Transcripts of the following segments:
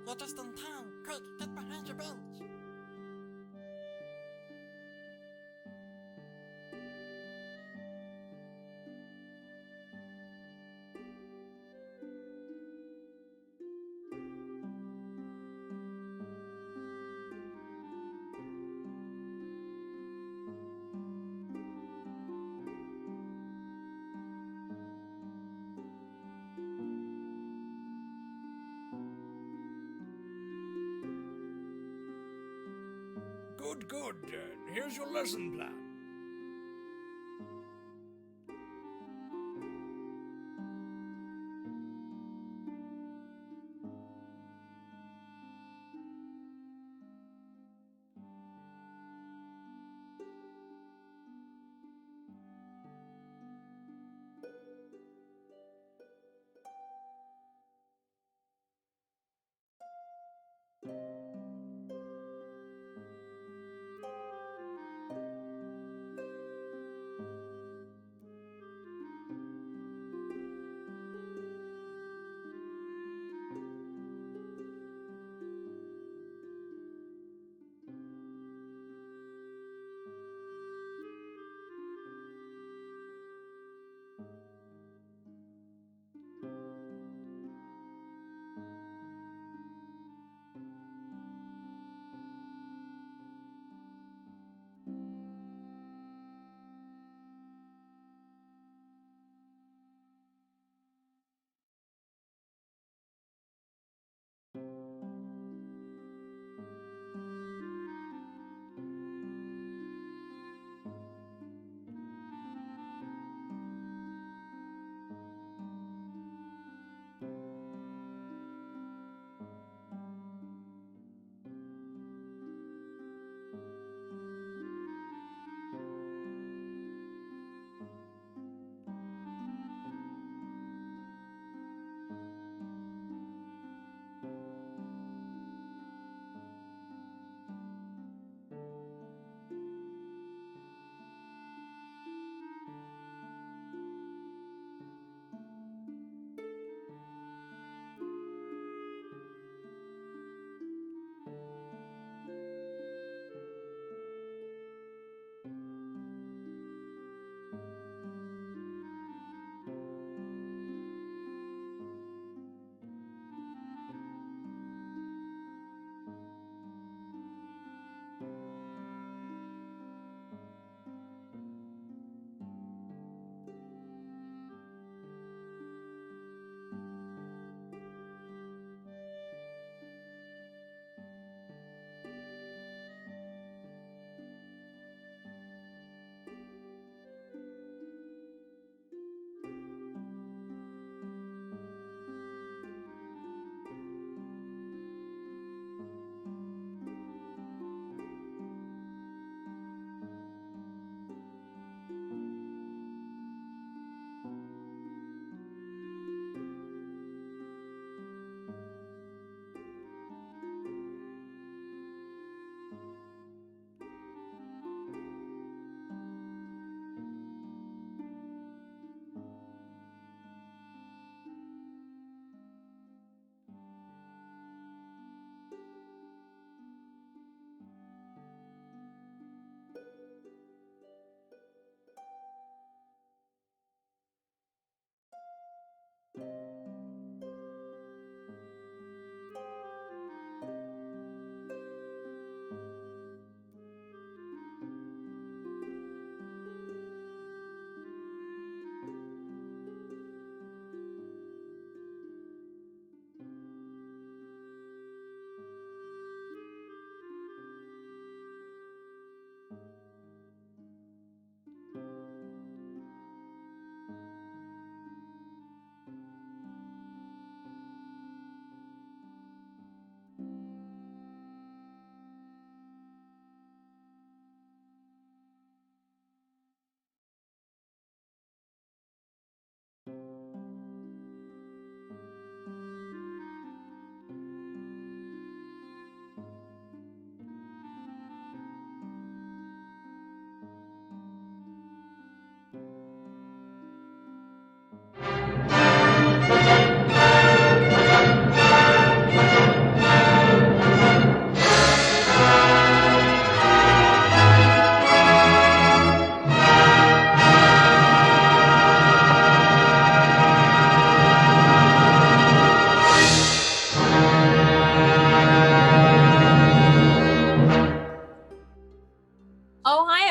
You're just in time. Quick, get behind your bench. Good, good. Here's your lesson plan.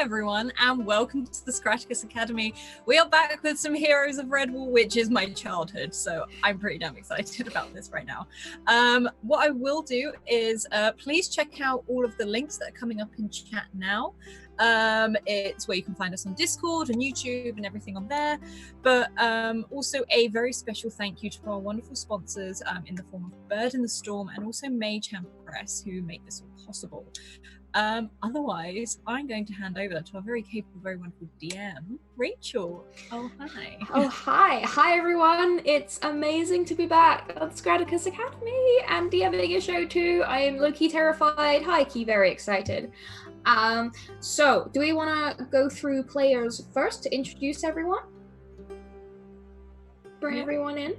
everyone, and welcome to the Scratticus Academy. We are back with some Heroes of Redwall, which is my childhood, so I'm pretty damn excited about this right now. What I will do is please check out all of the links that are coming up in chat now. It's where you can find us on Discord and YouTube and everything on there, but also a very special thank you to our wonderful sponsors in the form of Bird in the Storm and also Mage Hand Press, who make this all possible. Otherwise, I'm going to hand over to our very capable, very wonderful DM, Rachel. Oh, hi. Oh, hi. Hi, everyone. It's amazing to be back on Scratticus Academy and DMing a show too. I am low-key terrified, high-key very excited. So, do we want to go through players first to introduce everyone? Bring everyone in?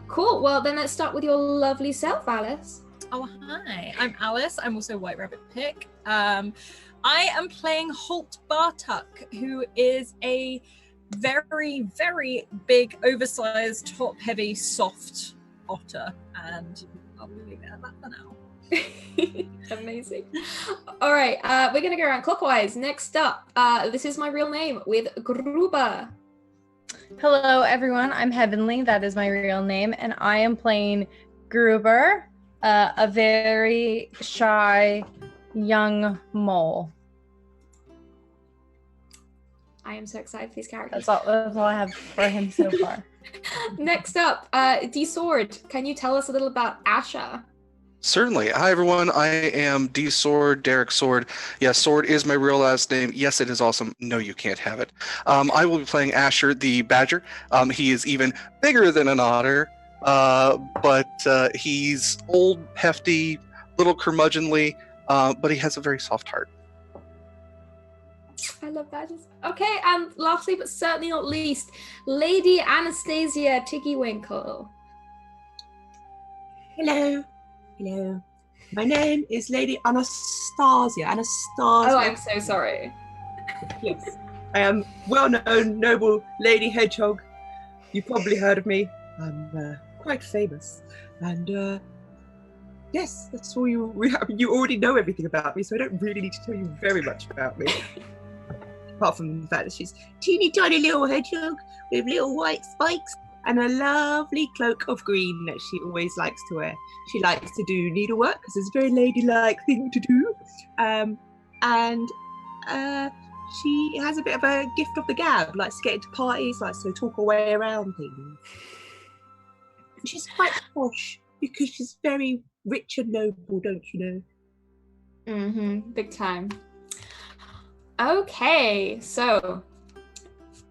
Cool. Well, then let's start with your lovely self, Alice. Oh, hi. I'm Alice. I'm also White Rabbit Pick. I am playing Holt Bartuck, who is a very, very big, oversized, top-heavy, soft otter. And I'll leave it at that for now. Amazing. All right, we're going to go around clockwise. Next up, this is my real name with Gruber. Hello, everyone. I'm Heavenly. That is my real name. And I am playing Gruber, a very shy young mole. I am so excited for these characters. That's all I have for him so far. Next up, D Sword. Can you tell us a little about Asha? Certainly. Hi, everyone. I am D Sword, Derek Sword. Yes, Sword is my real last name. Yes, it is awesome. No, you can't have it. I will be playing Asher, the badger. He is even bigger than an otter, but he's old, hefty, little curmudgeonly, but he has a very soft heart. I love badgers. Okay, and lastly, but certainly not least, Lady Anastasia Tiggywinkle. Hello. Hello. My name is Lady Anastasia. Oh, I'm so sorry. Yes. I am well-known, noble Lady Hedgehog. You've probably heard of me. I'm quite famous. And yes, that's all you already know everything about me, so I don't really need to tell you very much about me. Apart from the fact that she's teeny tiny little hedgehog with little white spikes and a lovely cloak of green that she always likes to wear. She likes to do needlework because it's a very ladylike thing to do. And she has a bit of a gift of the gab, likes to get into parties, likes to talk her way around things. She's quite posh because she's very rich and noble, don't you know? Mm-hmm, big time. Okay, so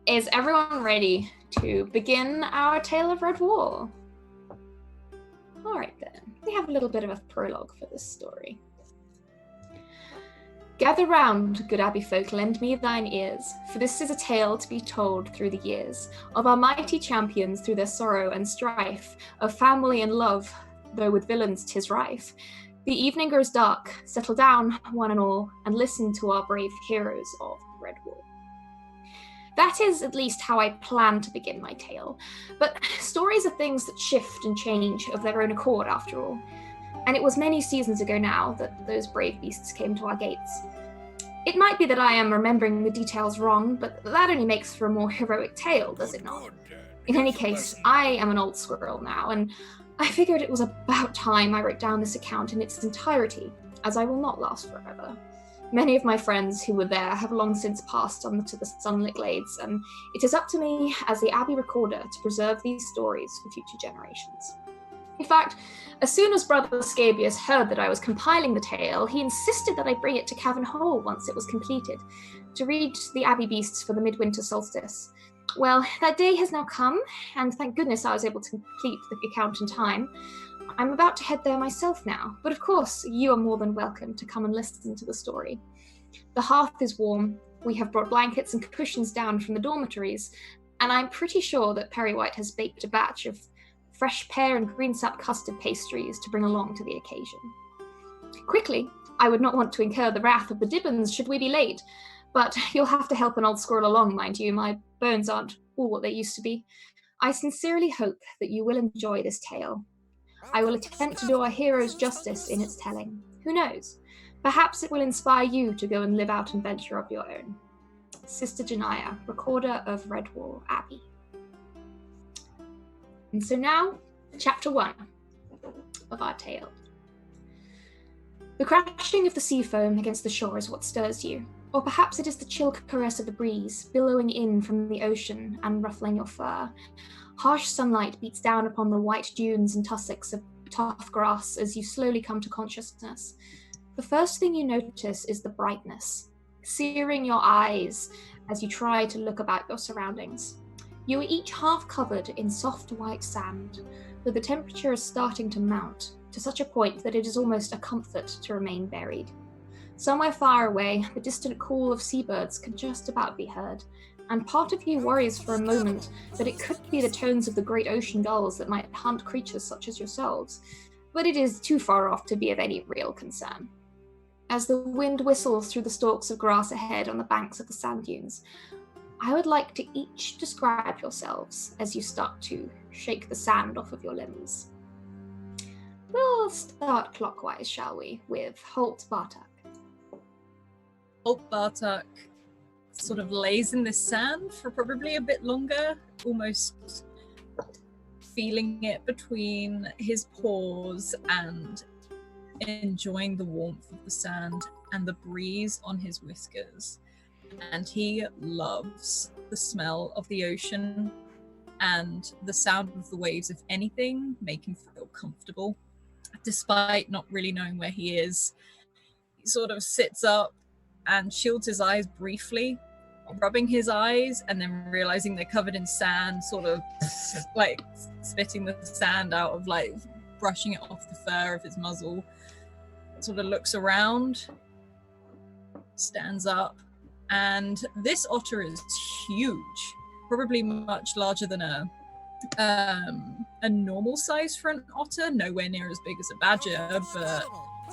is everyone ready to begin our tale of Redwall? All right then, we have a little bit of a prologue for this story. Gather round, good abbey folk, lend me thine ears, for this is a tale to be told through the years, of our mighty champions through their sorrow and strife, of family and love, though with villains 'tis rife. The evening grows dark, settle down, one and all, and listen to our brave heroes of Redwall. That is at least how I plan to begin my tale, but stories are things that shift and change of their own accord after all, and it was many seasons ago now that those brave beasts came to our gates. It might be that I am remembering the details wrong, but that only makes for a more heroic tale, does it not? In any case, I am an old squirrel now, and I figured it was about time I wrote down this account in its entirety, as I will not last forever. Many of my friends who were there have long since passed on to the sunlit glades, and it is up to me as the Abbey recorder to preserve these stories for future generations. In fact, as soon as Brother Scabious heard that I was compiling the tale, he insisted that I bring it to Cavern Hall once it was completed, to read the Abbey beasts for the midwinter solstice. Well, that day has now come, and thank goodness I was able to complete the account in time. I'm about to head there myself now, but of course you are more than welcome to come and listen to the story. The hearth is warm, we have brought blankets and cushions down from the dormitories, and I'm pretty sure that Perry White has baked a batch of fresh pear and greensap custard pastries to bring along to the occasion. Quickly, I would not want to incur the wrath of the Dibbons should we be late, but you'll have to help an old squirrel along, mind you, my bones aren't all what they used to be. I sincerely hope that you will enjoy this tale. I will attempt to do our heroes justice in its telling. Who knows? Perhaps it will inspire you to go and live out an adventure of your own. Sister Janaya, recorder of Redwall Abbey. And so now, chapter 1 of our tale. The crashing of the sea foam against the shore is what stirs you, or perhaps it is the chill caress of the breeze billowing in from the ocean and ruffling your fur. Harsh sunlight beats down upon the white dunes and tussocks of tough grass as you slowly come to consciousness. The first thing you notice is the brightness, searing your eyes as you try to look about your surroundings. You are each half covered in soft white sand, though the temperature is starting to mount to such a point that it is almost a comfort to remain buried. Somewhere far away, the distant call of seabirds can just about be heard, and part of you worries for a moment that it could be the tones of the great ocean gulls that might hunt creatures such as yourselves, but it is too far off to be of any real concern. As the wind whistles through the stalks of grass ahead on the banks of the sand dunes, I would like to each describe yourselves as you start to shake the sand off of your limbs. We'll start clockwise, shall we, with Holt Bartok. Holt Bartok sort of lays in the sand for probably a bit longer, almost feeling it between his paws and enjoying the warmth of the sand and the breeze on his whiskers. And he loves the smell of the ocean, and the sound of the waves, if anything, make him feel comfortable. Despite not really knowing where he is, he sort of sits up and shields his eyes briefly, rubbing his eyes and then realizing they're covered in sand, sort of like spitting the sand out of, like, brushing it off the fur of his muzzle. Sort of looks around, stands up, and this otter is huge, probably much larger than a normal size for an otter, nowhere near as big as a badger, but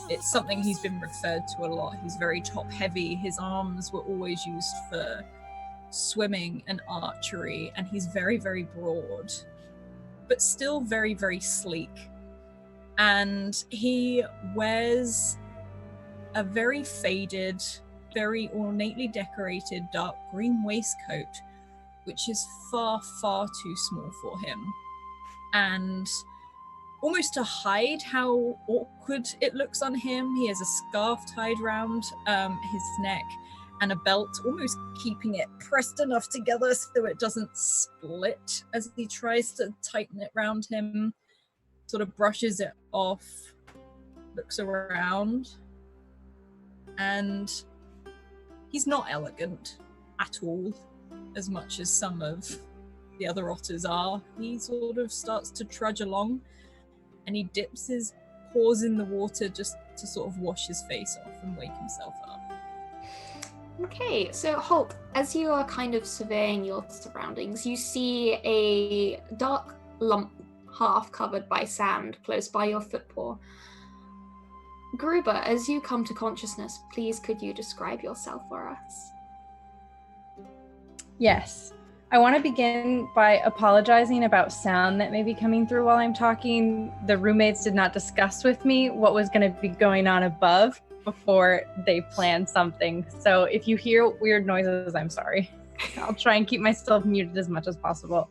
it's something he's been referred to a lot. He's very top heavy. His arms were always used for swimming and archery, and he's very, very broad, but still very, very sleek. And he wears a very faded, very ornately decorated dark green waistcoat, which is far, far too small for him. And almost to hide how awkward it looks on him, he has a scarf tied around his neck and a belt, almost keeping it pressed enough together so it doesn't split as he tries to tighten it around him. Sort of brushes it off, looks around, and he's not elegant at all, as much as some of the other otters are. He sort of starts to trudge along, and he dips his paws in the water just to sort of wash his face off and wake himself up. Okay, so Holt, as you are kind of surveying your surroundings, you see a dark lump half covered by sand close by your footpaw. Gruber, as you come to consciousness, please could you describe yourself for us? Yes. I want to begin by apologizing about sound that may be coming through while I'm talking. The roommates did not discuss with me what was going to be going on above before they planned something. So if you hear weird noises, I'm sorry. I'll try and keep myself muted as much as possible.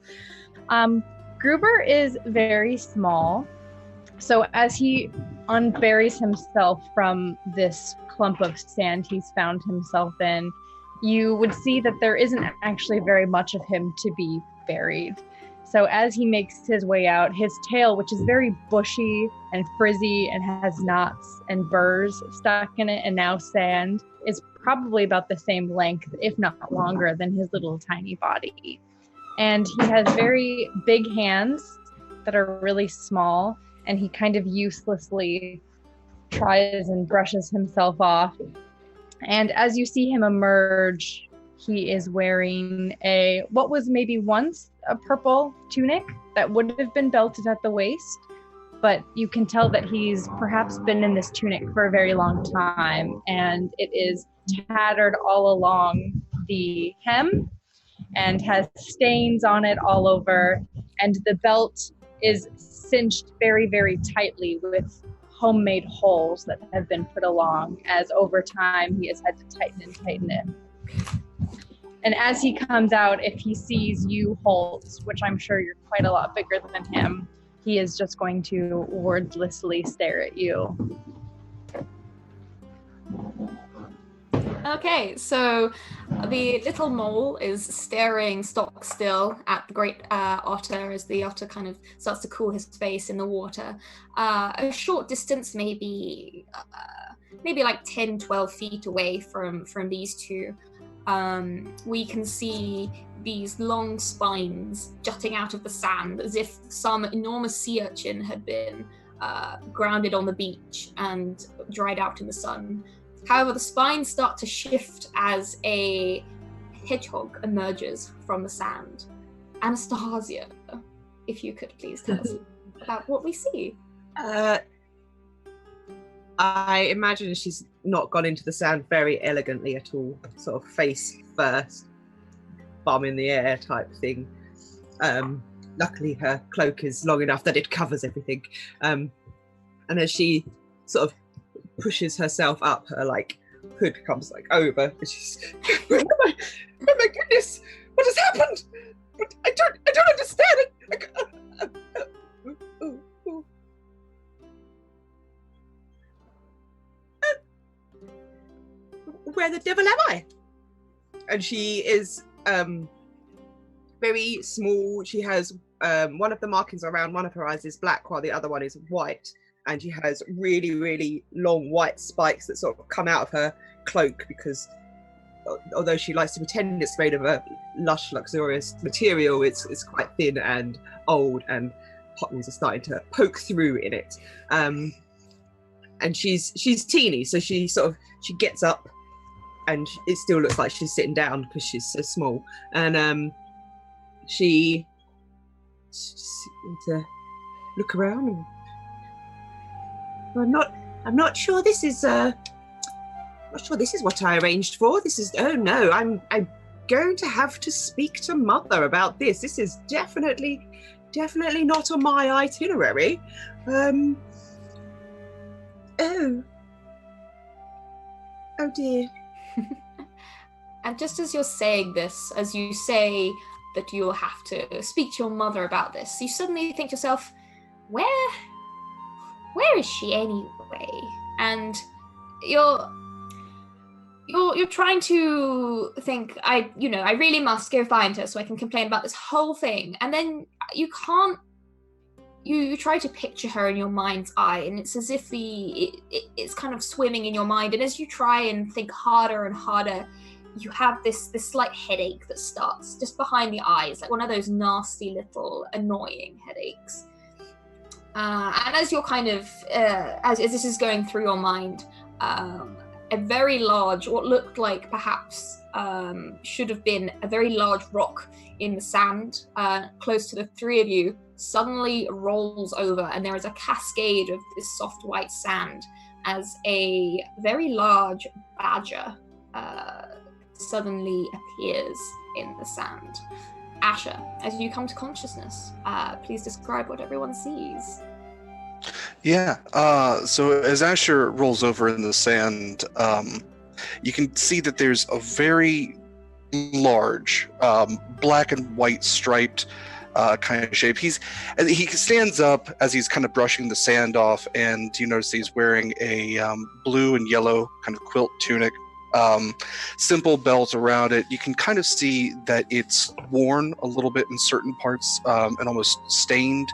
Gruber is very small. So as he unburies himself from this clump of sand he's found himself in, you would see that there isn't actually very much of him to be buried. So as he makes his way out, his tail, which is very bushy and frizzy and has knots and burrs stuck in it and now sand, is probably about the same length, if not longer, than his little tiny body. And he has very big hands that are really small, and he kind of uselessly tries and brushes himself off. And as you see him emerge, he is wearing what was maybe once a purple tunic that would have been belted at the waist, but you can tell that he's perhaps been in this tunic for a very long time, and it is tattered all along the hem and has stains on it all over, and the belt is cinched very, very tightly with homemade holes that have been put along, as over time he has had to tighten and tighten it. And as he comes out, if he sees you, Holtz, which I'm sure you're quite a lot bigger than him, he is just going to wordlessly stare at you. Okay, so the little mole is staring stock still at the great otter as the otter kind of starts to cool his face in the water. A short distance, maybe like 10, 12 feet away from these two, we can see these long spines jutting out of the sand as if some enormous sea urchin had been grounded on the beach and dried out in the sun. However, the spines start to shift as a hedgehog emerges from the sand. Anastasia, if you could please tell us about what we see. I imagine she's not gone into the sand very elegantly at all, sort of face first, bum in the air type thing. Luckily her cloak is long enough that it covers everything. And as she sort of pushes herself up, her hood comes over, and she's oh my goodness, what has happened? But I don't understand it. Where the devil am I? And she is very small. She has one of the markings around one of her eyes is black, while the other one is white. And she has really, really long white spikes that sort of come out of her cloak, because although she likes to pretend it's made of a lush, luxurious material, it's quite thin and old, and potholes are starting to poke through in it. And she's teeny, so she gets up, and it still looks like she's sitting down because she's so small. And she to look around. And I'm not sure this is what I arranged for. This is, oh no, I'm going to have to speak to Mother about this. This is definitely not on my itinerary. Oh dear. And just as you're saying this, as you say that you'll have to speak to your mother about this, you suddenly think to yourself, where is she anyway? And you're trying to think, I really must go find her so I can complain about this whole thing. And then you can't, you try to picture her in your mind's eye, and it's as if it's kind of swimming in your mind. And as you try and think harder and harder, you have this slight headache that starts just behind the eyes, like one of those nasty little annoying headaches. And as you're kind of, as this is going through your mind, a very large, what looked like perhaps should have been a very large rock in the sand, close to the three of you, suddenly rolls over, and there is a cascade of this soft white sand as a very large badger suddenly appears in the sand. Asher, as you come to consciousness, please describe what everyone sees. Yeah, so as Asher rolls over in the sand, you can see that there's a very large black and white striped kind of shape. He stands up as he's kind of brushing the sand off, and you notice he's wearing a blue and yellow kind of quilt tunic, simple belt around it. You can kind of see that it's worn a little bit in certain parts, and almost stained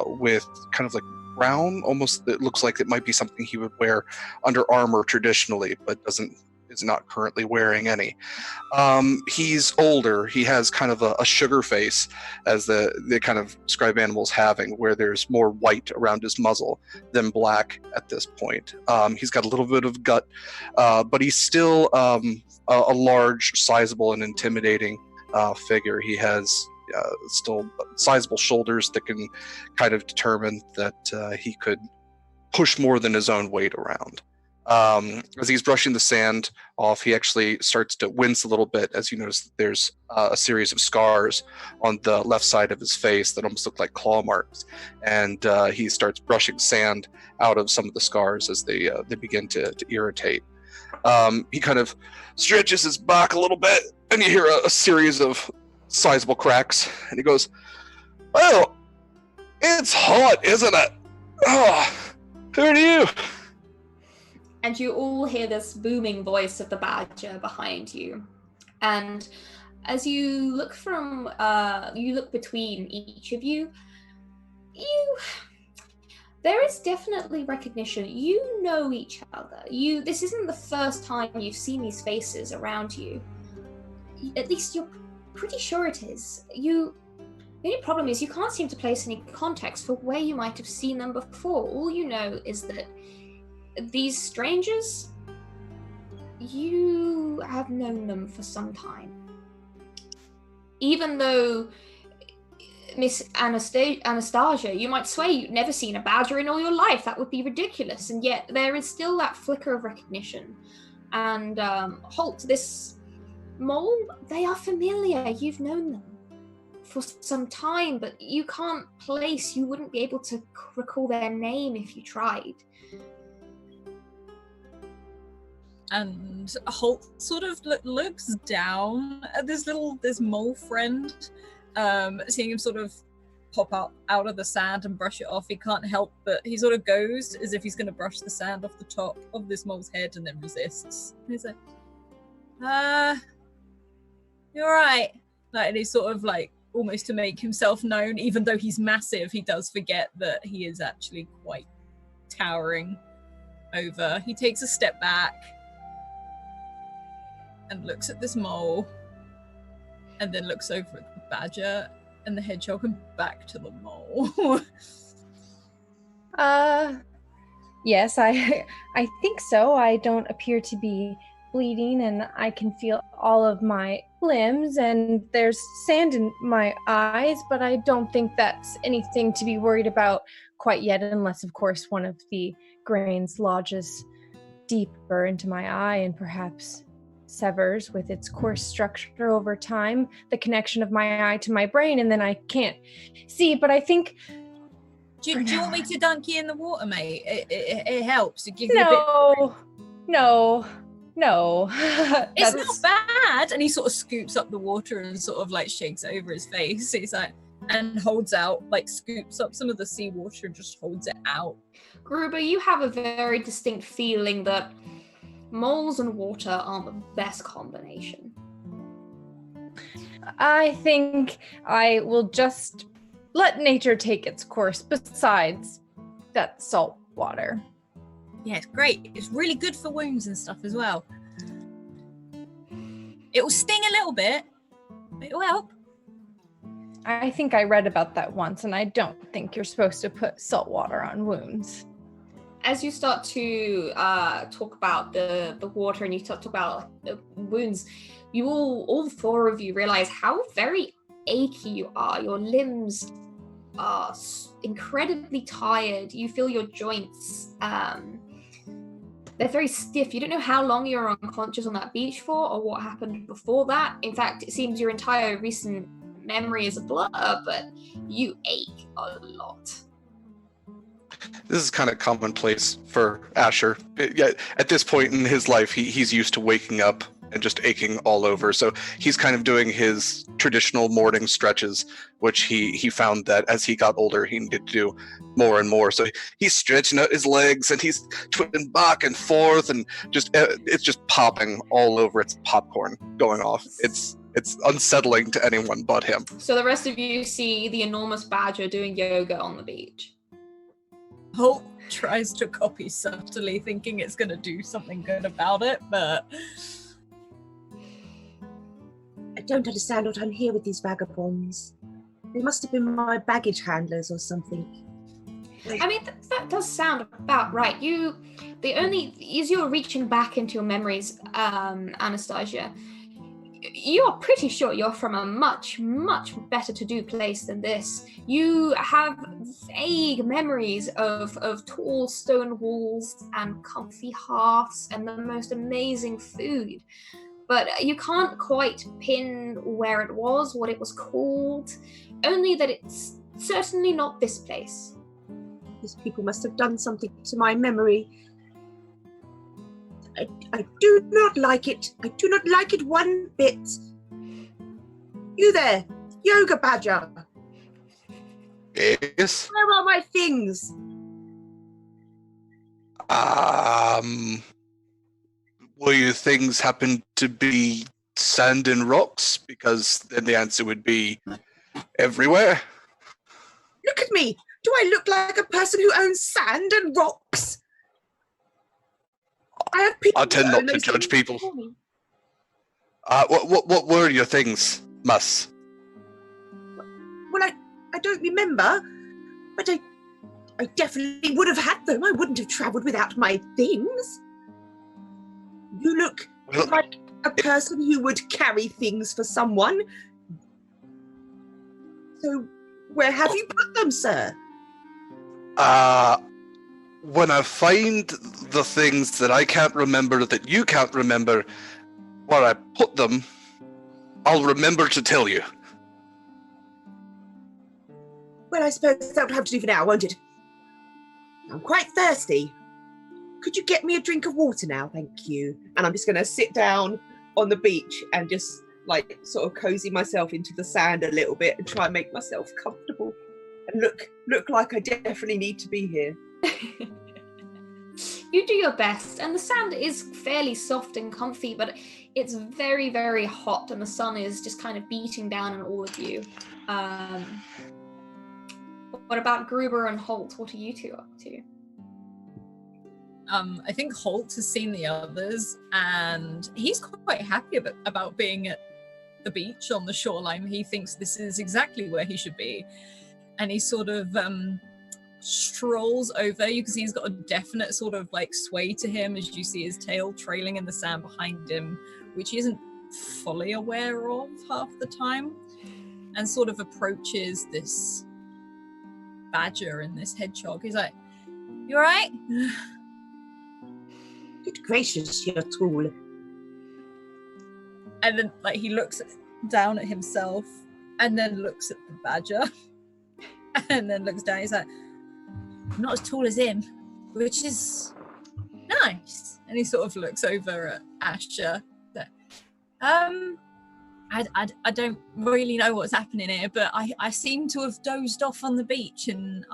with kind of like brown, almost. It looks like it might be something he would wear under armor traditionally, but is not currently wearing any. He's older. He has kind of a sugar face, as the kind of describe animals having, where there's more white around his muzzle than black at this point. He's got a little bit of gut, but he's still a large, sizable, and intimidating figure. He has still sizable shoulders that can kind of determine that he could push more than his own weight around. As he's brushing the sand off, he actually starts to wince a little bit as you notice that there's a series of scars on the left side of his face that almost look like claw marks. And he starts brushing sand out of some of the scars as they begin to irritate. He kind of stretches his back a little bit, and you hear a series of sizable cracks. And he goes, "Well, it's hot, isn't it? Oh, who are you?" And you all hear this booming voice of the badger behind you. And as you look between each of you, there is definitely recognition. You know each other. This isn't the first time you've seen these faces around you. At least you're pretty sure it is. The only problem is you can't seem to place any context for where you might have seen them before. All you know is that these strangers, you have known them for some time. Even though Miss Anastasia, you might swear you've never seen a badger in all your life. That would be ridiculous. And yet there is still that flicker of recognition. And Holt, this mole, they are familiar. You've known them for some time, but you wouldn't be able to recall their name if you tried. And Holt sort of looks down at this mole friend, seeing him sort of pop out of the sand and brush it off. He can't help but he sort of goes as if he's going to brush the sand off the top of this mole's head and then resists. And he's like, "You're right." And he's sort of like almost to make himself known, even though he's massive, he does forget that he is actually quite towering over. He takes a step back and looks at this mole, and then looks over at the badger and the hedgehog and back to the mole. Yes, I think so. I don't appear to be bleeding, and I can feel all of my limbs, and there's sand in my eyes, but I don't think that's anything to be worried about quite yet, unless, of course, one of the grains lodges deeper into my eye and perhaps severs with its coarse structure over time the connection of my eye to my brain, and then I can't see. But I think do you want me to dunk you in the water, mate? It helps. It gives no you a bit... no it's not bad. And he sort of scoops up the water and sort of like shakes it over his face. He's like, and holds out, like scoops up some of the seawater and just holds it out. Gruber, you have a very distinct feeling that moles and water aren't the best combination. I think I will just let nature take its course. Besides, that's salt water. Yeah, it's great. It's really good for wounds and stuff as well. It will sting a little bit, but it will help. I think I read about that once, and I don't think you're supposed to put salt water on wounds. As you start to talk about the water and you start to talk about the wounds, you all four of you realize how very achy you are. Your limbs are incredibly tired. You feel your joints, they're very stiff. You don't know how long you were unconscious on that beach for or what happened before that. In fact, it seems your entire recent memory is a blur, but you ache a lot. This is kind of commonplace for Asher. At this point in his life, he's used to waking up and just aching all over. So he's kind of doing his traditional morning stretches, which he found that as he got older, he needed to do more and more. So he's stretching out his legs and he's twisting back and forth, and it's just popping all over. It's popcorn going off. It's unsettling to anyone but him. So the rest of you see the enormous badger doing yoga on the beach. Holt tries to copy subtly, thinking it's going to do something good about it, but... I don't understand what I'm here with these vagabonds. They must have been my baggage handlers or something. I mean, that does sound about right. As you're reaching back into your memories, Anastasia, you're pretty sure you're from a much, much better to-do place than this. You have vague memories of tall stone walls and comfy hearths and the most amazing food. But you can't quite pin where it was, what it was called, only that it's certainly not this place. These people must have done something to my memory. I do not like it. I do not like it one bit. You there, yoga badger. Yes. Where are my things? Will your things happen to be sand and rocks? Because then the answer would be everywhere. Look at me. Do I look like a person who owns sand and rocks? I have people. I tend who not own to those judge things people. for me. What were your things, Mus? Well, I don't remember, but I definitely would have had them. I wouldn't have travelled without my things. You look Well, like a person who would carry things for someone. So, where have you put them, sir? when I find the things that I can't remember that you can't remember where I put them, I'll remember to tell you. Well, I suppose that would have to do for now, won't it? I'm quite thirsty. Could you get me a drink of water now? Thank you. And I'm just going to sit down on the beach and just like sort of cozy myself into the sand a little bit and try and make myself comfortable and look like I definitely need to be here. You do your best, and the sand is fairly soft and comfy, but it's very, very hot, and the sun is just kind of beating down on all of you. What about Gruber and Holt? What are you two up to? I think Holt has seen the others, and he's quite happy about being at the beach on the shoreline. He thinks this is exactly where he should be, and he sort of strolls over. You can see he's got a definite sort of like sway to him as you see his tail trailing in the sand behind him, which he isn't fully aware of half the time, and sort of approaches this badger and this hedgehog. He's like, "You all right?" Good gracious, you're tall. And then like he looks down at himself and then looks at the badger and then looks down. He's like, "I'm not as tall as him," which is nice. And he sort of looks over at Asher. That, I don't really know what's happening here, but I seem to have dozed off on the beach, and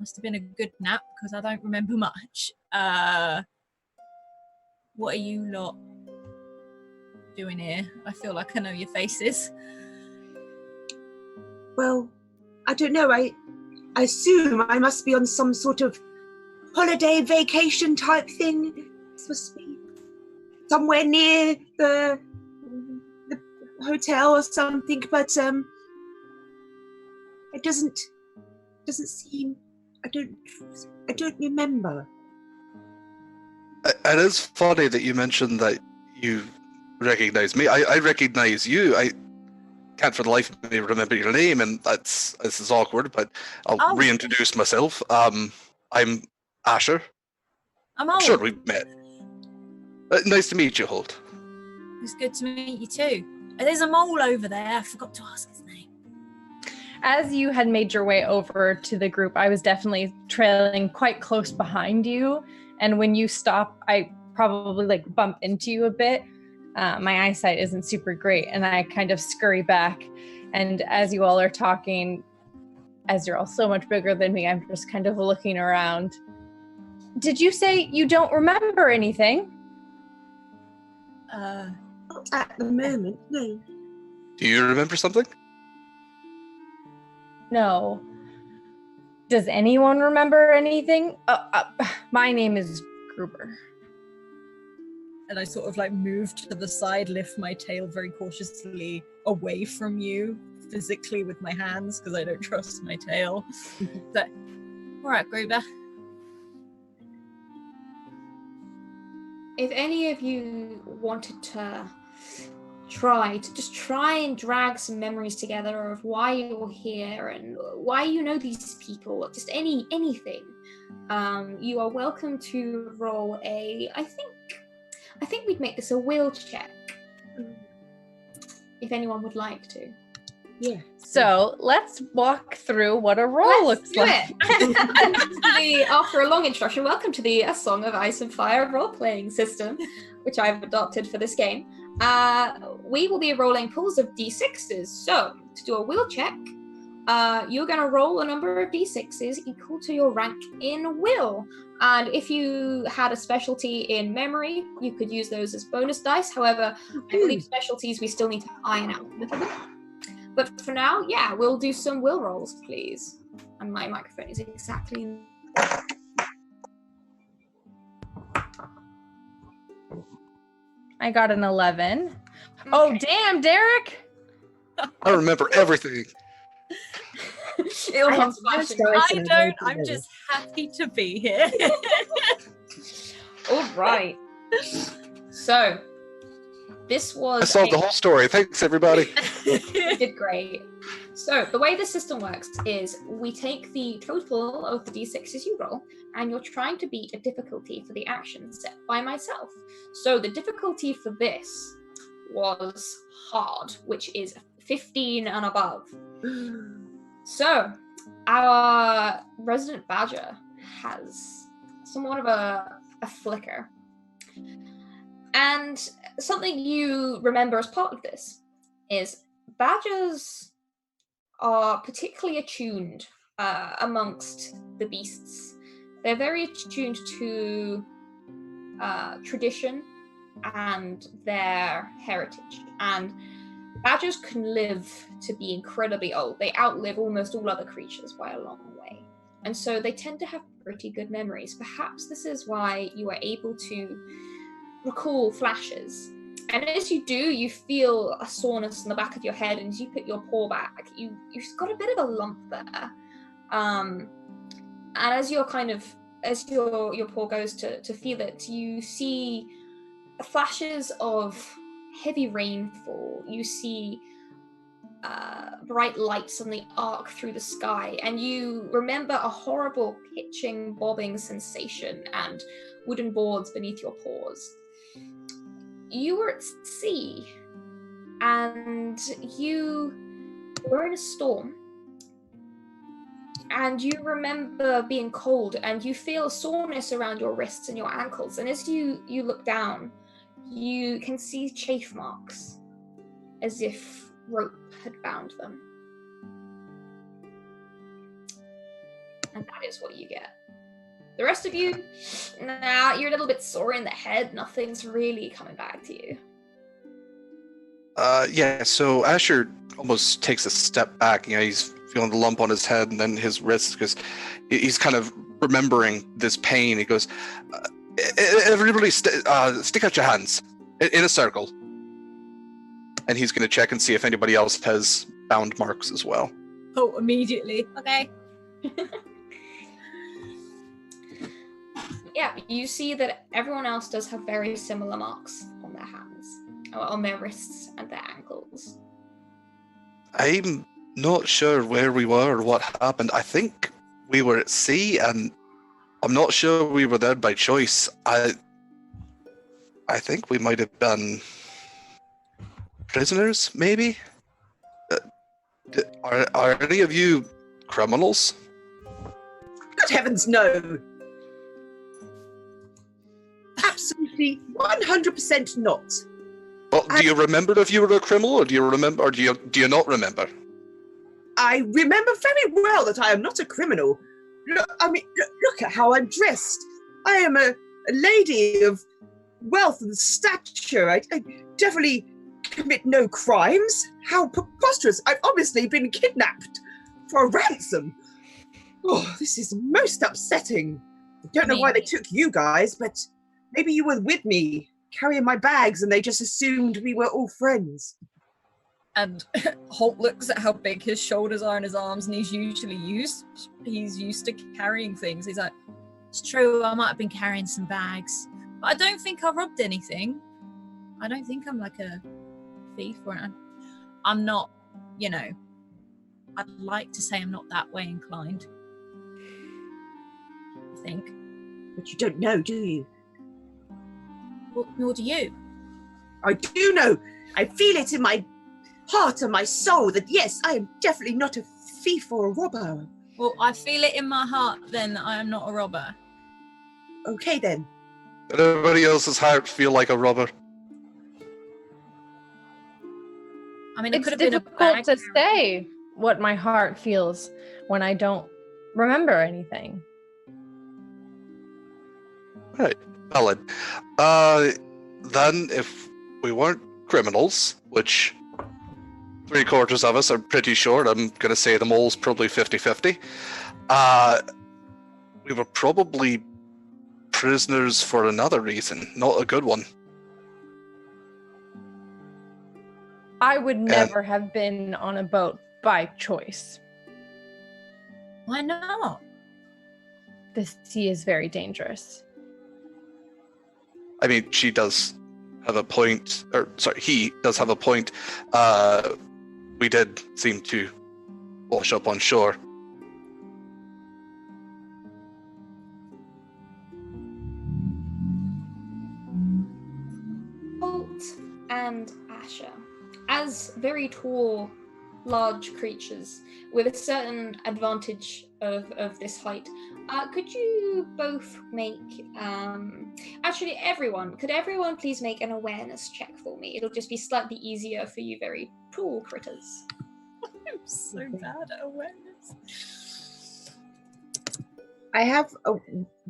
must have been a good nap because I don't remember much. What are you lot doing here? I feel like I know your faces. Well, I don't know. I assume I must be on some sort of holiday vacation type thing. This must be somewhere near the hotel or something, but it doesn't seem. I don't remember. It is funny that you mentioned that you recognize me. I recognize you. I can't for the life of me remember your name, and this is awkward, but I'll reintroduce myself. I'm Asher. I'm Holt. Sure, we've met. Nice to meet you, Holt. It's good to meet you too. There's a mole over there. I forgot to ask his name. As you had made your way over to the group, I was definitely trailing quite close behind you. And when you stop, I probably bump into you a bit. My eyesight isn't super great, and I kind of scurry back. And as you all are talking, as you're all so much bigger than me, I'm just kind of looking around. Did you say you don't remember anything? Not at the moment, no. Do you remember something? No. Does anyone remember anything? My name is Gruber. And I sort of move to the side, lift my tail very cautiously away from you physically with my hands because I don't trust my tail. But, all right, Gruber. If any of you wanted to try and drag some memories together of why you're here and why you know these people, just anything, you are welcome to roll a, I think we'd make this a will check, if anyone would like to. Yeah. So let's walk through what a roll Let's looks do like. it. After a long introduction, welcome to the A Song of Ice and Fire role-playing system, which I've adopted for this game. We will be rolling pools of d6s. So, to do a will check, you're going to roll a number of d6s equal to your rank in will. And if you had a specialty in memory, you could use those as bonus dice. However, I believe specialties we still need to iron out a little bit. But for now, yeah, we'll do some will rolls, please. And my microphone is exactly... I got an 11. Oh, damn, Derek! I remember everything. Ilham's flashing. I don't. I'm just happy to be here. All right. So, this was... I solved the whole story. Thanks, everybody. You did great. So, the way the system works is we take the total of the d6s you roll, and you're trying to beat a difficulty for the action set by myself. So, the difficulty for this was hard, which is 15 and above. So, our resident badger has somewhat of a flicker. And something you remember as part of this is badgers are particularly attuned amongst the beasts. They're very attuned to tradition and their heritage. And badgers can live to be incredibly old. They outlive almost all other creatures by a long way. And so they tend to have pretty good memories. Perhaps this is why you are able to recall flashes. And as you do, you feel a soreness in the back of your head, and as you put your paw back, you've got a bit of a lump there. And as your paw goes to feel it, you see flashes of heavy rainfall. You see bright light suddenly arc through the sky, and you remember a horrible pitching, bobbing sensation and wooden boards beneath your paws. You were at sea, and you were in a storm, and you remember being cold, and you feel soreness around your wrists and your ankles, and as you look down, you can see chafe marks, as if rope had bound them. And that is what you get. The rest of you, you're a little bit sore in the head. Nothing's really coming back to you. Yeah, so Asher almost takes a step back. You know, he's feeling the lump on his head and then his wrist, because he's kind of remembering this pain. He goes, everybody stick out your hands in a circle. And he's going to check and see if anybody else has bound marks as well. Oh, immediately. Okay. Yeah, you see that everyone else does have very similar marks on their hands, or on their wrists and their ankles. I'm not sure where we were or what happened. I think we were at sea, and I'm not sure we were there by choice. I think we might have been prisoners, maybe? Are any of you criminals? Good heavens, no. Absolutely 100% not. Well, do you remember if you were a criminal, or do you remember, or do you not remember? I remember very well that I am not a criminal. Look at how I'm dressed. I am a lady of wealth and stature. I definitely commit no crimes. How preposterous. I've obviously been kidnapped for a ransom. Oh, this is most upsetting. I don't know why they took you guys, but maybe you were with me, carrying my bags, and they just assumed we were all friends. And Holt looks at how big his shoulders are and his arms, and he's used to carrying things. He's like, it's true, I might have been carrying some bags, but I don't think I robbed anything. I don't think I'm like a thief, or I'm not, I'd like to say I'm not that way inclined. I think. But you don't know, do you? Well, nor do you. I do know. I feel it in my heart and my soul that yes, I am definitely not a thief or a robber. Well, I feel it in my heart then that I am not a robber. Okay then. Did everybody else's heart feel like a robber? I mean, it It's could have been a difficult bag. to say what my heart feels when I don't remember anything. Right, valid. Then if we weren't criminals, which 3/4 of us are pretty sure, I'm going to say the mole's probably 50-50, we were probably prisoners for another reason, not a good one. I would never have been on a boat by choice. Why not? The sea is very dangerous. I mean, she does have a point, or sorry, he does have a point. We did seem to wash up on shore. Holt and Asher, as very tall, large creatures with a certain advantage of this height, could you both make, actually could everyone please make an awareness check for me? It'll just be slightly easier for you very tall critters. I'm so bad at awareness. I have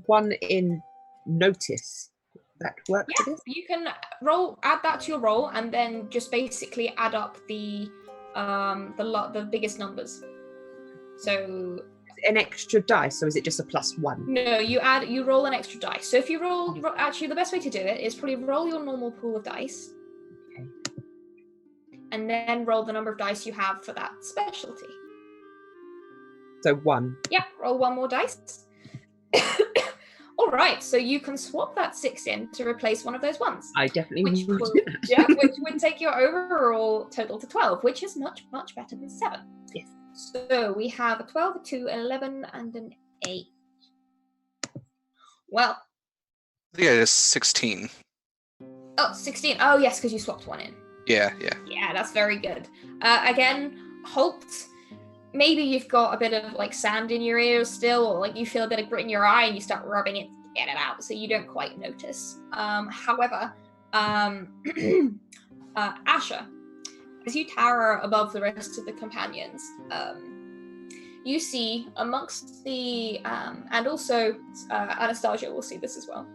one in notice. That work for this? You can add that to your roll, and then just basically add up the biggest numbers. So An extra dice, or is it just a +1? no, you roll an extra dice. So if you actually the best way to do it is probably roll your normal pool of dice, Okay. and then roll the number of dice you have for that specialty. So 1. Yeah, roll one more dice. All right, so you can swap that 6 in to replace one of those ones. I definitely Which would will, do that. yeah, which would take your overall total to 12, which is much, much better than 7. Yes. So we have a 12, a 2, an 11, and an 8. Well, Yeah, it's 16. 16. Oh, yes, because you swapped one in. Yeah. Yeah, that's very good. Again, Holt, maybe you've got a bit of like sand in your ears still, or like you feel a bit of grit in your eye and you start rubbing it to get it out, so you don't quite notice. However, Asher, as you tower above the rest of the companions, you see amongst the, and also Anastasia will see this as well,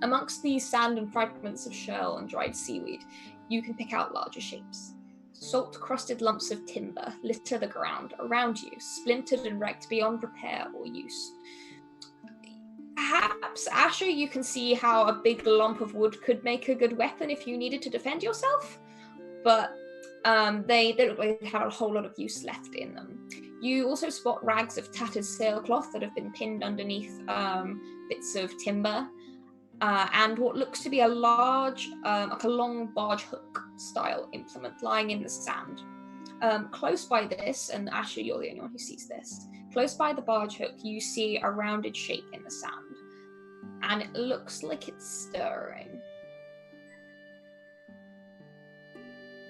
amongst the sand and fragments of shell and dried seaweed, you can pick out larger shapes. Salt-crusted lumps of timber litter the ground around you, splintered and wrecked beyond repair or use. Perhaps, Asher, you can see how a big lump of wood could make a good weapon if you needed to defend yourself, but they don't really have a whole lot of use left in them. You also spot rags of tattered sailcloth that have been pinned underneath bits of timber, and what looks to be a large, like a long barge hook style implement lying in the sand. Close by this, and Asher, you're the only one who sees this, close by the barge hook, you see a rounded shape in the sand, and it looks like it's stirring.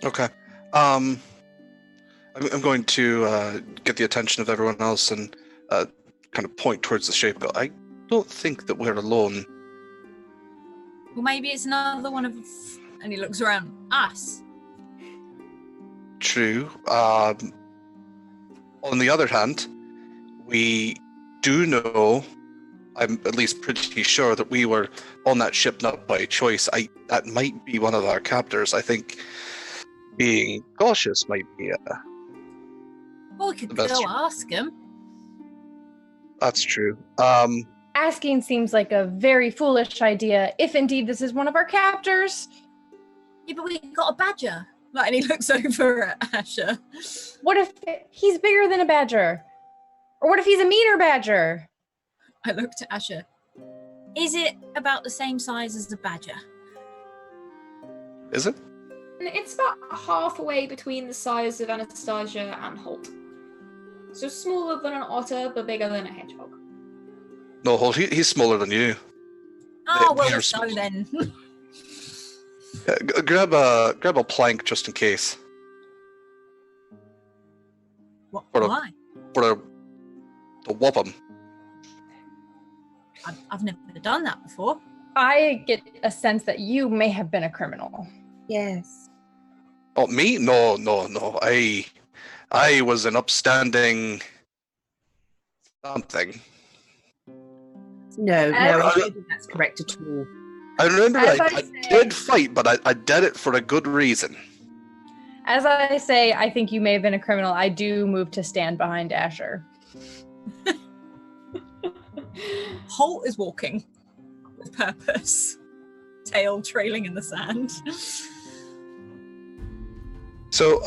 Okay. I'm going to get the attention of everyone else and kind of point towards the shape, but I don't think that we're alone. Well, maybe it's another one of, and he looks around, us. True. On the other hand, we do know, I'm at least pretty sure, that we were on that ship not by choice. That might be one of our captors. I think being cautious might be Well, we could The go best- ask him. that's true. Asking seems like a very foolish idea, if indeed this is one of our captors. Yeah, but we got a badger. Like, and he looks over at Asher. What if he's bigger than a badger? Or what if he's a meaner badger? I looked at Asher. Is it about the same size as the badger? Is it? It's about halfway between the size of Anastasia and Holt. So smaller than an otter, but bigger than a hedgehog. No, Holt, he's smaller than you. Oh, They well, are so small. then. Grab a plank just in case. Why? For to whop him. I've never done that before. I get a sense that you may have been a criminal. Yes. Oh, me? No. I was an upstanding something. No, As- I don't think that's correct at all. I remember As I I say- did fight, but I did it for a good reason. As I say, I think you may have been a criminal. I do move to stand behind Asher. Holt is walking with purpose, tail trailing in the sand. So,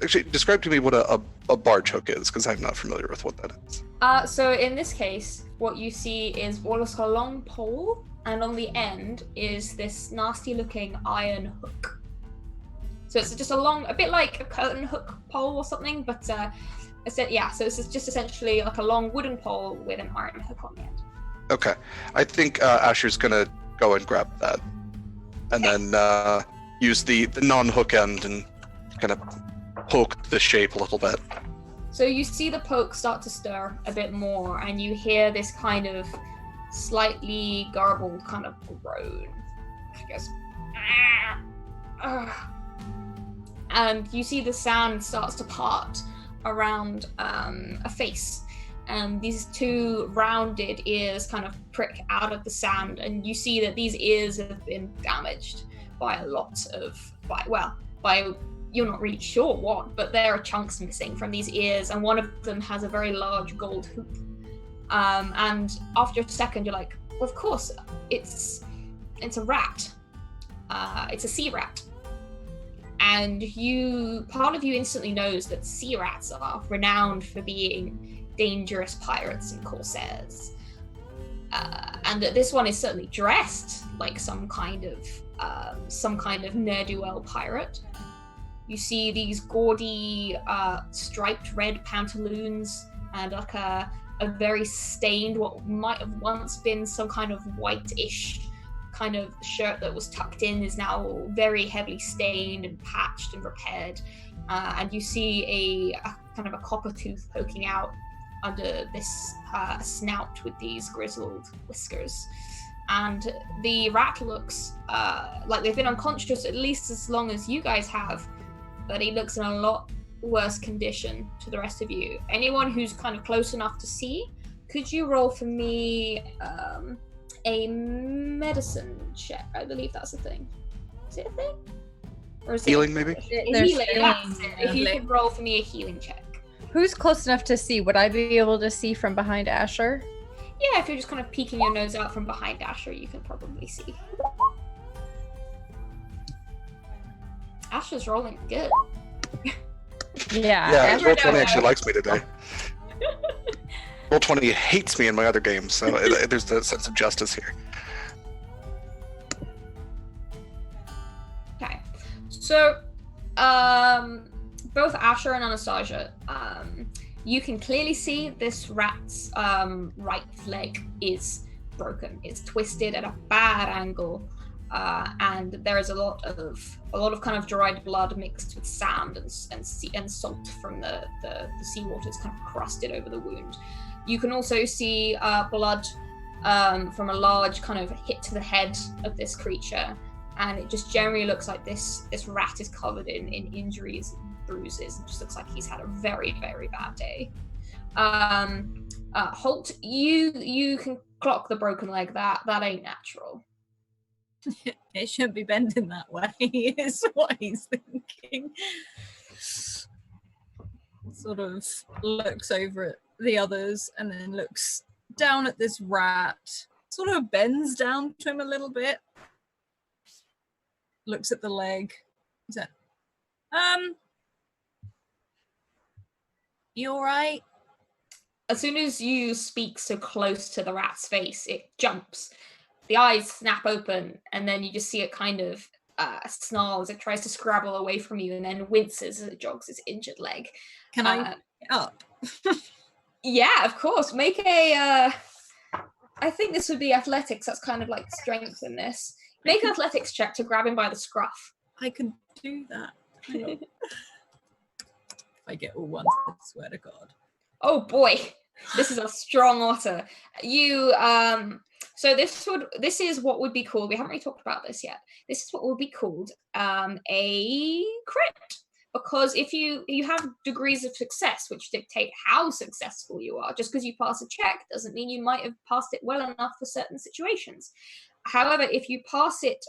actually, describe to me what a barge hook is, because I'm not familiar with what that is. So in this case, what you see is what looks like a long pole, and on the end is this nasty-looking iron hook. So it's just a bit like a curtain hook pole or something, but so it's just essentially like a long wooden pole with an iron hook on the end. Okay, I think Asher's gonna go and grab that, and then use the non-hook end and kind of poke the shape a little bit. So you see the poke start to stir a bit more, and you hear this kind of slightly garbled kind of groan. It goes, "Ah, ah." And you see the sand starts to part around a face, and these two rounded ears kind of prick out of the sand, and you see that these ears have been damaged by a lot of by you're not really sure what, but there are chunks missing from these ears, and one of them has a very large gold hoop. And after a second, you're like, well, of course, it's a rat. It's a sea rat. And part of you instantly knows that sea rats are renowned for being dangerous pirates and corsairs. And that this one is certainly dressed like some kind of ne'er-do-well pirate. You see these gaudy striped red pantaloons and like a very stained, what might have once been some kind of whitish kind of shirt that was tucked in is now very heavily stained and patched and repaired. And you see a kind of a copper tooth poking out under this snout with these grizzled whiskers. And the rat looks like they've been unconscious at least as long as you guys have, but he looks in a lot worse condition to the rest of you. Anyone who's kind of close enough to see, could you roll for me a medicine check? I believe that's a thing. Is it a thing? Or is Healing, maybe? Healing, that's it. If you could roll for me a healing check. Who's close enough to see? Would I be able to see from behind Asher? Yeah, if you're just kind of peeking your nose out from behind Asher, you can probably see. Asher's rolling good. Yeah. Yeah, Roll20 actually likes me today. Roll20 hates me in my other games, so there's the sense of justice here. Okay. So, both Asher and Anastasia, you can clearly see this rat's right leg is broken. It's twisted at a bad angle, and there is a lot of kind of dried blood mixed with sand and salt from the seawater is kind of crusted over the wound. You can also see blood from a large kind of hit to the head of this creature, and it just generally looks like this rat is covered in injuries and bruises. It just looks like he's had a very, very bad day. Holt, you can clock the broken leg. That ain't natural. It shouldn't be bending that way, is what he's thinking. Sort of looks over at the others and then looks down at this rat, sort of bends down to him a little bit, looks at the leg. He said, you all right? As soon as you speak so close to the rat's face, it jumps. The eyes snap open, and then you just see it kind of snarl as it tries to scrabble away from you, and then winces as it jogs its injured leg. Can I pick it up? Yeah, of course. Make a. I think this would be athletics. That's kind of like strength in this. Make an athletics check to grab him by the scruff. I can do that. If I get all ones, I swear to God. Oh boy, this is a strong otter. You so this is what would be called. We haven't really talked about this yet. This is what would be called a crit. Because if you have degrees of success which dictate how successful you are, just because you pass a check doesn't mean you might have passed it well enough for certain situations. However, if you pass it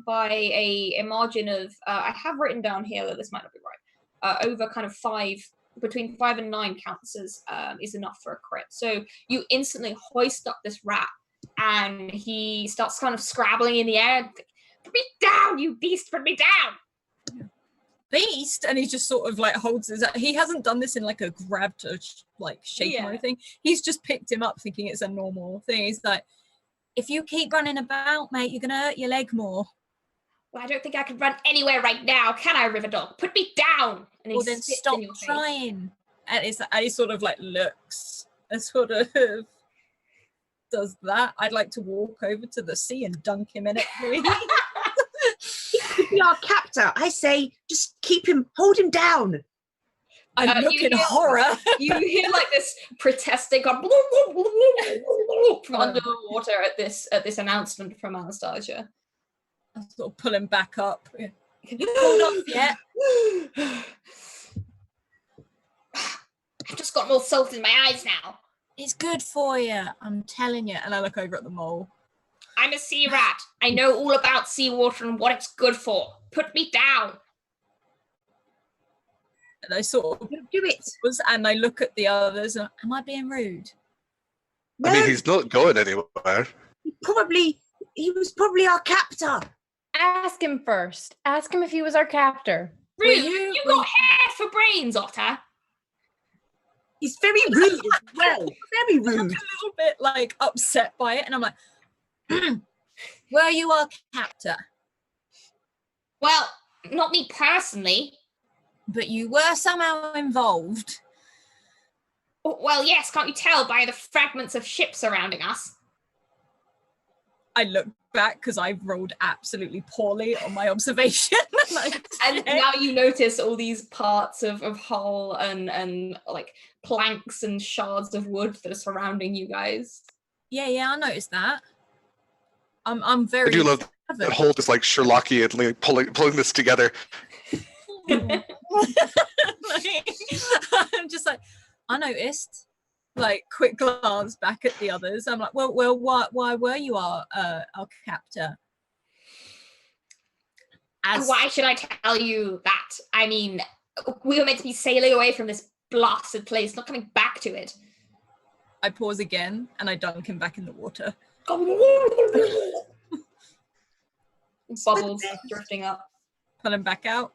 by a margin of, I have written down here that this might not be right, over kind of 5, between 5 and 9 counts as is enough for a crit. So you instantly hoist up this rat, and he starts kind of scrabbling in the air. Put me down, you beast! Put me down! Beast, and he just sort of like holds his. He hasn't done this in like a grab to like shake him or anything. He's just picked him up, thinking it's a normal thing. He's like, "If you keep running about, mate, you're gonna hurt your leg more." Well, I don't think I can run anywhere right now, can I, River Dog? Put me down. And Well, then stop trying. And he sort of like looks and sort of does that. I'd like to walk over to the sea and dunk him in it, please. If we are captor, I say just hold him down. I look in horror. You hear like this protesting from underwater at this announcement from Anastasia. I sort of pull him back up. Yeah. Have you pulled off yet? I've just got more salt in my eyes now. It's good for you, I'm telling you. And I look over at the mole. I'm a sea rat. I know all about seawater and what it's good for. Put me down. And I sort of do it. And I look at the others. And, am I being rude? I mean, he's not going anywhere. He was probably our captor. Ask him first. Ask him if he was our captor. Rude. You got hair for brains, Otter. He's very rude as well. Very rude. I'm a little bit like upset by it, and I'm like, "Were you our captor?" Well, not me personally. But you were somehow involved. Well, yes, can't you tell by the fragments of ships surrounding us? I look back because I've rolled absolutely poorly on my observation. And now you notice all these parts of hull and like planks and shards of wood that are surrounding you guys. Yeah, I noticed that. I'm very. I do love that Holt is like Sherlockian, like pulling this together. I'm just like, I noticed. Like, quick glance back at the others. I'm like, well, why were you our captor? Why should I tell you that? I mean, we were meant to be sailing away from this blasted place, not coming back to it. I pause again and I dunk him back in the water. Bubbles drifting up. Pull him back out.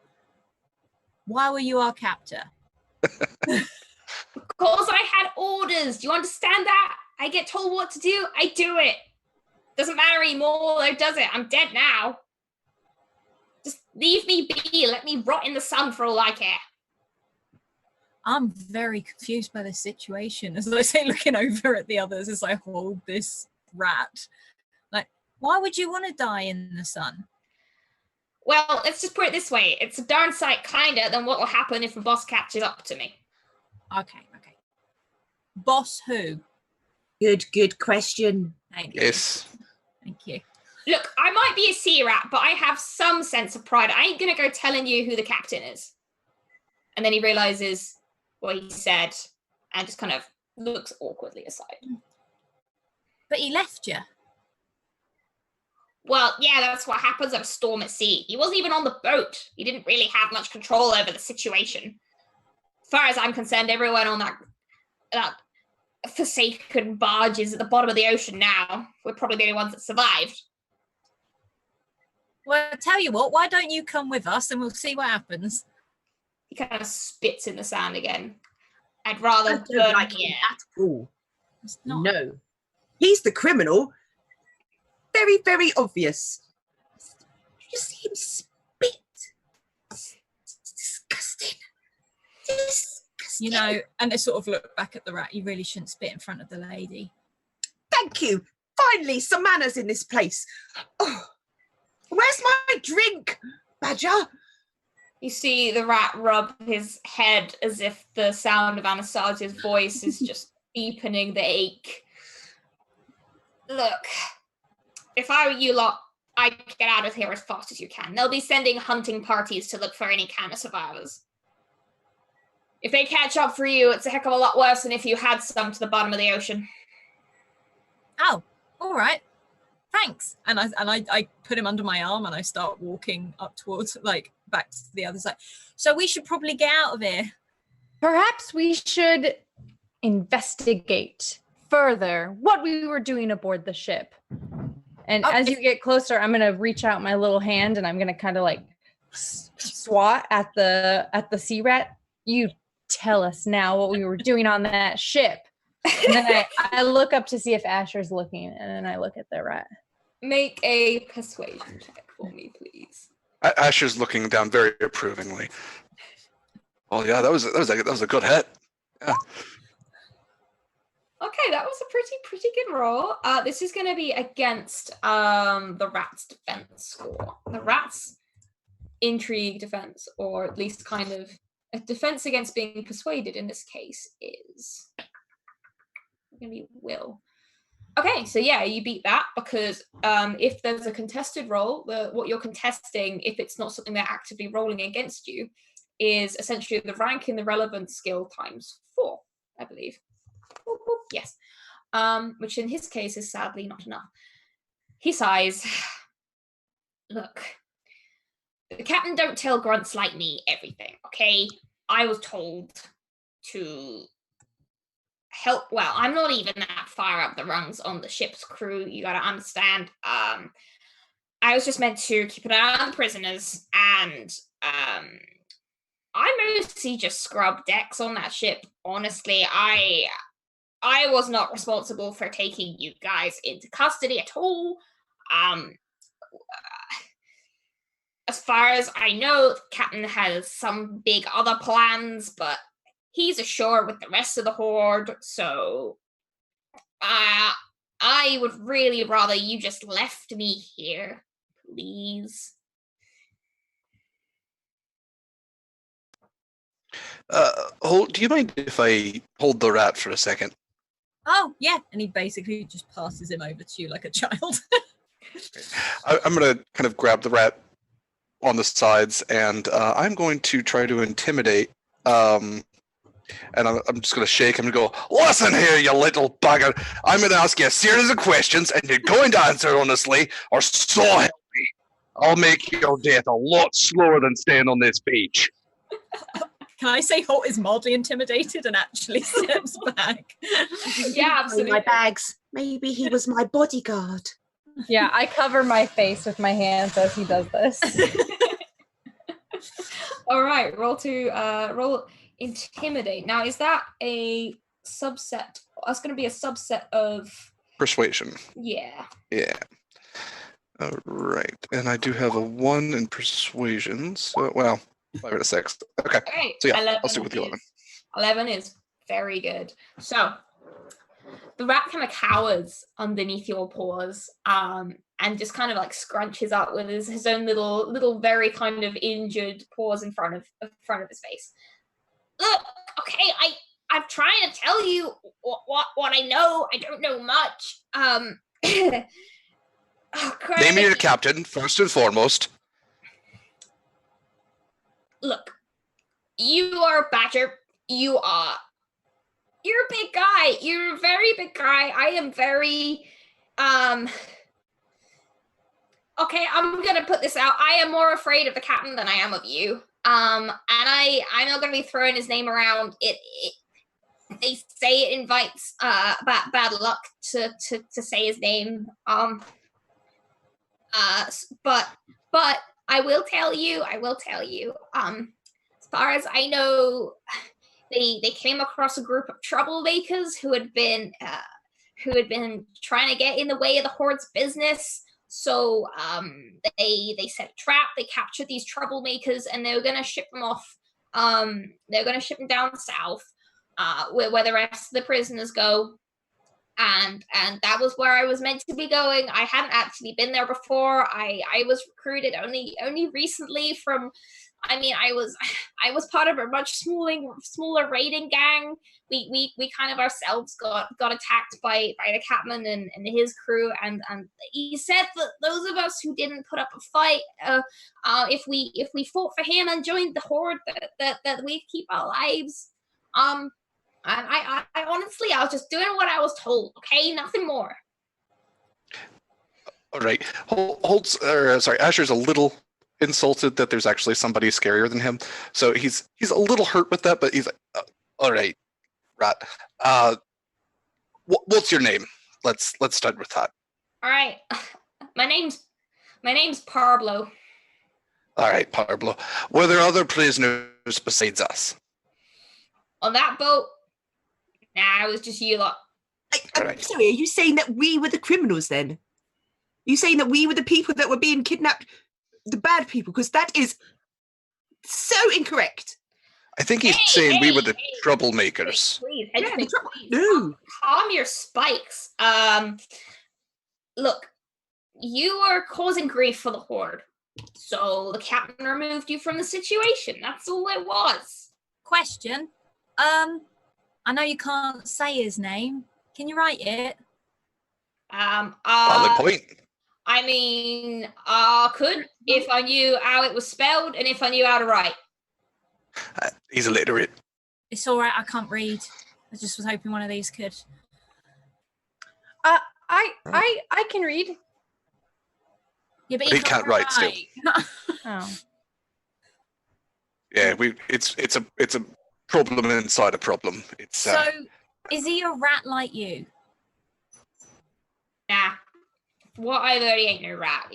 Why were you our captor? Because I had orders. Do you understand that? I get told what to do. I do it. Doesn't matter anymore. Though, does it? I'm dead now. Just leave me be. Let me rot in the sun for all I care. I'm very confused by the situation. As I say, looking over at the others as I hold this rat. Like, why would you want to die in the sun? Well, let's just put it this way. It's a darn sight kinder than what will happen if the boss catches up to me. Okay. Boss who? Good question. Thank you. Yes. Thank you. Look, I might be a sea rat, but I have some sense of pride. I ain't going to go telling you who the captain is. And then he realizes what he said and just kind of looks awkwardly aside. But he left you. Well, yeah, that's what happens at a storm at sea. He wasn't even on the boat. He didn't really have much control over the situation. As far as I'm concerned, everyone on that forsaken barge is at the bottom of the ocean now. We're probably the only ones that survived. Well, I tell you what, why don't you come with us and we'll see what happens? He kind of spits in the sand again. I'd rather I don't burn like here. him at all. It's not. No. He's the criminal. Very, very obvious. you see him spit? It's disgusting. Disgusting. You know, and they sort of look back at the rat. You really shouldn't spit in front of the lady. Thank you. Finally, some manners in this place. Oh, where's my drink, Badger? You see the rat rub his head as if the sound of Anastasia's voice is just deepening the ache. Look, if I were you lot, I'd get out of here as fast as you can. They'll be sending hunting parties to look for any kind of survivors. If they catch up for you, it's a heck of a lot worse than if you had some to the bottom of the ocean. Oh, all right. Thanks. And I put him under my arm and I start walking up towards, like, back to the other side. So we should probably get out of here. Perhaps we should investigate further what we were doing aboard the ship. And as you get closer, I'm going to reach out my little hand and I'm going to kind of like swat at the sea rat. You tell us now what we were doing on that ship. And then I look up to see if Asher's looking, and then I look at the rat. Make a persuasion check for me, please. Asher's looking down very approvingly. Oh yeah, that was a good hit. Yeah. Okay, that was a pretty good roll. This is going to be against the rat's defense score. The rat's intrigue defense, or at least kind of a defense against being persuaded in this case, is going to be will. Okay, so yeah, you beat that because if there's a contested roll, what you're contesting, if it's not something they're actively rolling against you, is essentially the rank in the relevant skill times 4, I believe. Boop, boop, yes. Which in his case is sadly not enough. He sighs. Look, the captain don't tell grunts like me everything, okay? I was told to help. Well, I'm not even that far up the rungs on the ship's crew, you gotta understand. I was just meant to keep an eye on the prisoners, and I mostly just scrub decks on that ship. Honestly, I was not responsible for taking you guys into custody at all. As far as I know, the captain has some big other plans, but he's ashore with the rest of the horde, so I would really rather you just left me here, please. Do you mind if I hold the rat for a second? Oh, yeah. And he basically just passes him over to you like a child. I'm going to kind of grab the rat on the sides, and I'm going to try to intimidate. And I'm just going to shake him and go, listen here, you little bugger. I'm going to ask you a series of questions, and you're going to answer honestly, or so help me. I'll make your death a lot slower than staying on this beach. Can I say Holt is mildly intimidated and actually steps back? Yeah, absolutely. My bags. Maybe he was my bodyguard. Yeah, I cover my face with my hands as he does this. All right, roll intimidate. Now, is that a subset? That's going to be a subset of Persuasion. Yeah. Yeah. All right. And I do have a 1 in persuasion. So, well, 5 and a 6. Okay. Okay. So, yeah, I'll stick with the 11. 11 is very good. So, the rat kind of cowers underneath your paws and just kind of like scrunches up with his own little very kind of injured paws in front of his face. Look, okay, I'm trying to tell you what I know. I don't know much. Name your captain, first and foremost. Look, you are a badger. You're a big guy. You're a very big guy. I am very, okay, I'm gonna put this out. I am more afraid of the captain than I am of you. And I'm not gonna be throwing his name around. They say it invites bad luck to say his name. But I will tell you. As far as I know, they came across a group of troublemakers who had been trying to get in the way of the horde's business. So they set a trap, they captured these troublemakers, and they were gonna ship them off. They're gonna ship them down south, where the rest of the prisoners go. And that was where I was meant to be going. I hadn't actually been there before. I was recruited only recently from. I mean, I was part of a much smaller raiding gang. We kind of ourselves got attacked by the captain and his crew, and he said that those of us who didn't put up a fight, if we fought for him and joined the horde, that we'd keep our lives. And I honestly, I was just doing what I was told. Okay, nothing more. All right. Sorry, Asher's a little insulted that there's actually somebody scarier than him. So he's a little hurt with that, but he's like, all right, Rat. What's your name? Let's start with that. All right. My name's Pablo. All right, Pablo. Were there other prisoners besides us? On that boat? Nah, it was just you lot. I'm sorry, are you saying that we were the criminals then? Are you saying that we were the people that were being kidnapped? The bad people? Because that is so incorrect. I think he's saying we were the troublemakers. Please, No. Calm your spikes. Look, you are causing grief for the horde. So the captain removed you from the situation. That's all it was. Question. I know you can't say his name. Can you write it? Valid point. I mean, could if I knew how it was spelled and if I knew how to write. He's illiterate. It's all right. I can't read. I just was hoping one of these could. I can read. Yeah, but he can't write still. Oh. Yeah, it's a problem inside a problem. It's So, is he a rat like you? Nah. What I already ain't no rat.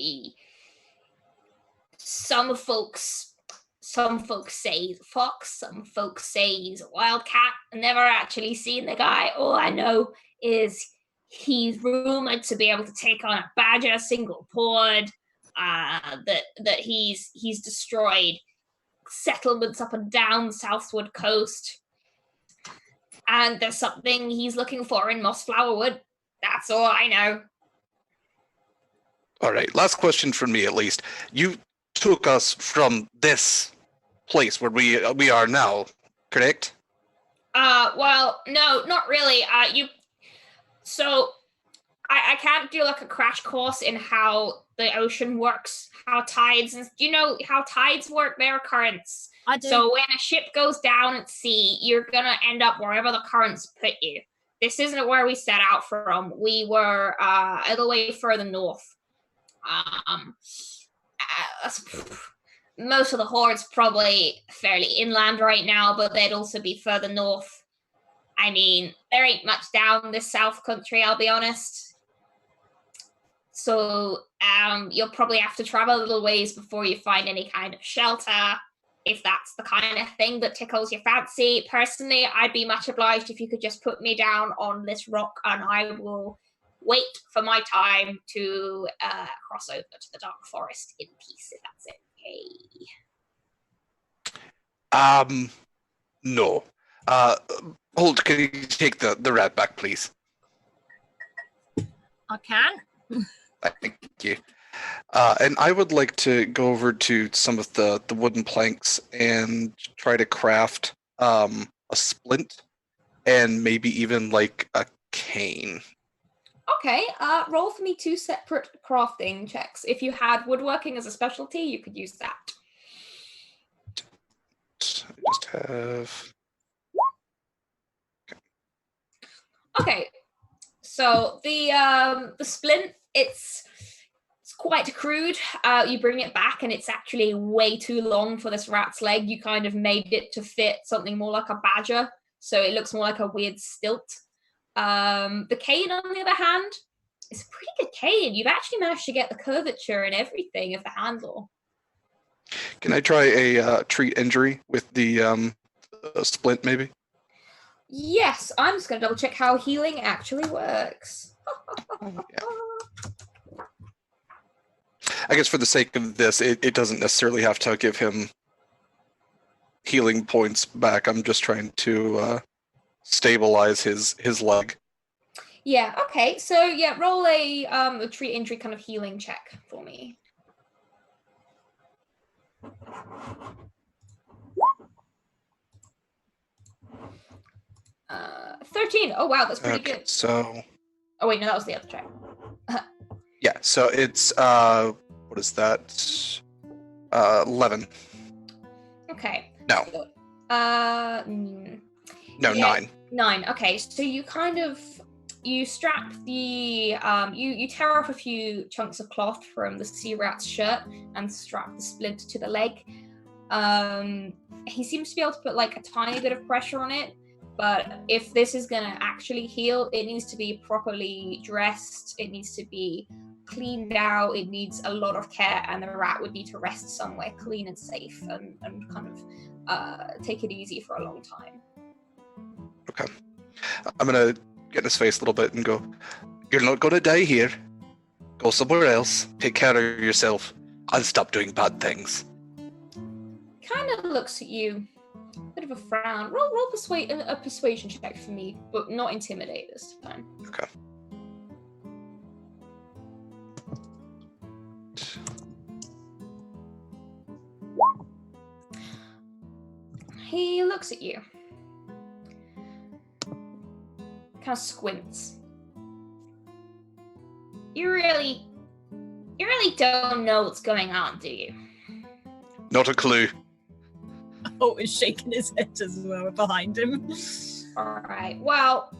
Some folks say he's a fox, some folks say he's a wildcat. I've never actually seen the guy. All I know is he's rumored to be able to take on a badger single pawed, that he's destroyed settlements up and down the southward coast. And there's something he's looking for in Mossflower Wood. That's all I know. all right. Last question from me, at least. You took us from this place where we are now, correct? Well, no, not really. So I can't do like a crash course in how the ocean works, how tides, and do you know how tides work? They're currents. I do. So when a ship goes down at sea, you're gonna end up wherever the currents put you. This isn't where we set out from. We were a little way further north. Most of the horde's probably fairly inland right now, but they'd also be further north. I mean, there ain't much down this south country, I'll be honest. So you'll probably have to travel a little ways before you find any kind of shelter, if that's the kind of thing that tickles your fancy. Personally, I'd be much obliged if you could just put me down on this rock and I will wait for my time to cross over to the dark forest in peace, if that's okay. No. Hold, can you take the rat back, please? I can. Thank you. And I would like to go over to some of the wooden planks and try to craft a splint and maybe even like a cane. Okay, roll for me 2 separate crafting checks. If you had woodworking as a specialty, you could use that. I just have... Okay, so the splint, it's quite crude. You bring it back and it's actually way too long for this rat's leg. You kind of made it to fit something more like a badger, so it looks more like a weird stilt. The cane, on the other hand, is a pretty good cane. You've actually managed to get the curvature and everything of the handle. Can I try a treat injury with the splint, maybe? Yes, I'm just going to double check how healing actually works. Yeah. I guess for the sake of this, it doesn't necessarily have to give him healing points back. I'm just trying to stabilize his leg. Yeah, okay. So yeah, roll a treat injury kind of healing check for me. 13. Oh wow, that's pretty good. So Oh wait, no, that was the other check. yeah, so it's what is that? 11. Okay. No. No, yeah, 9. 9. Okay, so you kind of strap the you tear off a few chunks of cloth from the sea rat's shirt and strap the splint to the leg. He seems to be able to put like a tiny bit of pressure on it, but if this is gonna actually heal, it needs to be properly dressed, it needs to be cleaned out, it needs a lot of care, and the rat would need to rest somewhere clean and safe and kind of take it easy for a long time. Okay. I'm gonna get in his face a little bit and go, "You're not gonna die here. Go somewhere else. Take care of yourself. I'll stop doing bad things." Kind of looks at you, bit of a frown. Roll a persuasion check for me, but not intimidate this time. Okay. He looks at you, kind of squints. You really don't know what's going on, do you? Not a clue. Holt is shaking his head as well behind him. All right. Well,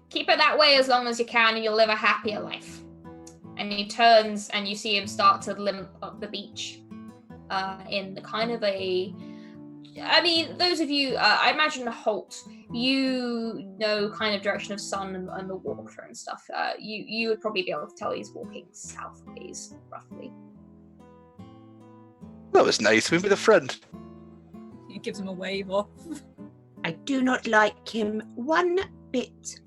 keep it that way as long as you can, and you'll live a happier life. And he turns, and you see him start to limp up the beach, in the kind of a. I mean, those of you, I imagine Holt, you know kind of direction of sun and the water and stuff. You would probably be able to tell he's walking southways, roughly. That was nice. We made a friend. He gives him a wave off. I do not like him one bit.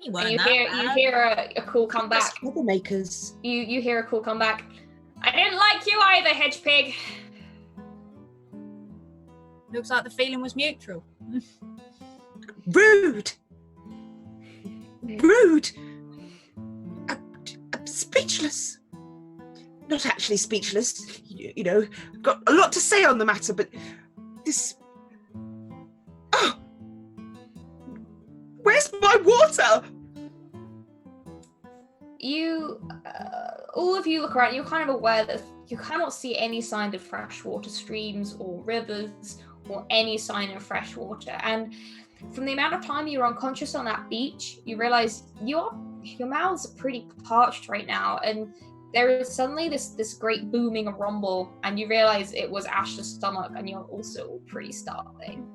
He weren't And you that hear bad. a call come back. Troublemakers. You hear a call come back. I didn't like you either, hedge pig. Looks like the feeling was mutual. Rude. Rude. I'm speechless. Not actually speechless. You know, I've got a lot to say on the matter, but this. Oh! Where's my water? You, all of you look around. You're kind of aware that you cannot see any sign of freshwater streams or rivers or any sign of fresh water. And from the amount of time you're unconscious on that beach, you realize your mouths are pretty parched right now, and there is suddenly this great booming rumble, and you realize it was Ash's stomach, and you're also pretty starving.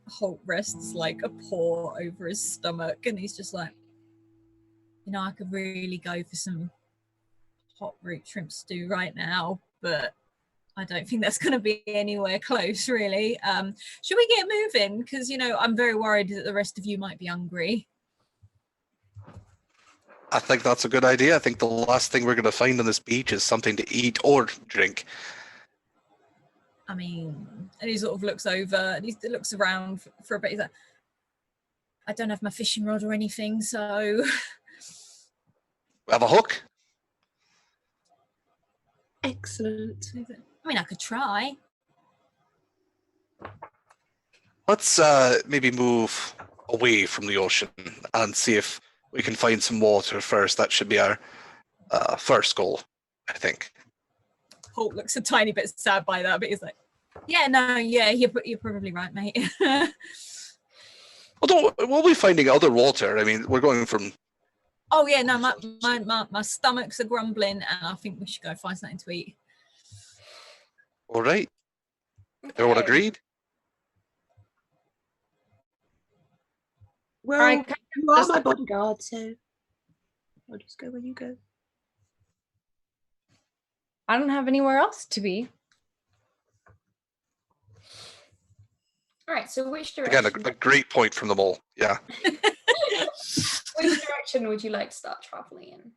Holt rests like a paw over his stomach, and he's just like, you know, I could really go for some hot root shrimp stew right now, but I don't think that's going to be anywhere close, really. Should we get moving? Because, you know, I'm very worried that the rest of you might be hungry. I think that's a good idea. I think the last thing we're going to find on this beach is something to eat or drink. I mean, and he sort of looks over and he looks around for a bit. He's like, I don't have my fishing rod or anything, so... We have a hook? Excellent. I mean, I could try. Let's maybe move away from the ocean and see if we can find some water first. That should be our first goal, I think. Holt looks a tiny bit sad by that, but he's like, yeah, no, yeah, you're probably right, mate. We'll be finding other water. I mean, we're going from... Oh, yeah, no, my stomachs are grumbling, and I think we should go find something to eat. All right. Everyone agreed? Well, I you are my bodyguard, so I'll just go where you go. I don't have anywhere else to be. All right, so which direction? Again, a great point from them all. Yeah. Which direction would you like to start traveling in?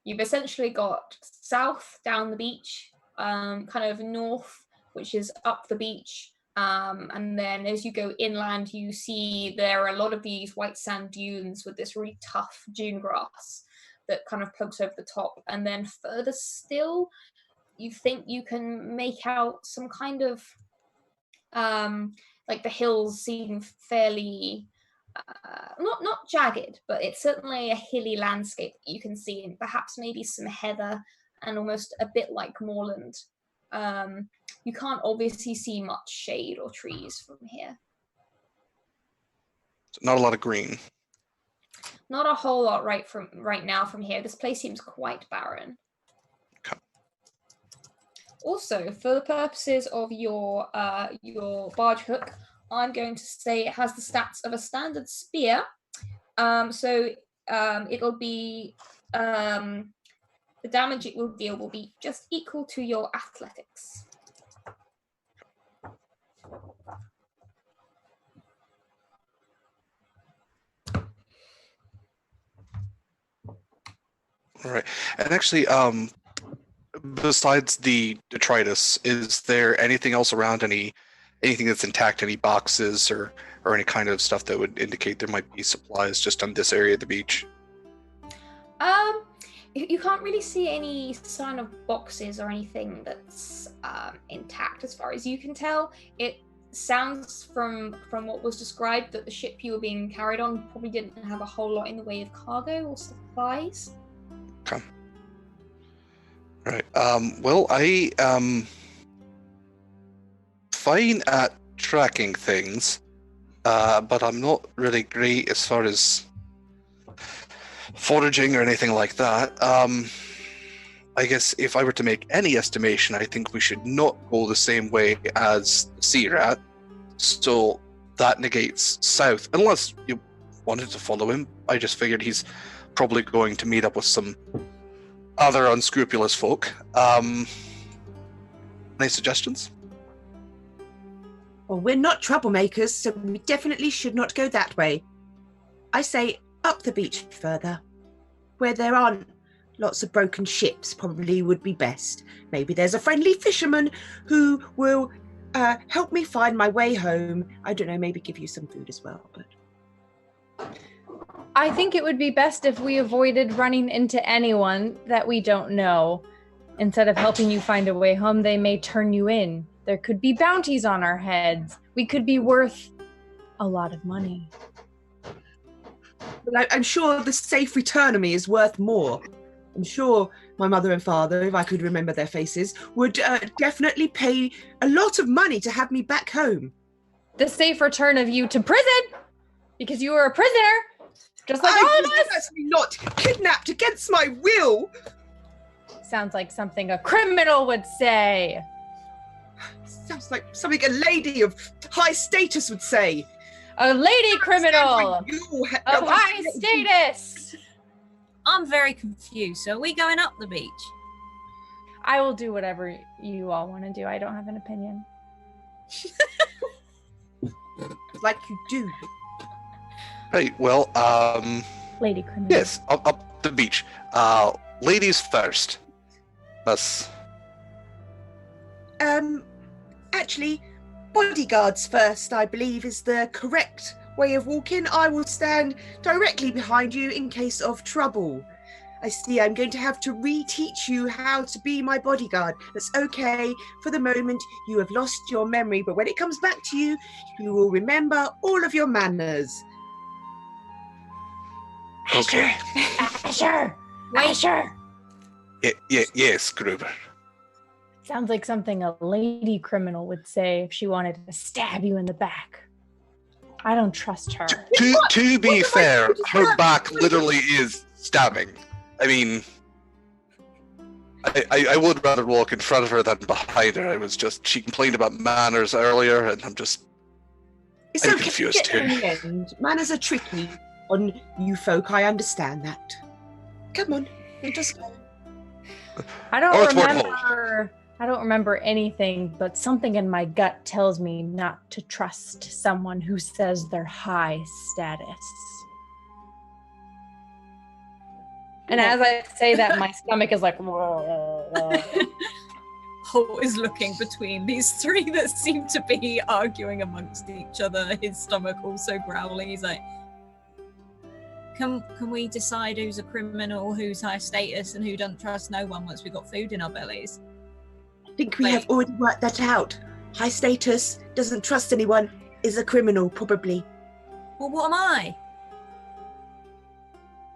You've essentially got south down the beach, kind of north, which is up the beach. And then as you go inland, you see there are a lot of these white sand dunes with this really tough dune grass that kind of pokes over the top. And then further still, you think you can make out some kind of, like the hills seem fairly, not jagged, but it's certainly a hilly landscape that you can see, and perhaps maybe some heather and almost a bit like moorland. You can't obviously see much shade or trees from here. Not a lot of green. Not a whole lot right now from here. This place seems quite barren. Okay. Also, for the purposes of your barge hook, I'm going to say it has the stats of a standard spear. It'll be the damage it will deal will be just equal to your athletics. All right. And actually, besides the detritus, is there anything else around? Anything that's intact? Any boxes or any kind of stuff that would indicate there might be supplies just on this area of the beach? You can't really see any sign of boxes or anything that's intact as far as you can tell. It sounds from what was described that the ship you were being carried on probably didn't have a whole lot in the way of cargo or supplies. Okay. Right. Well, I am fine at tracking things, but I'm not really great as far as foraging or anything like that. I guess if I were to make any estimation, I think we should not go the same way as the sea rat. So that negates south, unless you wanted to follow him. I just figured he's probably going to meet up with some other unscrupulous folk. Any suggestions? Well, we're not troublemakers, so we definitely should not go that way. I say up the beach further, where there aren't lots of broken ships probably would be best. Maybe there's a friendly fisherman who will help me find my way home. I don't know, maybe give you some food as well. But I think it would be best if we avoided running into anyone that we don't know. Instead of helping you find a way home, they may turn you in. There could be bounties on our heads. We could be worth a lot of money. But I'm sure the safe return of me is worth more. I'm sure my mother and father, if I could remember their faces, would definitely pay a lot of money to have me back home. The safe return of you to prison, because you were a prisoner, just like all of us. Actually not kidnapped against my will. Sounds like something a criminal would say. Sounds like something a lady of high status would say. A lady criminal of high status. I'm very confused. So are we going up the beach? I will do whatever you all want to do. I don't have an opinion. Like you do. Right, well, Lady criminal. yes, up the beach. Ladies first. That's... Actually, bodyguards first, I believe, is the correct way of walking. I will stand directly behind you in case of trouble. I see I'm going to have to reteach you how to be my bodyguard. That's okay. For the moment, you have lost your memory, but when it comes back to you, you will remember all of your manners. Okay. Asher! Asher! Yes, Gruber. Sounds like something a lady criminal would say if she wanted to stab you in the back. I don't trust her. To be fair, her back literally is stabbing. I mean, I would rather walk in front of her than behind her. She complained about manners earlier, and I'm Okay confused in here. the end. Manners are tricky on you folk. I understand that. Come on, we'll just go. I don't remember anything, but something in my gut tells me not to trust someone who says they're high status. And as I say that, my stomach is like, whoa. Holt is looking between these three that seem to be arguing amongst each other, his stomach also growling. He's like, can we decide who's a criminal, who's high status, and who doesn't trust no one once we've got food in our bellies? I think we have already worked that out. High status, doesn't trust anyone, is a criminal, probably. Well, what am I?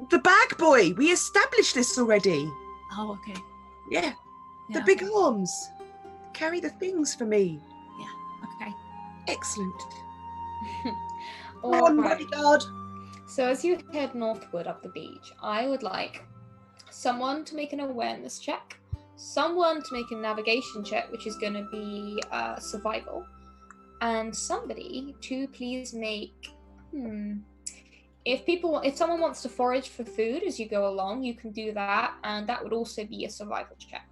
The bag boy! We established this already. Oh, okay. Yeah. The Yeah, big okay. arms. Carry the things for me. Okay. Excellent. All Come on, right. bodyguard. So as you head northward up the beach, I would like someone to make an awareness check, someone to make a navigation check, which is going to be survival, and somebody to please make. If someone wants to forage for food as you go along, you can do that, and that would also be a survival check.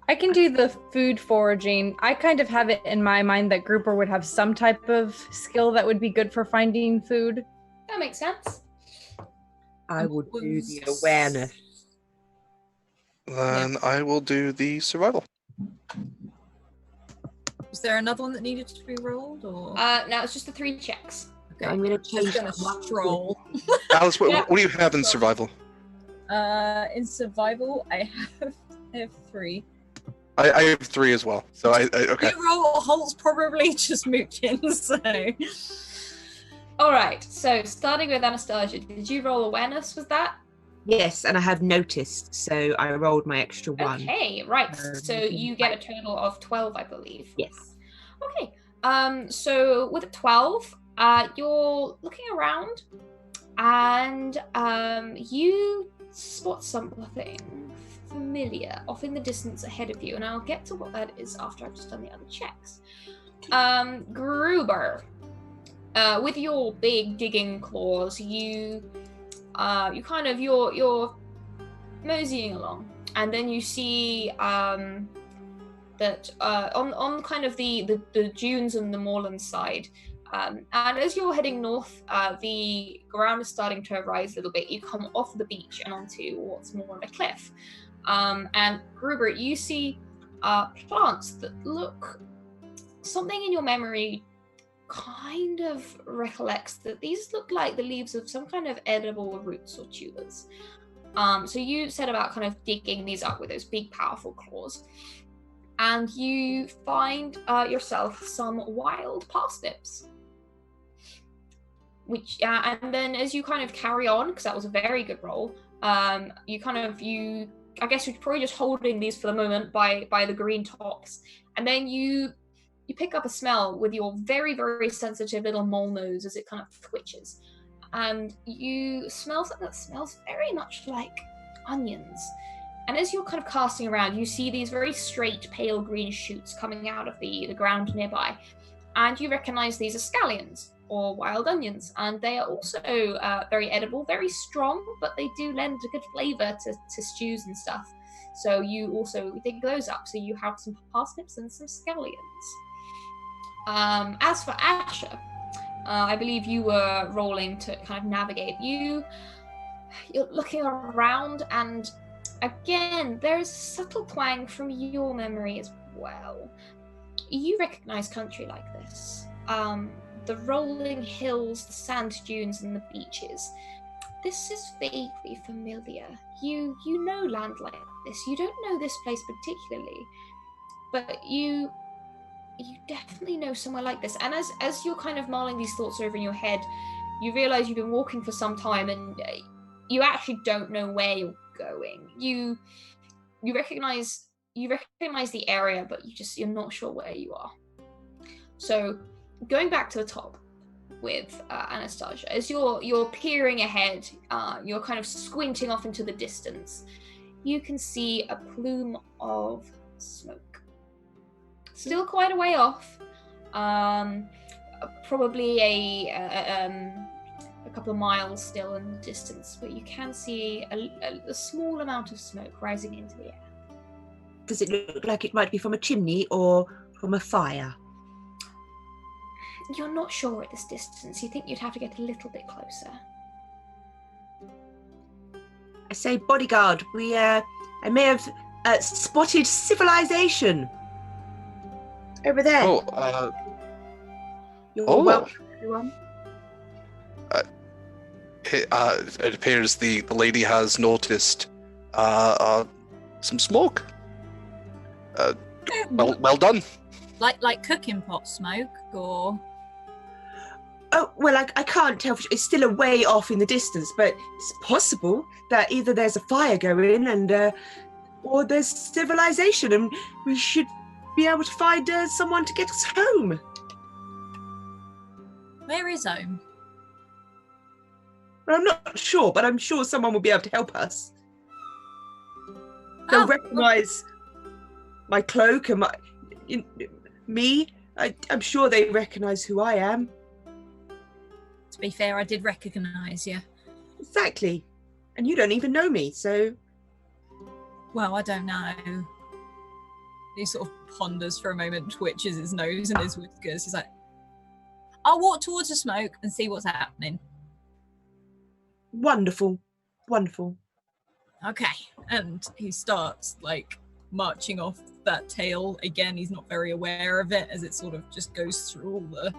I can do the food foraging. I kind of have it in my mind that Grouper would have some type of skill that would be good for finding food. That makes sense. I will do the awareness. Then I will do the survival. Was there another one that needed to be rolled, or? No, it's just the 3 checks. Okay. I'm going to change Gonna that one. stroll. Alice, what do you have in survival? In survival, I have 3. I have 3 as well. So I okay. You roll. Holt's probably just mooching. So. All right. So starting with Anastasia, did you roll awareness? Was that? Yes, and I have noticed, so I rolled my extra 1. Okay, right. So you get a total of 12, I believe. Yes. Okay. So with a 12, you're looking around, and you spot something familiar off in the distance ahead of you, and I'll get to what that is after I've just done the other checks. Gruber, with your big digging claws, you're moseying along, and then you see that on kind of the dunes and the moorland side, and as you're heading north, the ground is starting to rise a little bit. You come off the beach and onto what's more of a cliff. And Gruber, you see plants that look, something in your memory kind of recollects that these look like the leaves of some kind of edible roots or tubers. So you set about kind of digging these up with those big powerful claws, and you find yourself some wild parsnips. Which and then as you kind of carry on, because that was a very good roll, I guess you're probably just holding these for the moment by the green tops, and then you pick up a smell with your very, very sensitive little mole nose as it kind of twitches, and you smell something that smells very much like onions. And as you're kind of casting around, you see these very straight, pale green shoots coming out of the ground nearby, and you recognize these as scallions, or wild onions, and they are also very edible, very strong, but they do lend a good flavor to stews and stuff. So you also dig those up, so you have some parsnips and some scallions. As for Asher, I believe you were rolling to kind of navigate. You're looking around, and again, there's a subtle twang from your memory as well. You recognize country like this. The rolling hills, the sand dunes, and the beaches. This is vaguely familiar. You know land like this. You don't know this place particularly, but you definitely know somewhere like this. And as you're kind of mulling these thoughts over in your head, you realize you've been walking for some time, and you actually don't know where you're going. You recognize the area, but you're not sure where you are. So going back to the top with Anastasia, as you're peering ahead, you're kind of squinting off into the distance, you can see a plume of smoke. Still quite a way off, probably a couple of miles still in the distance, but you can see a small amount of smoke rising into the air. Does it look like it might be from a chimney or from a fire? You're not sure at this distance. You think you'd have to get a little bit closer. say, bodyguard, I may have spotted civilization over there. Oh, You're welcome, everyone. It appears the lady has noticed some smoke. Well done. Like cooking pot smoke, or Oh, well, I can't tell. It's still a way off in the distance, but it's possible that either there's a fire going or there's civilization, and we should be able to find someone to get us home. where is home? Well, I'm not sure, but I'm sure someone will be able to help us. They'll recognise my cloak and me. I'm sure they recognise who I am. To be fair, I did recognise you. Exactly. And you don't even know me, so... Well, I don't know. He sort of ponders for a moment, twitches his nose and his whiskers. He's like, I'll walk towards the smoke and see what's happening. Wonderful. Wonderful. Okay. And he starts, like, marching off that tail. Again, he's not very aware of it as it sort of just goes through all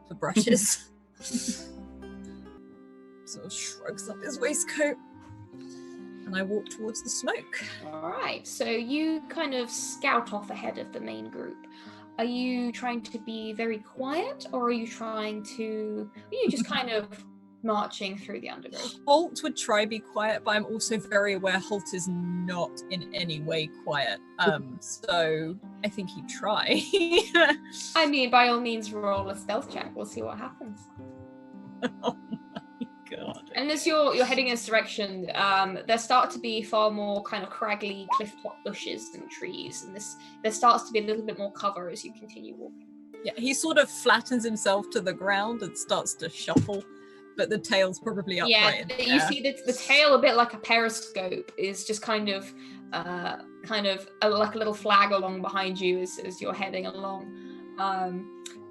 the brushes. Sort of shrugs up his waistcoat. And I walk towards the smoke. All right, so you kind of scout off ahead of the main group. Are you trying to be very quiet, or are you just kind of marching through the undergrowth? Holt would try be quiet, but I'm also very aware Holt is not in any way quiet. So I think he'd try. I mean, by all means, roll a stealth check. We'll see what happens. Oh my god. And as you're heading in this direction, there start to be far more kind of craggly cliff-top bushes and trees, and there starts to be a little bit more cover as you continue walking. Yeah, he sort of flattens himself to the ground and starts to shuffle, but the tail's probably upright. In the you air. see the tail, a bit like a periscope, is just kind of like a little flag along behind you as you're heading along.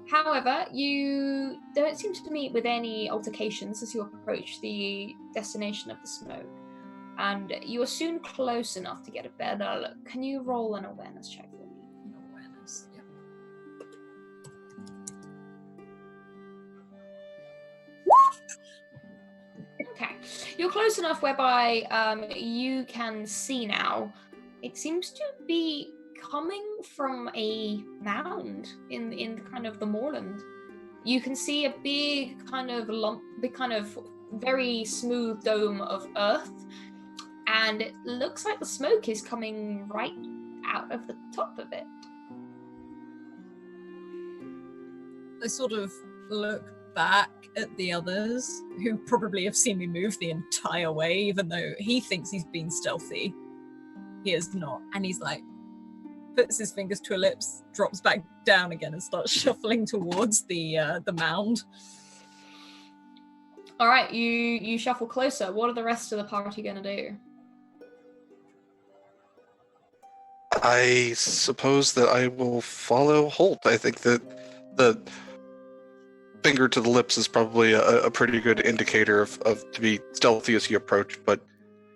However, you don't seem to meet with any altercations as you approach the destination of the smoke, and you are soon close enough to get a better look. Can you roll an awareness check for me? Awareness, yeah. Okay, you're close enough whereby you can see now. It seems to be coming from a mound in kind of the moorland. You can see a big kind of very smooth dome of earth, and it looks like the smoke is coming right out of the top of it. I sort of look back at the others, who probably have seen me move the entire way, even though he thinks he's been stealthy. He is not. And he's like, puts his fingers to her lips, drops back down again and starts shuffling towards the mound. All right, you shuffle closer. What are the rest of the party going to do? I suppose that I will follow Holt. I think that the finger to the lips is probably a pretty good indicator of to be stealthy as you approach. But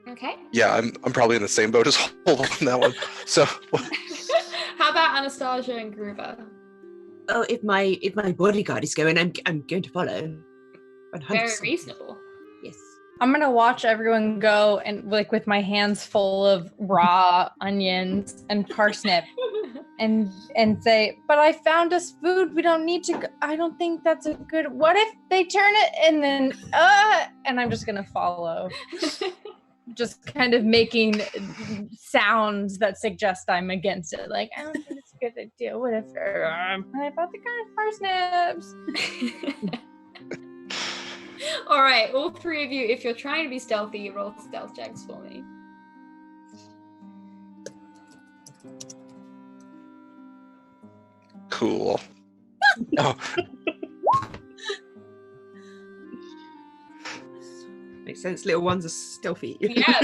okay. Yeah, I'm probably in the same boat as Holt on that one. So how about Anastasia and Gruber? Oh, if my bodyguard is going, I'm going to follow. 100%. Very reasonable. Yes. I'm gonna watch everyone go and like with my hands full of raw onions and parsnip and say, but I found us food. We don't need to go. I don't think that's a good. What if they turn it and then and I'm just gonna follow. Just kind of making sounds that suggest I'm against it. Like, I don't think it's a good idea. What if I bought the kind of parsnips? All right, all three of you, if you're trying to be stealthy, roll stealth checks for me. cool. Oh. Makes sense. Little ones are stealthy. Yeah,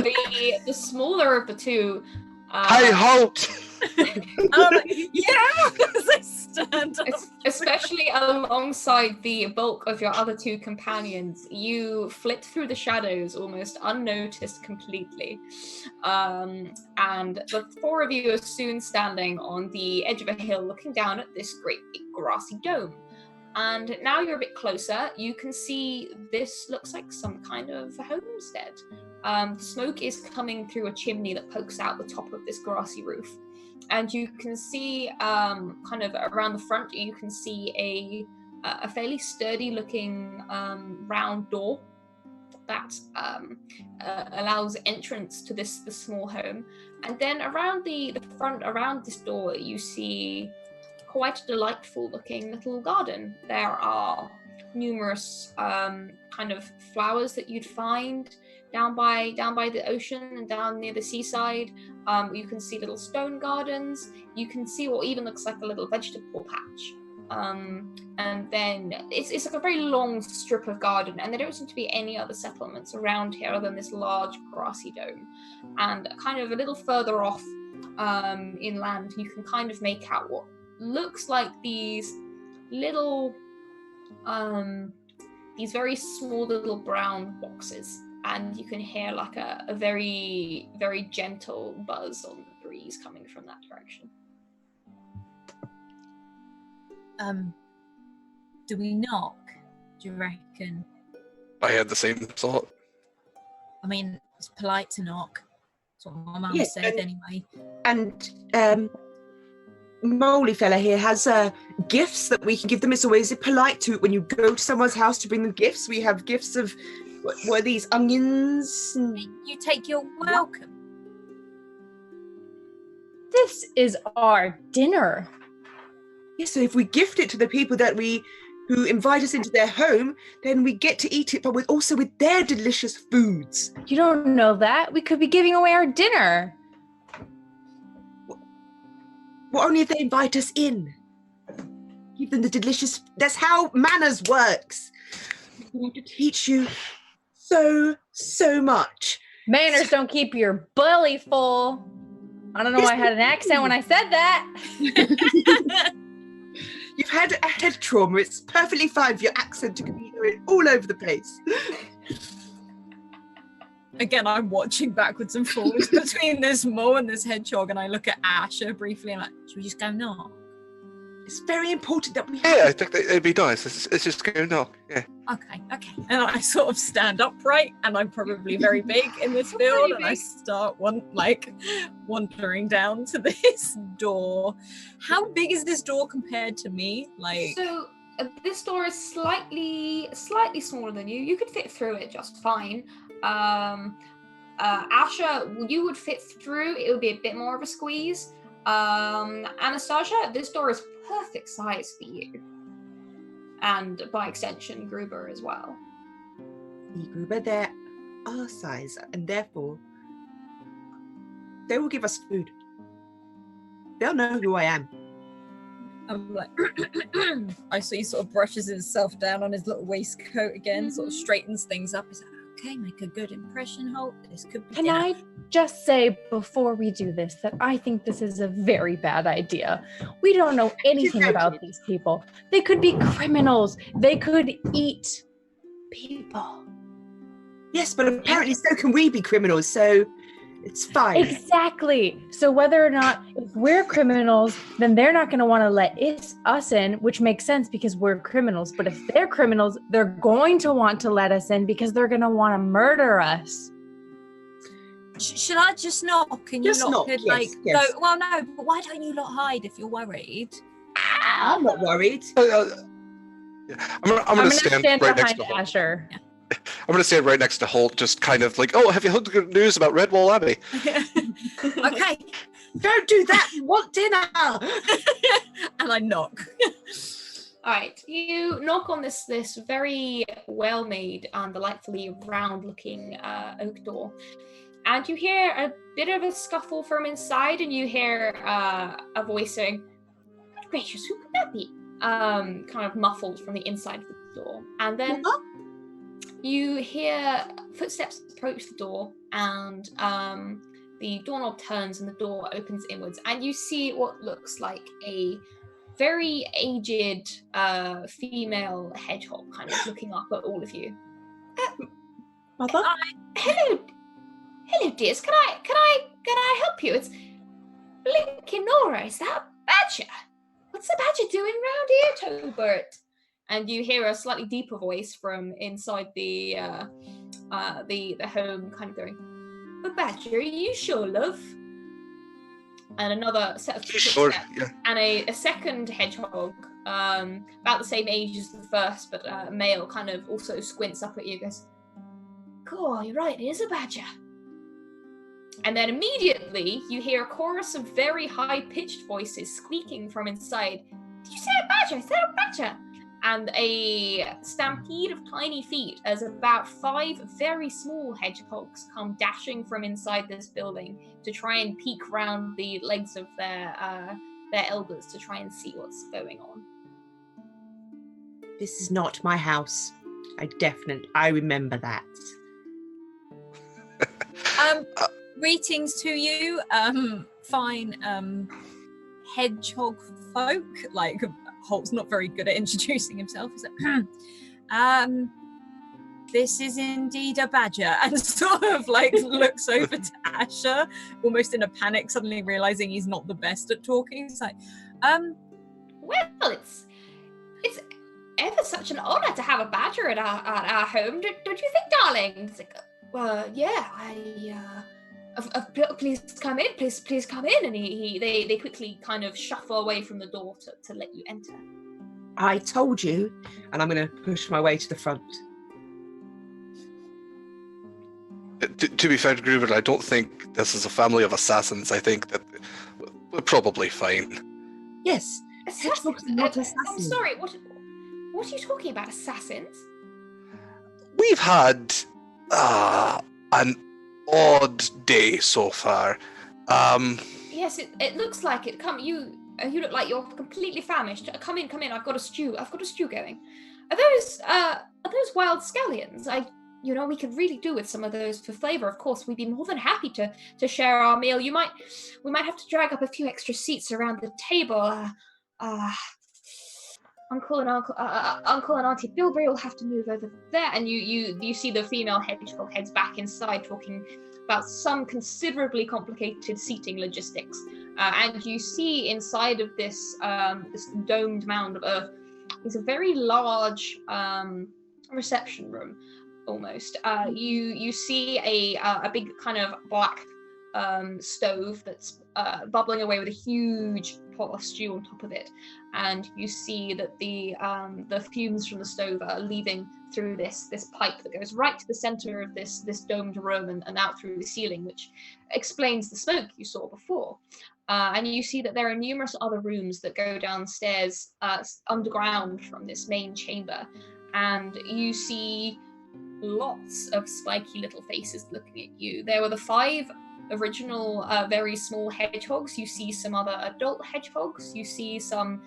the smaller of the two. Hi, Holt. Yeah, as I stand up. Especially alongside the bulk of your other two companions, you flit through the shadows almost unnoticed completely. And the four of you are soon standing on the edge of a hill looking down at this great big grassy dome. And now you're a bit closer, you can see this looks like some kind of homestead. Smoke is coming through a chimney that pokes out the top of this grassy roof. And you can see, kind of around the front, you can see a fairly sturdy looking round door that allows entrance to this small home. And then around the front, around this door, you see quite a delightful looking little garden. There are numerous kind of flowers that you'd find down by the ocean and down near the seaside. You can see little stone gardens. You can see what even looks like a little vegetable patch. And then it's like a very long strip of garden, and there don't seem to be any other settlements around here other than this large grassy dome. And kind of a little further off inland, you can kind of make out what looks like these little these very small little brown boxes, and you can hear like a very, very gentle buzz on the breeze coming from that direction. Do we knock? Do you reckon? I had the same thought. I mean, it's polite to knock. That's what my mum Yes, said anyway. And Molly fella here has gifts that we can give them. It's always polite to, when you go to someone's house, to bring them gifts. We have gifts of, what are these, onions? You take your welcome. This is our dinner. Yes, so if we gift it to the people who invite us into their home, then we get to eat it, but also with their delicious foods. You don't know that. We could be giving away our dinner. Well, only if they invite us in. Give them the delicious... That's how manners works. We have to teach you so much. Manners don't keep your belly full. I don't know why I had an accent when I said that. You've had a head trauma. It's perfectly fine for your accent to be going all over the place. Again, I'm watching backwards and forwards between this mole and this hedgehog, and I look at Asher briefly and I'm like, should we just go knock? It's very important that we Yeah, I think that it'd be nice. Let's just go knock. Yeah. Okay. And I sort of stand upright, and I'm probably very big in this field, and I start wandering down to this door. How big is this door compared to me? So this door is slightly smaller than you. You could fit through it just fine. Asha, you would fit through. It would be a bit more of a squeeze. Anastasia, this door is perfect size for you, and by extension Gruber as well. Gruber, they're our size, and therefore they will give us food. They'll know who I am. I'm like, I see he sort of brushes himself down on his little waistcoat again, sort of straightens things up. He's like, okay, make a good impression, Holt. This could be Can dinner. I just say before we do this that I think this is a very bad idea. We don't know anything about these people. They could be criminals. They could eat people. Yes, but apparently so can we be criminals, so it's fine. Exactly. So whether or not if we're criminals, then they're not going to want to let us in, which makes sense because we're criminals. But if they're criminals, they're going to want to let us in because they're going to want to murder us. Should I just knock and Just you lot knock, could yes. go? Well, no, but why don't you lot hide if you're worried? I'm not worried. I'm gonna stand right next behind to Holt. Asher. I'm gonna stand right next to Holt, just kind of like, oh, have you heard the good news about Redwall Abbey? Okay, Don't do that. We want dinner. and I knock. All right, you knock on this very well-made and delightfully round-looking oak door, and you hear a bit of a scuffle from inside, and you hear a voice saying, "Good gracious, who could that be?" Kind of muffled from the inside of the door, and then you hear footsteps approach the door, and the doorknob turns and the door opens inwards, and you see what looks like a very aged female hedgehog kind of looking up at all of you. Mother? Hello, dears. Can I help you? It's Blinking Nora. Is that Badger? What's the Badger doing round here, Tobert? And you hear a slightly deeper voice from inside the home, kind of going, "But Badger, are you sure, love?" And another set of Sure, yeah. and a second hedgehog, about the same age as the first, but male, kind of also squints up at you, goes, "Cool, you're right, it is a badger." And then immediately you hear a chorus of very high-pitched voices squeaking from inside. "Did you say a badger? Is that a badger?" And a stampede of tiny feet as about 5 very small hedgehogs come dashing from inside this building to try and peek round the legs of their elders to try and see what's going on. This is not my house. I remember that. Greetings to you, fine hedgehog folk. Like, Holt's not very good at introducing himself. Is it? This is indeed a badger, and sort of like looks over to Asher, almost in a panic, suddenly realizing he's not the best at talking. He's like, Well, it's ever such an honor to have a badger at our home. Don't you think, darling? It's like, yeah, please come in, please come in. And they quickly kind of shuffle away from the door to let you enter. I told you, and I'm going to push my way to the front. To be fair to Gruber, I don't think this is a family of assassins. I think that we're probably fine. Yes, hedgehogs are not assassins. I'm sorry, what are you talking about, assassins? We've had an odd day so far. Yes, it looks like it. Come, you look like you're completely famished. Come in. I've got a stew going. Are those wild scallions? We could really do with some of those for flavor. Of course, we'd be more than happy to share our meal. We might have to drag up a few extra seats around the table. Uncle and Auntie Bilberry will have to move over there. And you see the female hedgehog heads back inside, talking about some considerably complicated seating logistics. And you see inside of this domed mound of earth is a very large reception room. Almost. You see a big kind of black stove that's bubbling away with a huge pot of stew on top of it, and you see that the fumes from the stove are leaving through this pipe that goes right to the center of this domed room and out through the ceiling, which explains the smoke you saw before. And you see that there are numerous other rooms that go downstairs underground from this main chamber, and you see lots of spiky little faces looking at you. There were the 5 original very small hedgehogs. You see some other adult hedgehogs. You see some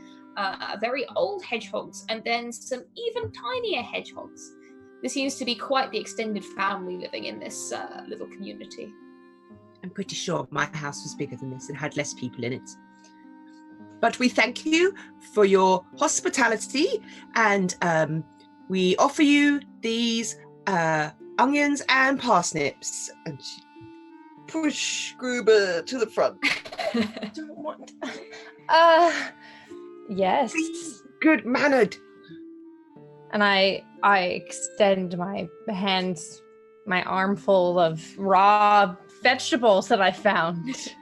very old hedgehogs, and then some even tinier hedgehogs. There seems to be quite the extended family living in this little community. I'm pretty sure my house was bigger than this and had less people in it. But we thank you for your hospitality, and we offer you these onions and parsnips. And she push Gruber to the front. I don't want. Yes. Good mannered. And I extend my hands, my armful of raw vegetables that I found.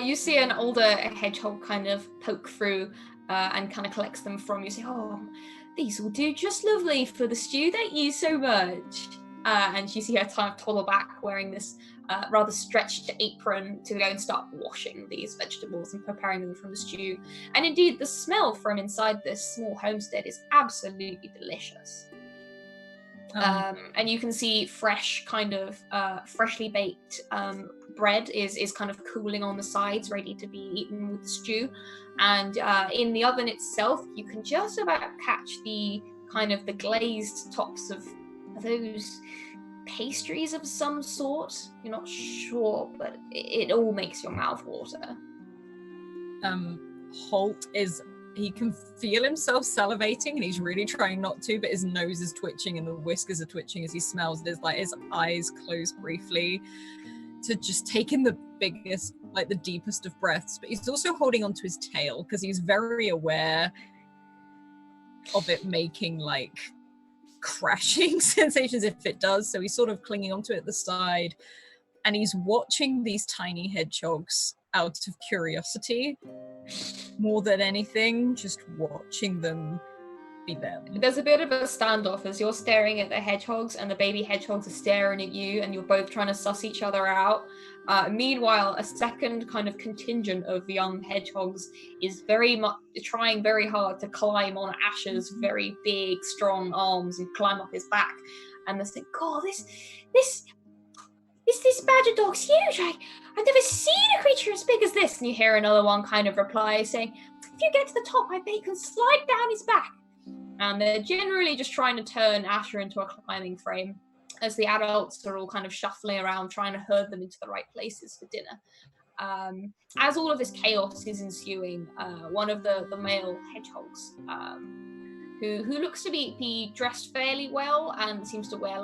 You see an older hedgehog kind of poke through and kind of collects them from you. Say, "Oh, these will do just lovely for the stew. Thank you so much." And you see her kind of toddle back wearing this rather stretched apron to go and start washing these vegetables and preparing them from the stew. And indeed, the smell from inside this small homestead is absolutely delicious. And you can see fresh, kind of freshly baked bread is kind of cooling on the sides, ready to be eaten with the stew. And in the oven itself, you can just about catch the kind of the glazed tops of those pastries of some sort. You're not sure, but it all makes your mouth water. Holt he can feel himself salivating and he's really trying not to, but his nose is twitching and the whiskers are twitching as he smells it. His eyes close briefly to just take in the biggest, the deepest of breaths, but he's also holding onto his tail because he's very aware of it making crashing sensations if it does, so he's sort of clinging onto it at the side, and he's watching these tiny hedgehogs out of curiosity more than anything, just watching them be them. There's a bit of a standoff as you're staring at the hedgehogs and the baby hedgehogs are staring at you, and you're both trying to suss each other out. Meanwhile, a second kind of contingent of young hedgehogs is very much trying very hard to climb on Asher's very big, strong arms and climb up his back. And they're saying, "God, this badger dog's huge. I've never seen a creature as big as this." And you hear another one kind of reply saying, "If you get to the top, I bet you can slide down his back." And they're generally just trying to turn Asher into a climbing frame as the adults are all kind of shuffling around trying to herd them into the right places for dinner. As all of this chaos is ensuing, one of the male hedgehogs, who looks to be dressed fairly well and seems to wear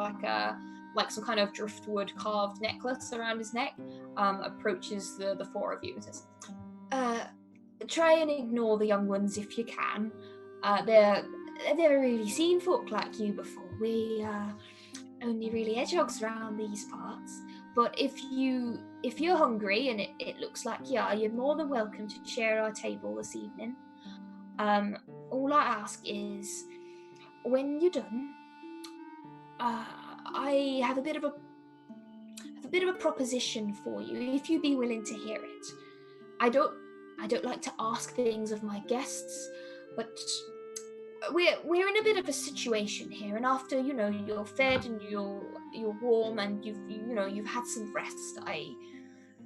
some kind of driftwood carved necklace around his neck, approaches the four of you and says, "Try and ignore the young ones if you can. They've never really seen folk like you before. We only really hedgehogs around these parts. But if you're hungry and it looks like you are, you're more than welcome to share our table this evening. All I ask is, when you're done, I have a bit of a proposition for you, if you'd be willing to hear it. I don't like to ask things of my guests, but we're in a bit of a situation here, and after you're fed and you're warm and you've had some rest, I'd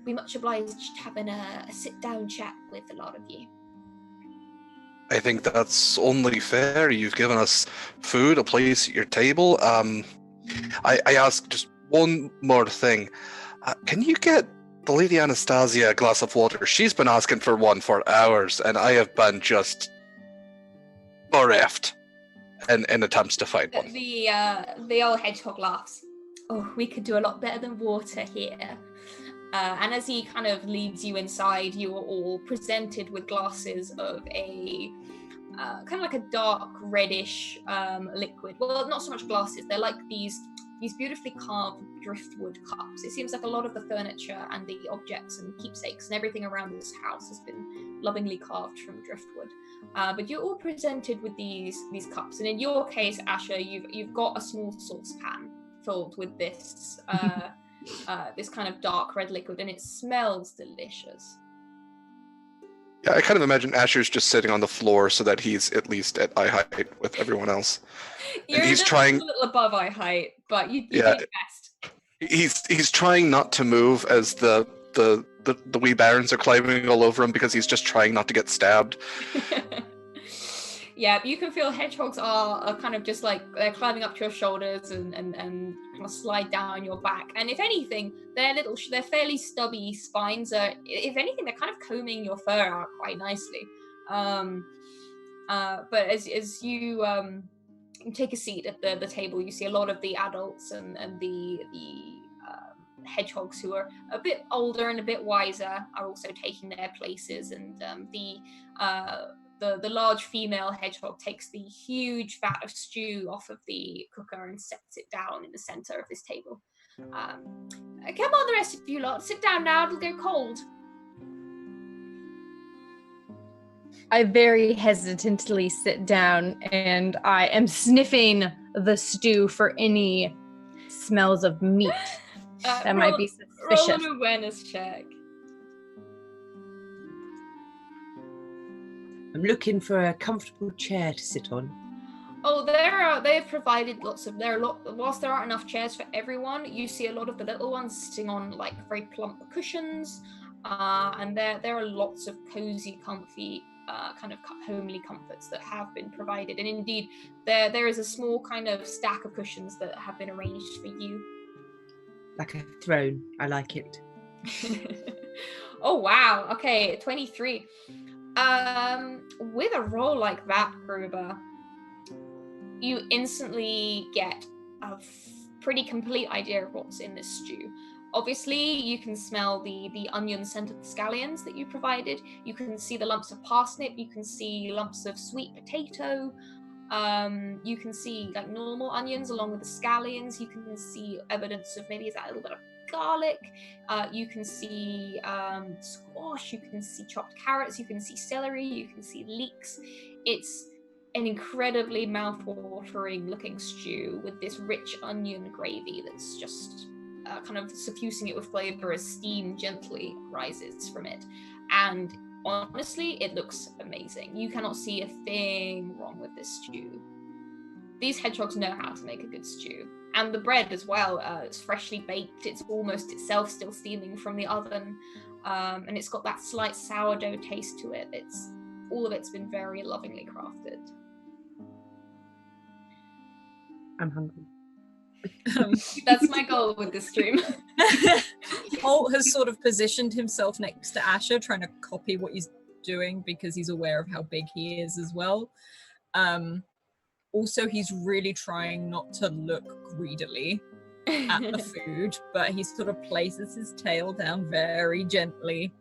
be much obliged having a sit down chat with a lot of you." I think that's only fair. You've given us food, a place at your table. I ask just one more thing. Can you get the Lady Anastasia a glass of water? She's been asking for one for hours, and I have been just bereft in attempts to find one. The old hedgehog laughs. "Oh, we could do a lot better than water here." And as he kind of leads you inside, you are all presented with glasses of a kind of like a dark reddish liquid. Well, not so much glasses. They're like these beautifully carved driftwood cups. It seems like a lot of the furniture and the objects and keepsakes and everything around this house has been lovingly carved from driftwood. But you're all presented with these cups, and in your case, Asher, you've got a small saucepan filled with this this kind of dark red liquid, and it smells delicious. Yeah, I kind of imagine Asher's just sitting on the floor so that he's at least at eye height with everyone else. He's trying a little above eye height, but you do your best. He's trying not to move as the wee barons are climbing all over him because he's just trying not to get stabbed. Yeah, you can feel hedgehogs are kind of just like they're climbing up to your shoulders and kind of slide down your back. And if anything, they're fairly stubby spines. If anything, they're kind of combing your fur out quite nicely. But as you take a seat at the table, you see a lot of the adults and the hedgehogs who are a bit older and a bit wiser are also taking their places, and the large female hedgehog takes the huge vat of stew off of the cooker and sets it down in the center of this table. Come on, the rest of you lot, sit down now, it'll go cold. I very hesitantly sit down, and I am sniffing the stew for any smells of meat that might be suspicious. Roll an awareness check. I'm looking for a comfortable chair to sit on. Oh, they've provided whilst there aren't enough chairs for everyone, you see a lot of the little ones sitting on like very plump cushions, and there are lots of cozy, comfy, kind of homely comforts that have been provided. And indeed, there is a small kind of stack of cushions that have been arranged for you. like a throne. I like it. Oh wow. Okay, 23. With a roll like that, Gruber, you instantly get a pretty complete idea of what's in this stew. Obviously, you can smell the onion-scented scallions that you provided. You can see the lumps of parsnip. You can see lumps of sweet potato. You can see like normal onions along with the scallions. You can see evidence of maybe that little bit of garlic. You can see squash. You can see chopped carrots. You can see celery. You can see leeks. It's an incredibly mouth-watering looking stew with this rich onion gravy that's just kind of suffusing it with flavor as steam gently rises from it. And honestly, it looks amazing. You cannot see a thing wrong with this stew. These hedgehogs know how to make a good stew. And the bread as well, it's freshly baked. It's almost itself still steaming from the oven. And it's got that slight sourdough taste to it. All of it's been very lovingly crafted. I'm hungry. That's my goal with this stream. Holt has sort of positioned himself next to Asher, trying to copy what he's doing because he's aware of how big he is as well. Also, he's really trying not to look greedily at the food, but he sort of places his tail down very gently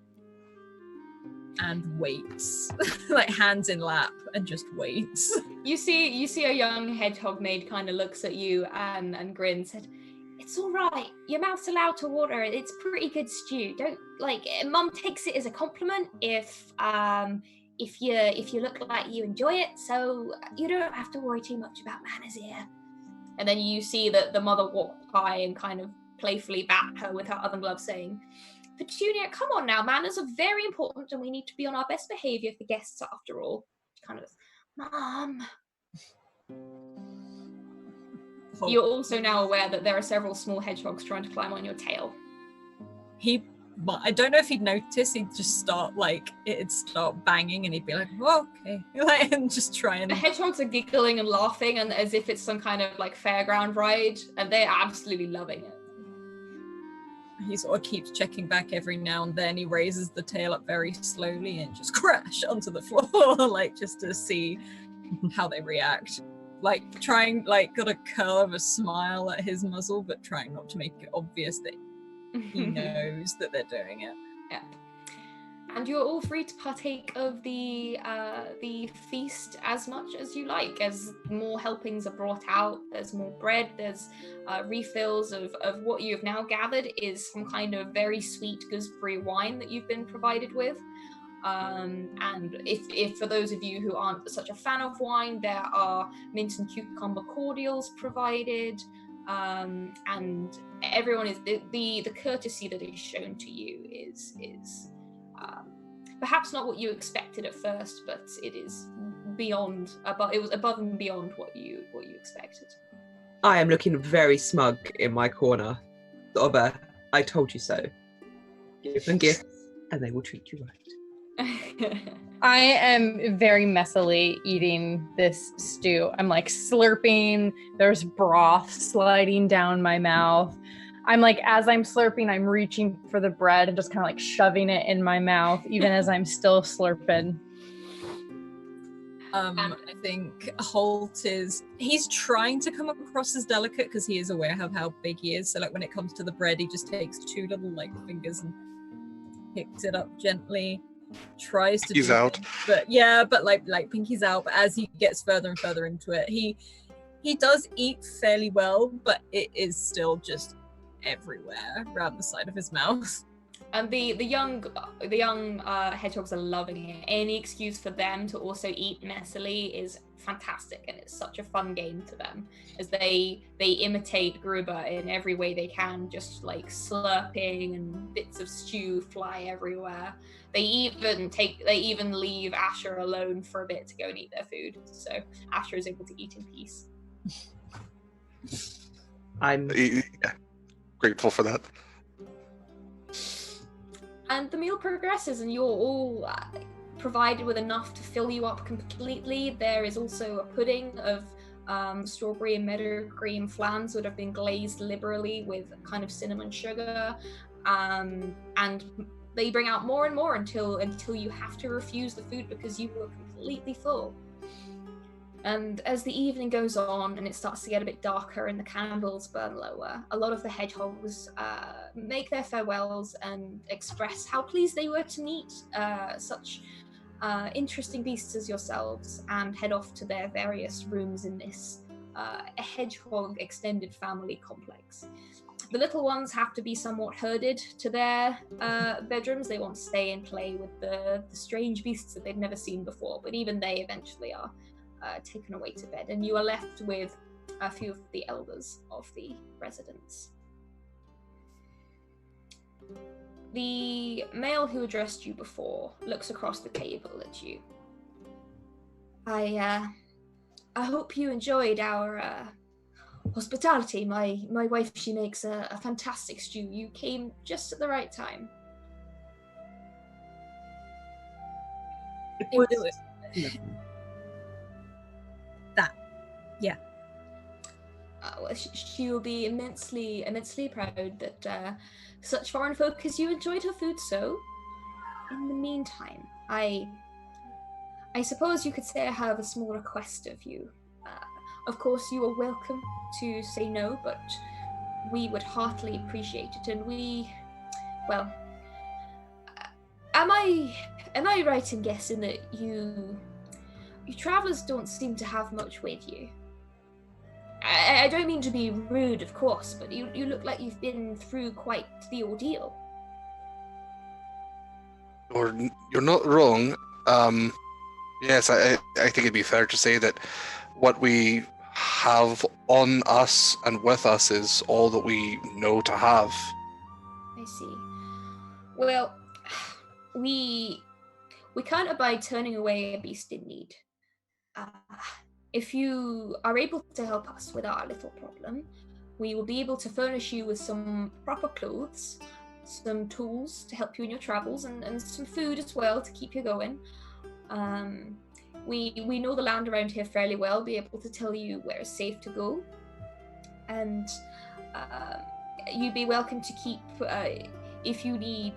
and waits, like hands in lap, and just waits. You see a young hedgehog maid kind of looks at you and grins. Said, "It's all right. Your mouth's allowed to water. It's pretty good stew. Don't like. Mum takes it as a compliment if you look like you enjoy it. So you don't have to worry too much about manners here." And then you see that the mother walk by and kind of playfully bat her with her oven glove, saying, "Petunia, come on now. Manners are very important, and we need to be on our best behavior for guests after all." Kind of, Mom. You're also now aware that there are several small hedgehogs trying to climb on your tail. I don't know if he'd notice. He'd just start it'd start banging, and he'd be like, "Oh, okay," and just try and. The hedgehogs are giggling and laughing, and as if it's some kind of fairground ride, and they're absolutely loving it. He sort of keeps checking back every now and then. He raises the tail up very slowly and just crash onto the floor, just to see how they react. Trying, got a curl of a smile at his muzzle, but trying not to make it obvious that he knows that they're doing it. Yeah. And you're all free to partake of the feast as much as you like. As more helpings are brought out, there's more bread, there's refills of what you have now gathered is some kind of very sweet gooseberry wine that you've been provided with. And if for those of you who aren't such a fan of wine, there are mint and cucumber cordials provided. And everyone is the courtesy that is shown to you is perhaps not what you expected at first, but it is it was above and beyond what you expected. I am looking very smug in my corner. Sort of I told you so. Give them gifts and they will treat you right. I am very messily eating this stew. I'm slurping. There's broth sliding down my mouth. I'm as I'm slurping, I'm reaching for the bread and just kind of shoving it in my mouth, even as I'm still slurping. I think Holt he's trying to come across as delicate because he is aware of how big he is. So when it comes to the bread, he just takes two little fingers and picks it up gently. Tries to He's out. But Pinky's out. But as he gets further and further into it, he does eat fairly well, but it is still just everywhere around the side of his mouth. And the young hedgehogs are loving it. Any excuse for them to also eat messily is fantastic, and it's such a fun game to them as they imitate Gruber in every way they can, just slurping and bits of stew fly everywhere. They even leave Asher alone for a bit to go and eat their food, so Asher is able to eat in peace. I'm grateful for that. And the meal progresses, and you're all provided with enough to fill you up completely. There is also a pudding of strawberry and meadow cream flans that have been glazed liberally with kind of cinnamon sugar, and they bring out more and more until you have to refuse the food because you were completely full. And as the evening goes on and it starts to get a bit darker and the candles burn lower, a lot of the hedgehogs make their farewells and express how pleased they were to meet such interesting beasts as yourselves, and head off to their various rooms in this hedgehog extended family complex. The little ones have to be somewhat herded to their bedrooms. They want to stay and play with the strange beasts that they've never seen before, but even they eventually are taken away to bed, and you are left with a few of the elders of the residence. The male who addressed you before looks across the table at you. I hope you enjoyed our hospitality. My wife, she makes a fantastic stew. You came just at the right time. It was that, yeah. Well, she will be immensely proud that such foreign folk as you enjoyed her food. So, in the meantime, I suppose you could say I have a small request of you. Of course, you are welcome to say no, but we would heartily appreciate it. And well, am I right in guessing that you travelers don't seem to have much with you? I don't mean to be rude, of course, but you look like you've been through quite the ordeal. You're not wrong. Yes, I think it'd be fair to say that what we have on us and with us is all that we know to have. I see. Well, we can't abide turning away a beast in need. If you are able to help us with our little problem, we will be able to furnish you with some proper clothes, some tools to help you in your travels, and some food as well to keep you going. We know the land around here fairly well, be able to tell you where it's safe to go. And you'd be welcome to keep, if you need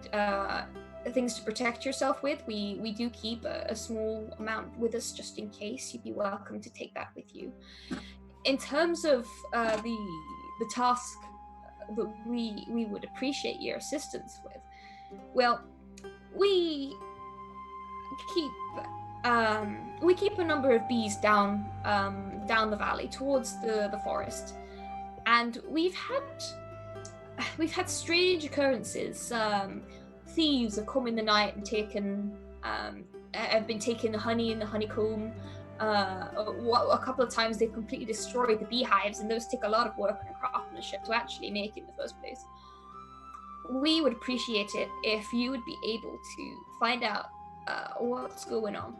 things to protect yourself with, we do keep a small amount with us just in case. You'd be welcome to take that with you. In terms of the task that we would appreciate your assistance with, well, we keep a number of bees down the valley towards the forest, and we've had strange occurrences. Thieves have come in the night and have been taking the honey and the honeycomb. A couple of times they've completely destroyed the beehives, and those take a lot of work and craftsmanship to actually make in the first place. We would appreciate it if you would be able to find out what's going on,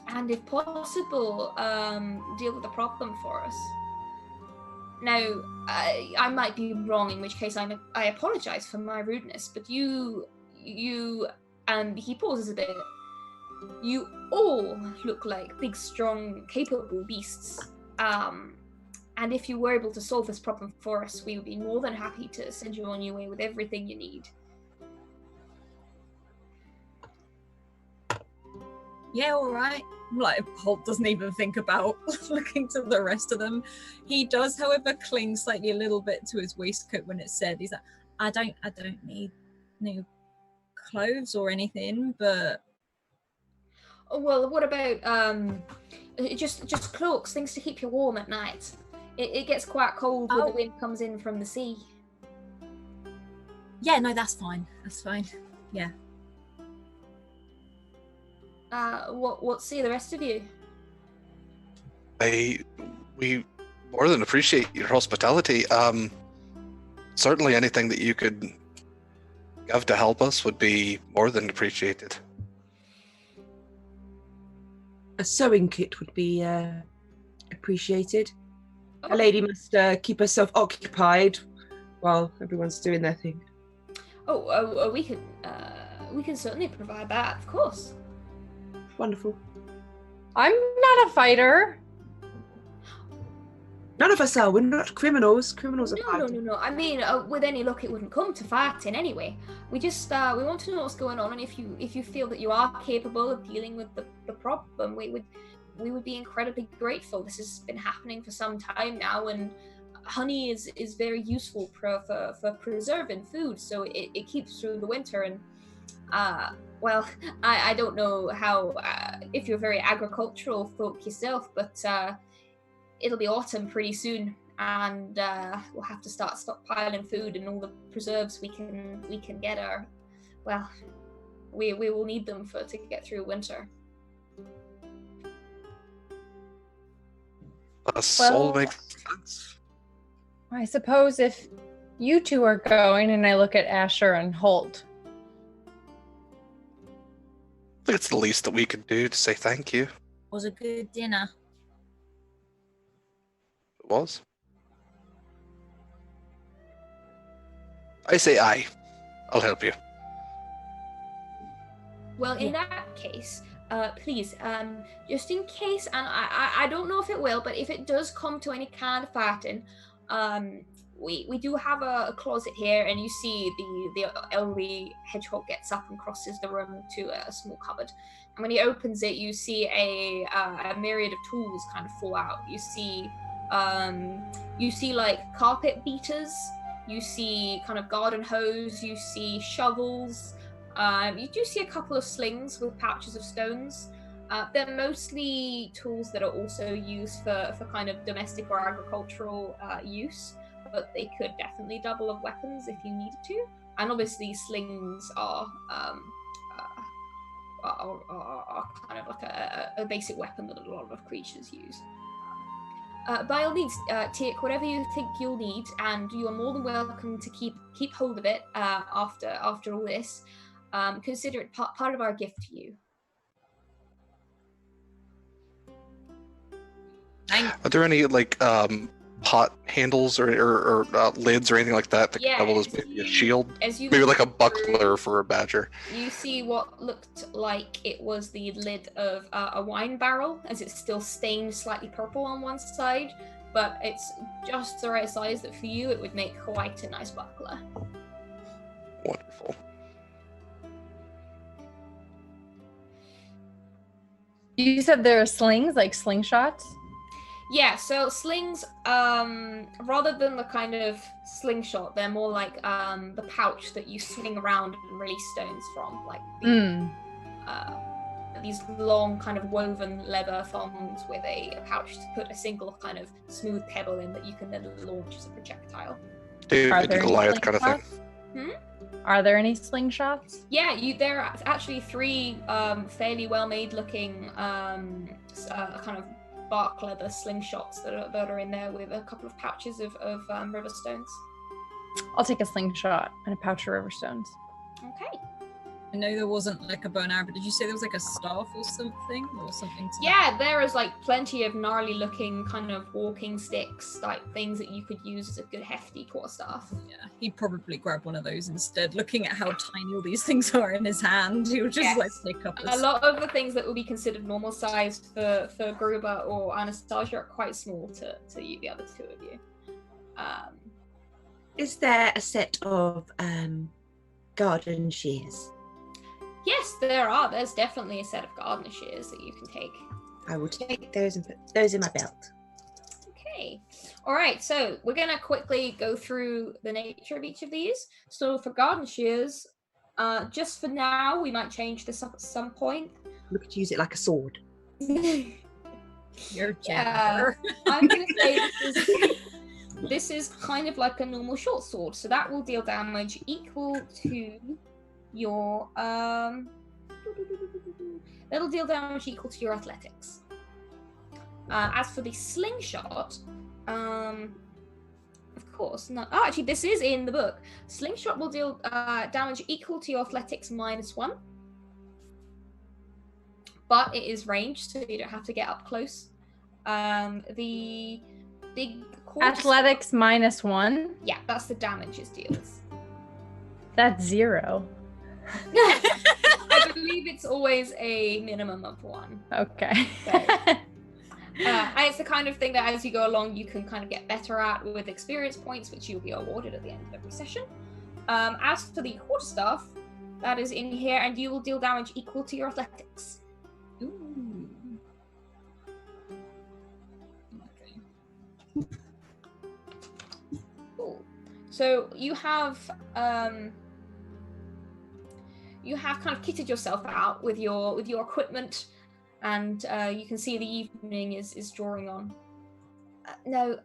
and if possible, deal with the problem for us. Now, I might be wrong, in which case I apologize for my rudeness, but you, and he pauses a bit, you all look like big, strong, capable beasts. And if you were able to solve this problem for us, we would be more than happy to send you on your way with everything you need. Yeah, all right. Like, Holt doesn't even think about looking to the rest of them. He does, however, cling slightly a little bit to his waistcoat when it's said. He's like, I don't need new clothes or anything, but... Well, what about just cloaks, things to keep you warm at night? It gets quite cold when the wind comes in from the sea. Yeah, no, that's fine. That's fine. Yeah. What say the rest of you? We more than appreciate your hospitality. Certainly anything that you could give to help us would be more than appreciated. A sewing kit would be appreciated. Oh. A lady must keep herself occupied while everyone's doing their thing. We can certainly provide that, of course. Wonderful. I'm not a fighter. None of us are. We're not criminals. Criminals are No. fighting. I mean, with any luck, it wouldn't come to fighting anyway. We just we want to know what's going on, and if you feel that you are capable of dealing with the problem, we would be incredibly grateful. This has been happening for some time now, and honey is very useful for preserving food, so it keeps through the winter. And well, I don't know how if you're very agricultural folk yourself, but it'll be autumn pretty soon, and we'll have to start stockpiling food, and all the preserves we can get are, well, we will need them to get through winter. All makes sense. I suppose if you two are going, and I look at Asher and Holt. I think it's the least that we could do to say thank you. Was a good dinner. It was. I say aye. I'll help you. Well, in that case, please, just in case, and I don't know if it will, but if it does come to any kind of fighting, we do have a closet here, and you see the elderly hedgehog gets up and crosses the room to a small cupboard. And when he opens it, you see a myriad of tools kind of fall out. You see like carpet beaters. You see kind of garden hose. You see shovels. You do see a couple of slings with pouches of stones. They're mostly tools that are also used for kind of domestic or agricultural use, but they could definitely double as weapons if you needed to. And obviously slings are kind of like a basic weapon that a lot of creatures use. By all means, take whatever you think you'll need, and you are more than welcome to keep hold of it after all this. Consider it part of our gift to you. Are there any like pot handles or lids or anything like that that double as maybe a shield? Maybe like a buckler for a badger. You see what looked like it was the lid of a wine barrel, as it's still stained slightly purple on one side, but it's just the right size that for you it would make quite a nice buckler. Wonderful. You said there are slings, like slingshots? Yeah, so slings, rather than the kind of slingshot, they're more like the pouch that you swing around and release stones from, like these long kind of woven leather thongs with a pouch to put a single kind of smooth pebble in that you can then launch as a projectile. David and Goliath kind of thing. Are there any slingshots? Yeah, there are actually 3 fairly well-made looking kind of bark leather slingshots that are in there with a couple of pouches of river stones. I'll take a slingshot and a pouch of river stones. Okay. I know there wasn't like a bow and arrow, but did you say there was like a staff or something? Yeah, there is like plenty of gnarly looking kind of walking sticks, like things that you could use as a good hefty quarterstaff. Yeah, he'd probably grab one of those instead. Looking at how tiny all these things are in his hand, he would just like pick up a lot of the things that would be considered normal sized for Gruber or Anastasia are quite small to you, the other 2 of you. Is there a set of garden shears? Yes, there are. There's definitely a set of gardener shears that you can take. I will take those and put those in my belt. Okay. All right. So we're going to quickly go through the nature of each of these. So for garden shears, just for now, we might change this up at some point. We could use it like a sword. You're jabber. I'm going to say this is kind of like a normal short sword. So that will deal damage equal to your that'll deal damage equal to your athletics. As for the slingshot, of course, no. Oh, actually, this is in the book. Slingshot will deal damage equal to your athletics -1, but it is ranged, so you don't have to get up close. The big athletics -1. Yeah, that's the damage it deals. That's 0. I believe it's always a minimum of 1. Okay. So, And it's the kind of thing that as you go along, you can kind of get better at with experience points, which you'll be awarded at the end of every session. As for the quarterstaff, that is in here, and you will deal damage equal to your athletics. Ooh. Okay. Cool. So you have kind of kitted yourself out with your equipment, and you can see the evening is drawing on. Now,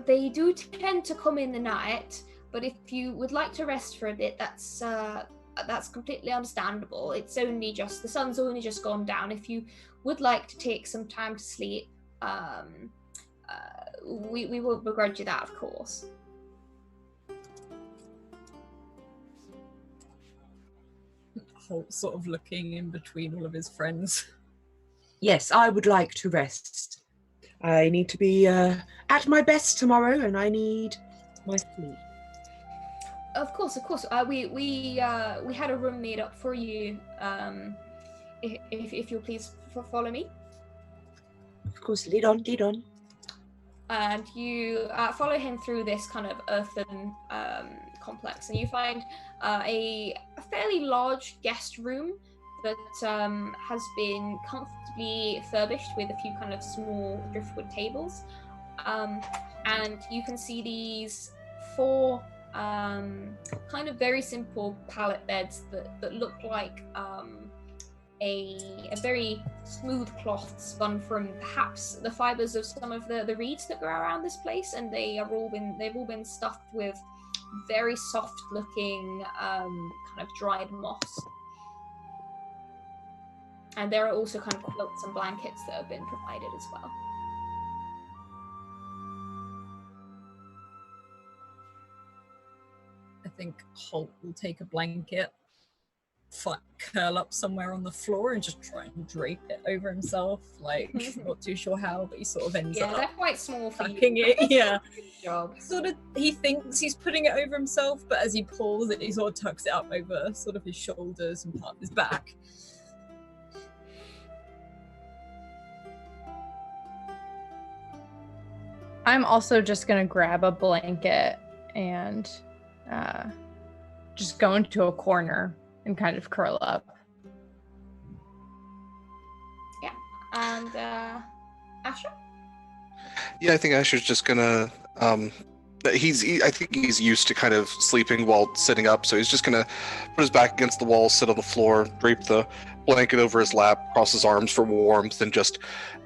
they do tend to come in the night, but if you would like to rest for a bit, that's completely understandable. It's only just the sun's only just gone down. If you would like to take some time to sleep, we won't begrudge you that, of course. Holt sort of looking in between all of his friends. Yes, I would like to rest. I need to be at my best tomorrow, and I need my sleep. Of course. We had a room made up for you. If you'll please follow me. Of course, lead on. And you follow him through this kind of earthen complex, and you find a fairly large guest room that has been comfortably furbished with a few kind of small driftwood tables. And you can see these 4 kind of very simple pallet beds that look like a very smooth cloth spun from perhaps the fibers of some of the reeds that grow around this place, and they've all been stuffed with very soft looking kind of dried moss. And there are also kind of quilts and blankets that have been provided as well. I think Holt will take a blanket, curl up somewhere on the floor and just try and drape it over himself. Like, not too sure how, but he sort of ends up. Yeah, they're quite small for tucking you. it. Yeah. Good job. He thinks he's putting it over himself, but as he pulls it, he sort of tucks it up over sort of his shoulders and part of his back. I'm also just gonna grab a blanket and just go into a corner and kind of curl up. Yeah. And Asher? Yeah, I think Asher's just gonna. I think he's used to kind of sleeping while sitting up, so he's just gonna put his back against the wall, sit on the floor, drape the blanket over his lap, cross his arms for warmth, and just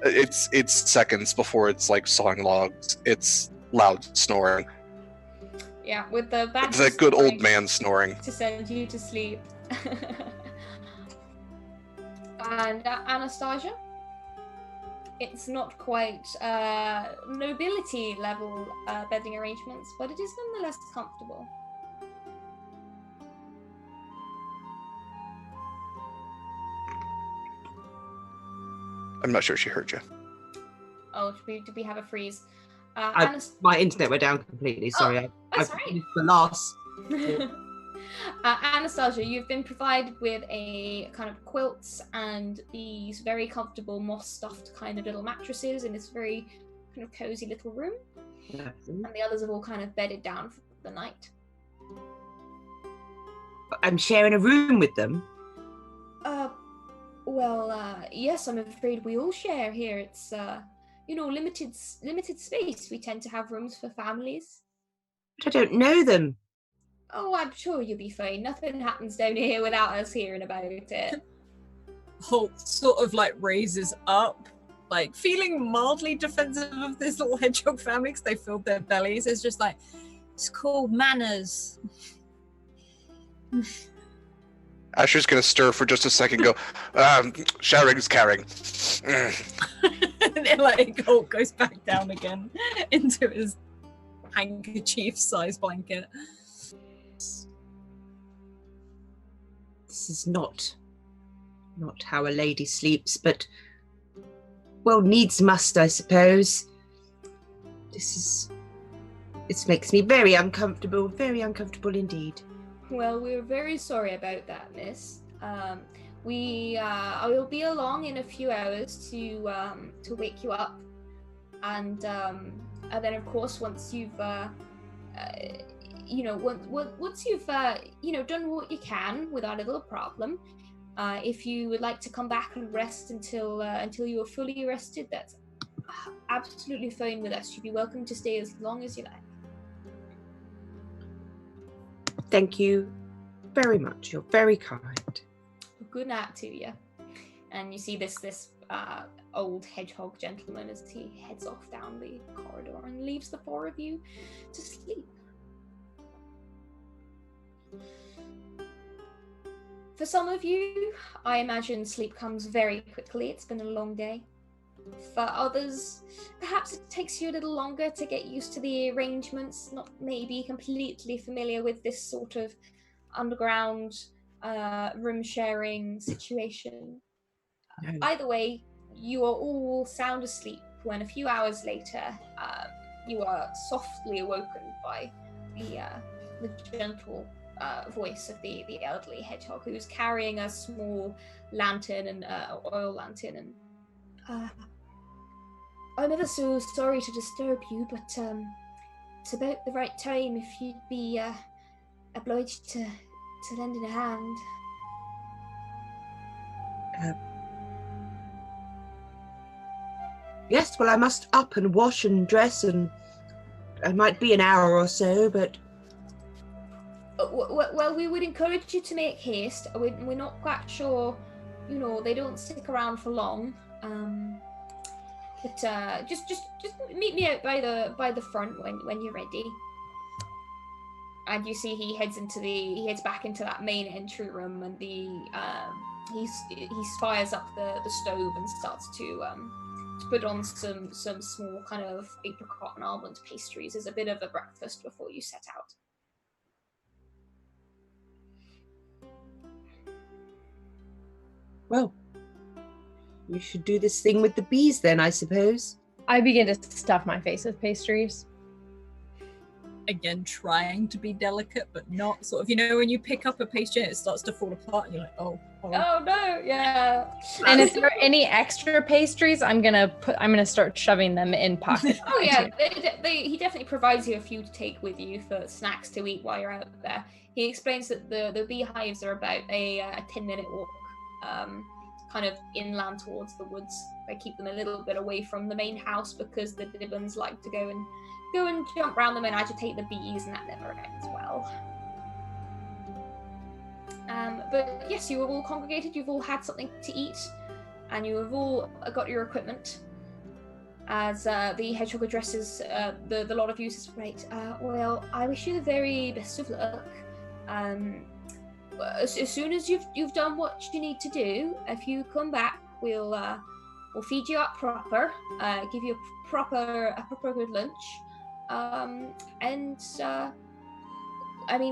it's seconds before it's like sawing logs. It's loud snoring. Yeah, with the bad. It's that good old man snoring. To send you to sleep. And Anastasia? It's not quite nobility level bedding arrangements, but it is nonetheless comfortable. I'm not sure she heard you. Oh, did we have a freeze? My internet went down completely. Sorry, that's I right. finished the last. Anastasia, you've been provided with a kind of quilts and these very comfortable moss-stuffed kind of little mattresses in this very kind of cozy little room. And the others have all kind of bedded down for the night. I'm sharing a room with them. Yes, I'm afraid we all share here. It's limited space. We tend to have rooms for families. But I don't know them. Oh, I'm sure you'll be fine. Nothing happens down here without us hearing about it. Holt sort of like raises up, like feeling mildly defensive of this little hedgehog family because they filled their bellies. It's just like, it's called manners. Asher's gonna stir for just a second, go, sharing's caring. And then like Holt goes back down again into his handkerchief-sized blanket. This is not how a lady sleeps, but well, needs must, I suppose. This makes me very uncomfortable indeed. Well, we're very sorry about that, miss. I will be along in a few hours to wake you up. and then of course once you've once you've done what you can without a little problem, if you would like to come back and rest until you are fully rested, that's absolutely fine with us. You'd be welcome to stay as long as you like. Thank you very much. You're very kind. Good night to you. And you see this old hedgehog gentleman as he heads off down the corridor and leaves the four of you to sleep. For some of you, I imagine sleep comes very quickly. It's been a long day. For others, perhaps it takes you a little longer to get used to the arrangements, not maybe completely familiar with this sort of underground room sharing situation. No. Either way, you are all sound asleep when a few hours later you are softly awoken by the gentle voice of the elderly hedgehog, who's carrying a small lantern and oil lantern. And I'm ever so sorry to disturb you, but it's about the right time if you'd be obliged to lend in a hand. Yes, well, I must up and wash and dress, and I might be an hour or so, but... Well, we would encourage you to make haste. We're not quite sure, they don't stick around for long. But just meet me out by the front when you're ready. And you see he heads back into that main entry room, and he fires up the stove and starts to put on some small kind of apricot and almond pastries as a bit of a breakfast before you set out. Well, we should do this thing with the bees then, I suppose. I begin to stuff my face with pastries. Again, trying to be delicate, but not sort of, when you pick up a pastry and it starts to fall apart and you're like, oh no, yeah. And if there are any extra pastries, I'm gonna start shoving them in pockets. Oh yeah, he definitely provides you a few to take with you for snacks to eat while you're out there. He explains that the beehives are about a 10-minute walk, kind of inland towards the woods. They keep them a little bit away from the main house because the Dibbons like to go and jump around them and agitate the bees, and that never ends well. But yes, you have all congregated, you've all had something to eat, and you have all got your equipment. As the hedgehog addresses the lot of you, says, right, well, I wish you the very best of luck. As soon as you've done what you need to do, if you come back, we'll feed you up proper, give you a proper good lunch, and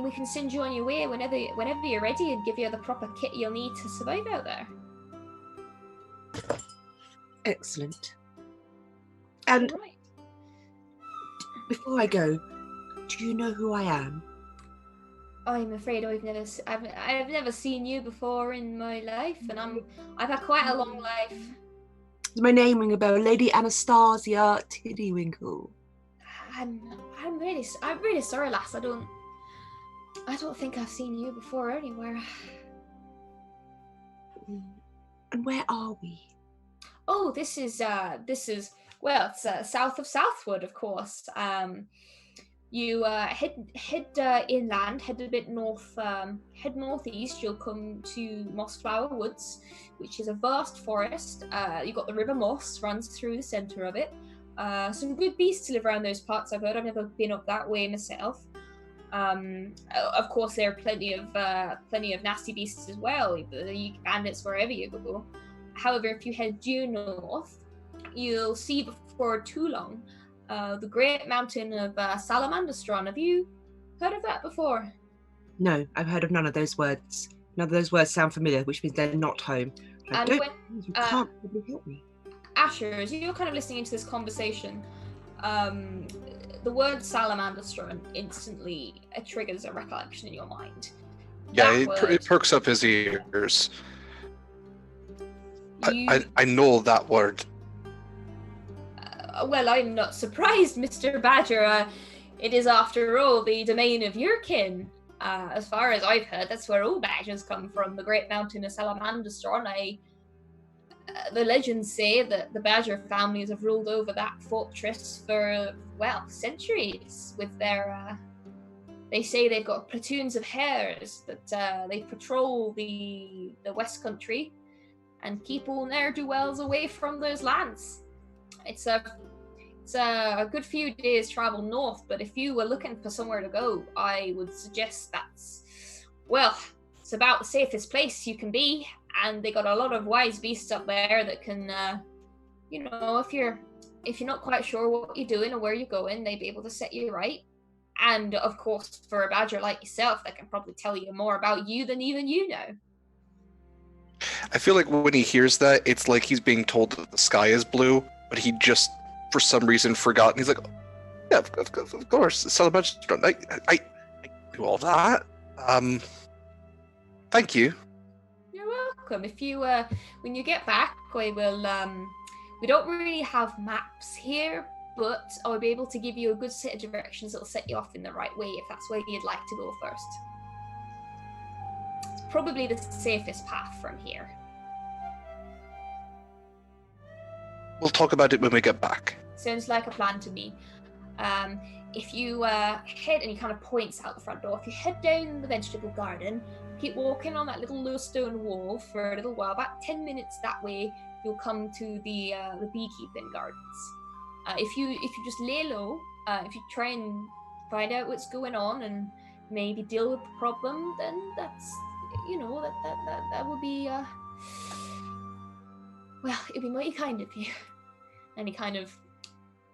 we can send you on your way whenever you're ready and give you the proper kit you'll need to survive out there. Excellent. And Right. before I go, do you know who I am? I'm afraid I've never seen you before in my life, and I've had quite a long life. Does my name ring a bell? Lady Anastasia Tiddywinkle. I'm really sorry, lass. I don't think I've seen you before anywhere. And where are we? Oh, this is well, it's south of Southwood, of course. You head inland, head a bit north, head northeast. You'll come to Mossflower Woods, which is a vast forest. You've got the River Moss runs through the centre of it. Some good beasts to live around those parts, I've heard. I've never been up that way myself. Of course, there are plenty of nasty beasts as well. You bandits wherever you go. However, if you head due north, you'll see before too long the great mountain of Salamanderstron. Have you heard of that before? No, I've heard of none of those words. None of those words sound familiar, which means they're not home. I And don't when- think you can't probably help me. Asher, as you're kind of listening into this conversation, the word Salamanderstron instantly triggers a recollection in your mind. Yeah, That it word, perks up his ears. you- I know that word. Well, I'm not surprised, Mr. Badger. It is, after all, the domain of your kin. As far as I've heard, that's where all badgers come from, the great mountain of Salamanderstron. The legends say that the badger families have ruled over that fortress for, well, centuries with their... They say they've got platoons of hares that they patrol the West Country and keep all ne'er-do-wells away from those lands. It's a good few days travel north, but if you were looking for somewhere to go, I would suggest it's about the safest place you can be, and they got a lot of wise beasts up there that can, if you're not quite sure what you're doing or where you're going, they'd be able to set you right. And of course, for a badger like yourself, they can probably tell you more about you than even you know. I feel like when he hears that, it's like he's being told that the sky is blue, but he just, for some reason, forgot. And he's like, yeah, of course, Salamanderstron. I do all that. Thank you. You're welcome. If you, when you get back, I will, we don't really have maps here, but I'll be able to give you a good set of directions that'll set you off in the right way if that's where you'd like to go first. It's probably the safest path from here. We'll talk about it when we get back. Sounds like a plan to me. If you head, and he kind of points out the front door, if you head down the vegetable garden, keep walking on that little low stone wall for a little while, about 10 minutes that way, you'll come to the beekeeping gardens. If you just lay low, if you try and find out what's going on and maybe deal with the problem, then that's, that would be, it'd be mighty kind of you. And he kind of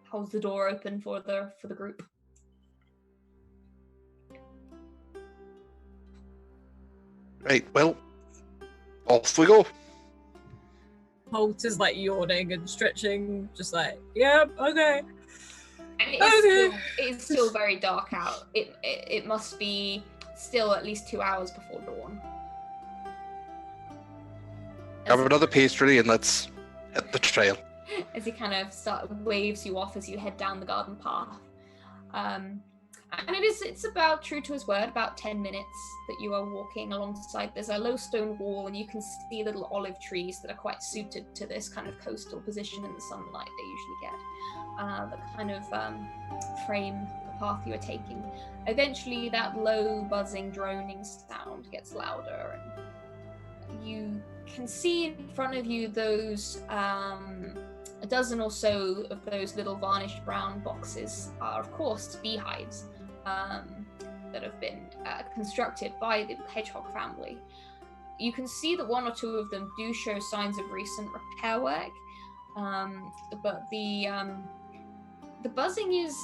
holds the door open for the group. Right, well, off we go. Holt is like yawning and stretching, just like, yep, okay. And it's still very dark out. It must be still at least 2 hours before dawn. Have another pastry and let's hit the trail. As he kind of waves you off as you head down the garden path. And it's about, true to his word, about 10 minutes that you are walking alongside. There's a low stone wall, and you can see little olive trees that are quite suited to this kind of coastal position in the sunlight they usually get. That kind of frame the path you are taking. Eventually, that low, buzzing, droning sound gets louder, and you can see in front of you those a dozen or so of those little varnished brown boxes are, of course, beehives that have been constructed by the hedgehog family. You can see that one or two of them do show signs of recent repair work, but the buzzing is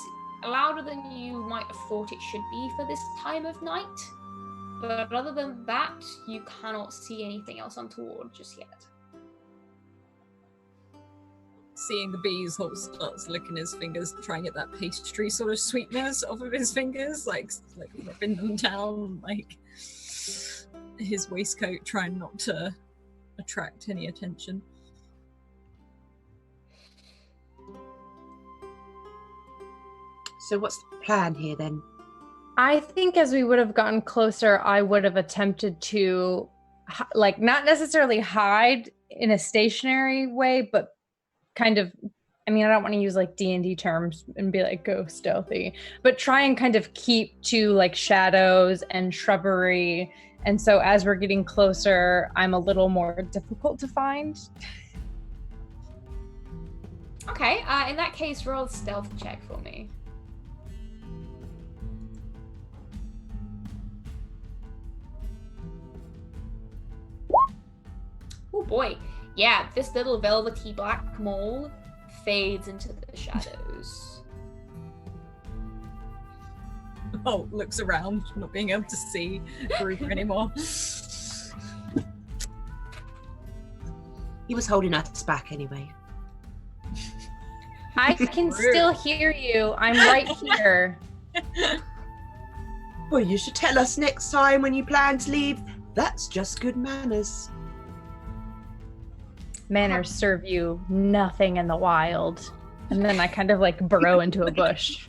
louder than you might have thought it should be for this time of night. But other than that, you cannot see anything else untoward just yet. Seeing the bees, Holt starts licking his fingers, trying to get that pastry sort of sweetness off of his fingers, like rubbing them down, like his waistcoat, trying not to attract any attention. So what's the plan here then? I think as we would have gotten closer, I would have attempted to, not necessarily hide in a stationary way, but kind of, I don't want to use D&D terms and be go stealthy, but try and kind of keep to shadows and shrubbery. And so as we're getting closer, I'm a little more difficult to find. Okay, in that case, roll a stealth check for me. Oh boy. Yeah, this little velvety black mole fades into the shadows. Oh, looks around, not being able to see the group anymore. He was holding us back anyway. I can still hear you. I'm right here. Well, you should tell us next time when you plan to leave. That's just good manners. Manners serve you nothing in the wild. And then I kind of like burrow into a bush.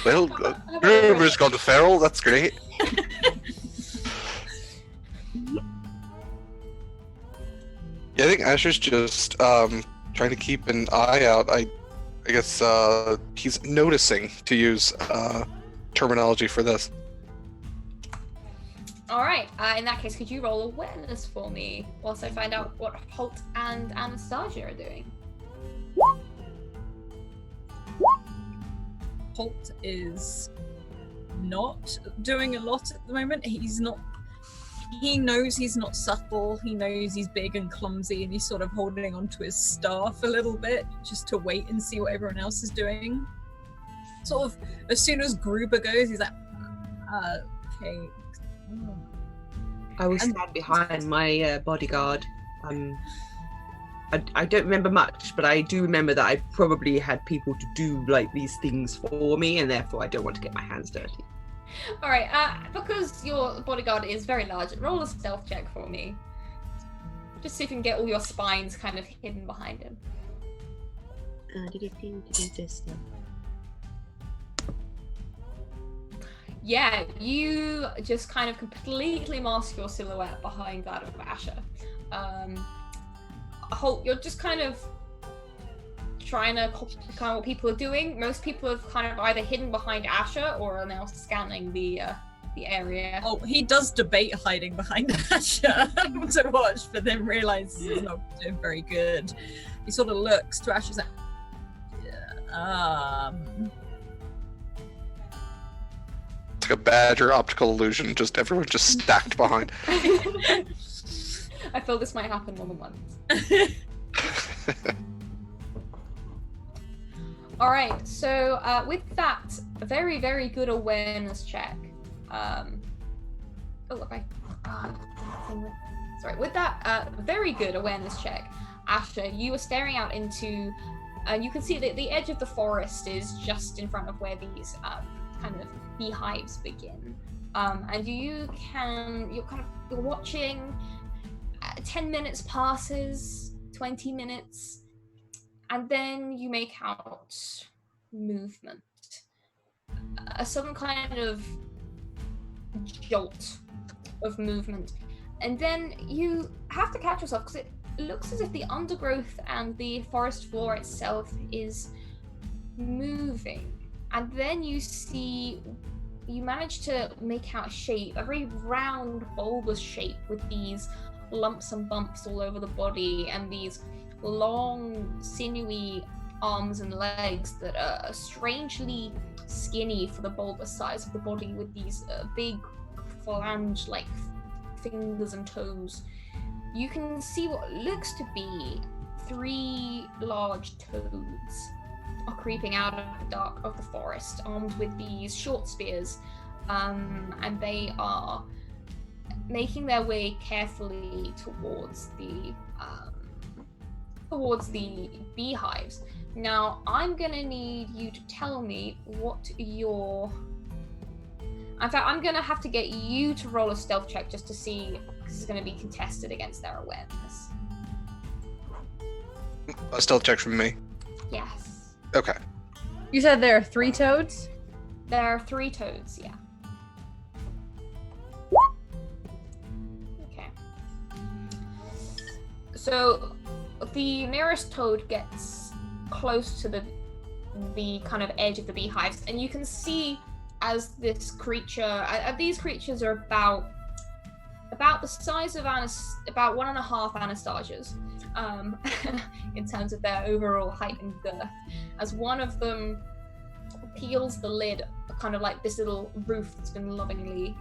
Well, Grover's gone feral. That's great. Yeah, I think Asher's just trying to keep an eye out. I guess he's noticing, to use terminology for this. All right. In that case, could you roll awareness for me whilst I find out what Holt and Anastasia are doing? Holt is not doing a lot at the moment. He knows he's not subtle. He knows he's big and clumsy, and he's sort of holding onto his staff a little bit just to wait and see what everyone else is doing. Sort of, as soon as Gruber goes, he's like, okay. I will stand behind my bodyguard. I don't remember much, but I do remember that I probably had people to do like these things for me, and therefore I don't want to get my hands dirty. All right. Because your bodyguard is very large, roll a stealth check for me. Just see if you can get all your spines kind of hidden behind him. Yeah, you just kind of completely mask your silhouette behind that of Asher. Holt, you're just kind of trying to copy kind of what people are doing. Most people have kind of either hidden behind Asher or are now scanning the area. Oh, he does debate hiding behind Asher to watch, but then realizes he's not doing very good. He sort of looks to Asher and It's like a badger optical illusion, just everyone just stacked behind. I feel this might happen more than once. All right, so with that very, very good awareness check, with that very good awareness check, Asher, you are staring out into, you can see that the edge of the forest is just in front of where these kind of beehives begin, and you're watching. 10 minutes passes, 20 minutes, and then you make out movement. A sudden kind of jolt of movement. And then you have to catch yourself because it looks as if the undergrowth and the forest floor itself is moving. And then you manage to make out a shape, a very round, bulbous shape with these lumps and bumps all over the body and these long, sinewy arms and legs that are strangely skinny for the bulbous size of the body, with these big phalange-like fingers and toes. You can see what looks to be 3 large toads are creeping out of the dark of the forest, armed with these short spears, and they are making their way carefully towards the beehives. Now, I'm gonna need you to tell me what your... In fact, I'm gonna have to get you to roll a stealth check just to see, because it's gonna be contested against their awareness. A stealth check from me? Yes. Okay. You said there are 3 toads? There are 3 toads, yeah. Okay. So the nearest toad gets close to the kind of edge of the beehives, and you can see as this creature, these creatures are about the size of about 1.5 Anastasias, in terms of their overall height and girth. As one of them peels the lid, kind of like this little roof that's been lovingly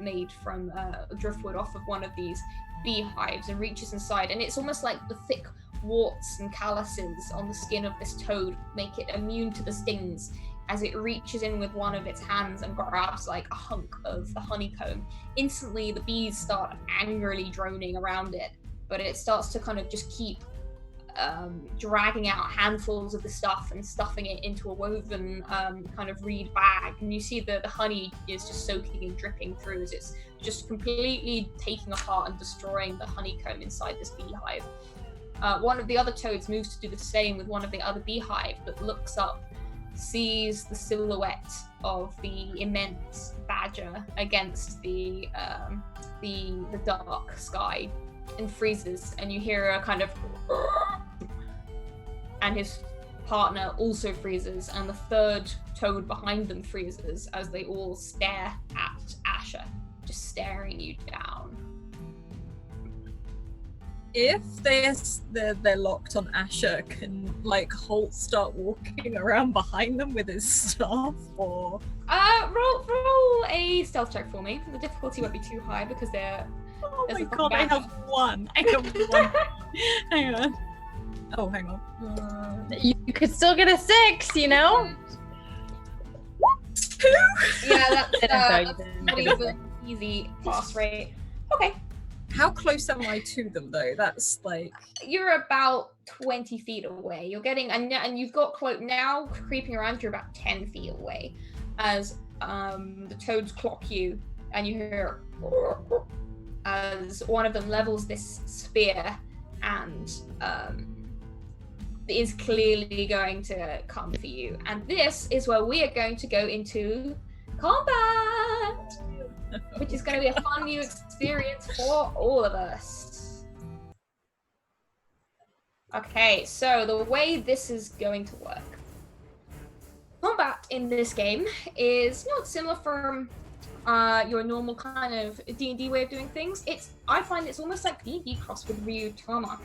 made from driftwood off of one of these beehives, and reaches inside, and it's almost like the thick warts and calluses on the skin of this toad make it immune to the stings as it reaches in with one of its hands and grabs like a hunk of the honeycomb. Instantly, the bees start angrily droning around it, but it starts to kind of just keep dragging out handfuls of the stuff and stuffing it into a woven kind of reed bag. And you see the honey is just soaking and dripping through as it's just completely taking apart and destroying the honeycomb inside this beehive. One of the other toads moves to do the same with one of the other beehive, but looks up, sees the silhouette of the immense badger against the dark sky, and freezes. And you hear a kind of, and his partner also freezes, and the third toad behind them freezes as they all stare at Asher, just staring you down. If they're locked on Asher, can like Holt start walking around behind them with his staff, or roll a stealth check for me. The difficulty won't be too high because they're. Oh my god, I have one. Hang on. Oh, hang on. You could still get a 6, you know? 2? Yeah, that's not even easy pass rate. Okay. How close am I to them though? That's like you're about 20 feet away. You're getting and you've got now creeping around. You're about 10 feet away, as the toads clock you, and you hear as one of them levels this spear and is clearly going to come for you. And this is where we are going to go into combat, which is going to be a fun new experience for all of us. Okay, so the way this is going to work. Combat in this game is not similar from your normal kind of D&D way of doing things. I find it's almost like D&D crossed with Ryutama,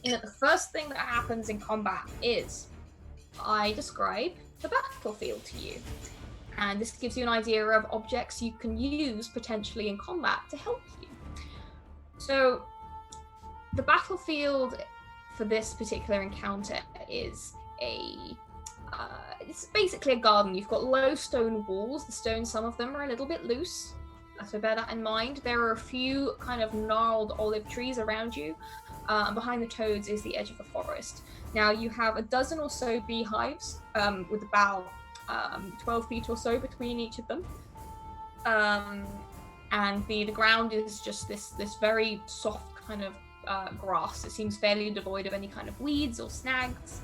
in that the first thing that happens in combat is I describe the battlefield to you. And this gives you an idea of objects you can use potentially in combat to help you. So the battlefield for this particular encounter is it's basically a garden. You've got low stone walls. The stones, some of them are a little bit loose, so bear that in mind. There are a few kind of gnarled olive trees around you, and behind the toads is the edge of the forest. Now you have a dozen or so beehives with about 12 feet or so between each of them, and the ground is just this very soft kind of grass. It seems fairly devoid of any kind of weeds or snags.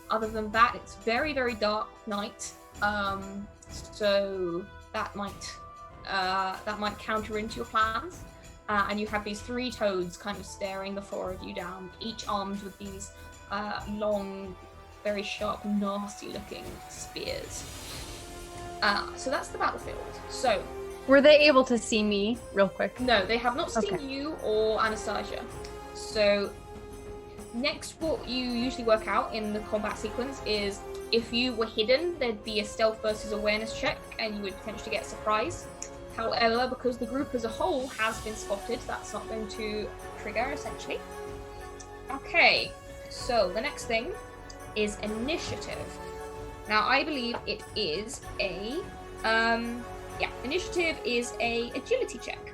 Other than that, it's very, very dark night, so that might counter into your plans. And you have these 3 toads kind of staring the 4 of you down, each armed with these long, very sharp, nasty-looking spears. So that's the battlefield. So, were they able to see me real quick? No, they have not seen you or Anastasia. So next, what you usually work out in the combat sequence is if you were hidden, there'd be a stealth versus awareness check, and you would potentially get a surprise. However, because the group as a whole has been spotted, that's not going to trigger, essentially. Okay, so the next thing is initiative. Now, I believe it is initiative is a agility check.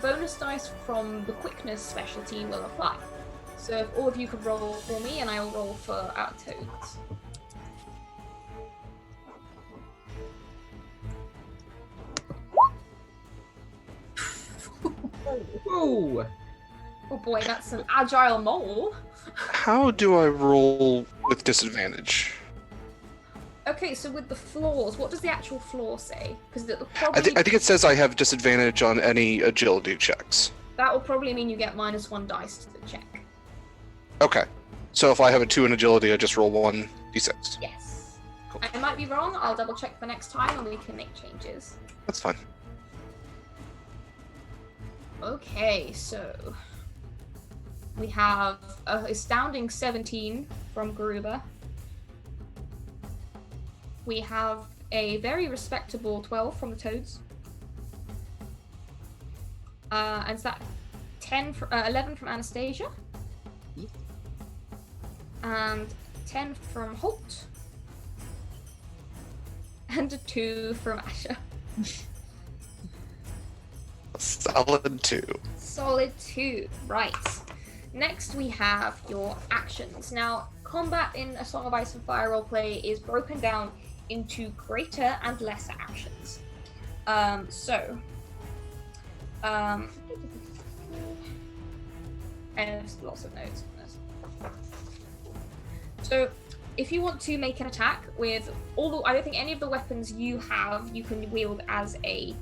Bonus dice from the quickness specialty will apply. So if all of you could roll for me, and I will roll for our toads. Whoa! Oh boy, that's an agile mole. How do I roll with disadvantage? Okay, so with the flaws, what does the actual flaw say? Because I think it says I have disadvantage on any agility checks. that will probably mean you get -1 dice to the check. Okay. So if I have a 2 in agility, I just roll 1d6. Yes. Cool. I might be wrong. I'll double check for next time and we can make changes. That's fine. Okay, so we have an astounding 17 from Garuba. We have a very respectable 12 from the Toads. And is that 11 from Anastasia? Yep. And 10 from Holt. And a 2 from Asher. Solid 2. Solid 2, right. Next we have your actions. Now, combat in A Song of Ice and Fire roleplay is broken down into greater and lesser actions. I have lots of notes on this. So, if you want to make an attack with I don't think any of the weapons you have you can wield as a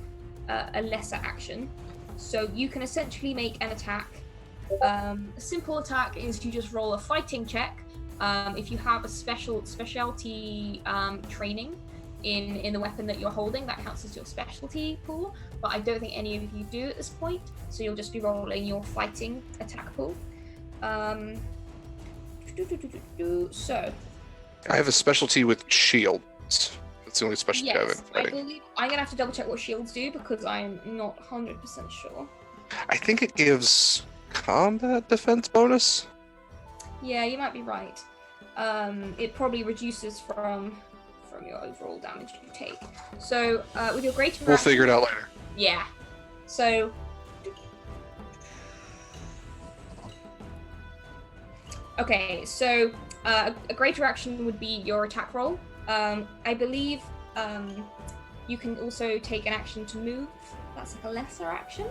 lesser action. So you can essentially make an attack. A simple attack is you just roll a fighting check. If you have a specialty training in the weapon that you're holding, that counts as your specialty pool. But I don't think any of you do at this point. So you'll just be rolling your fighting attack pool. So. I have a specialty with shields. That's the only specialty I have in Yes, I fighting. believe I'm gonna have to double check what shields do because I'm not 100% sure. I think it gives combat defense bonus. Yeah, you might be right. It probably reduces from your overall damage you take. So with your greater We'll figure it out later. Yeah. So okay, so a greater action would be your attack roll. I believe you can also take an action to move. That's like a lesser action.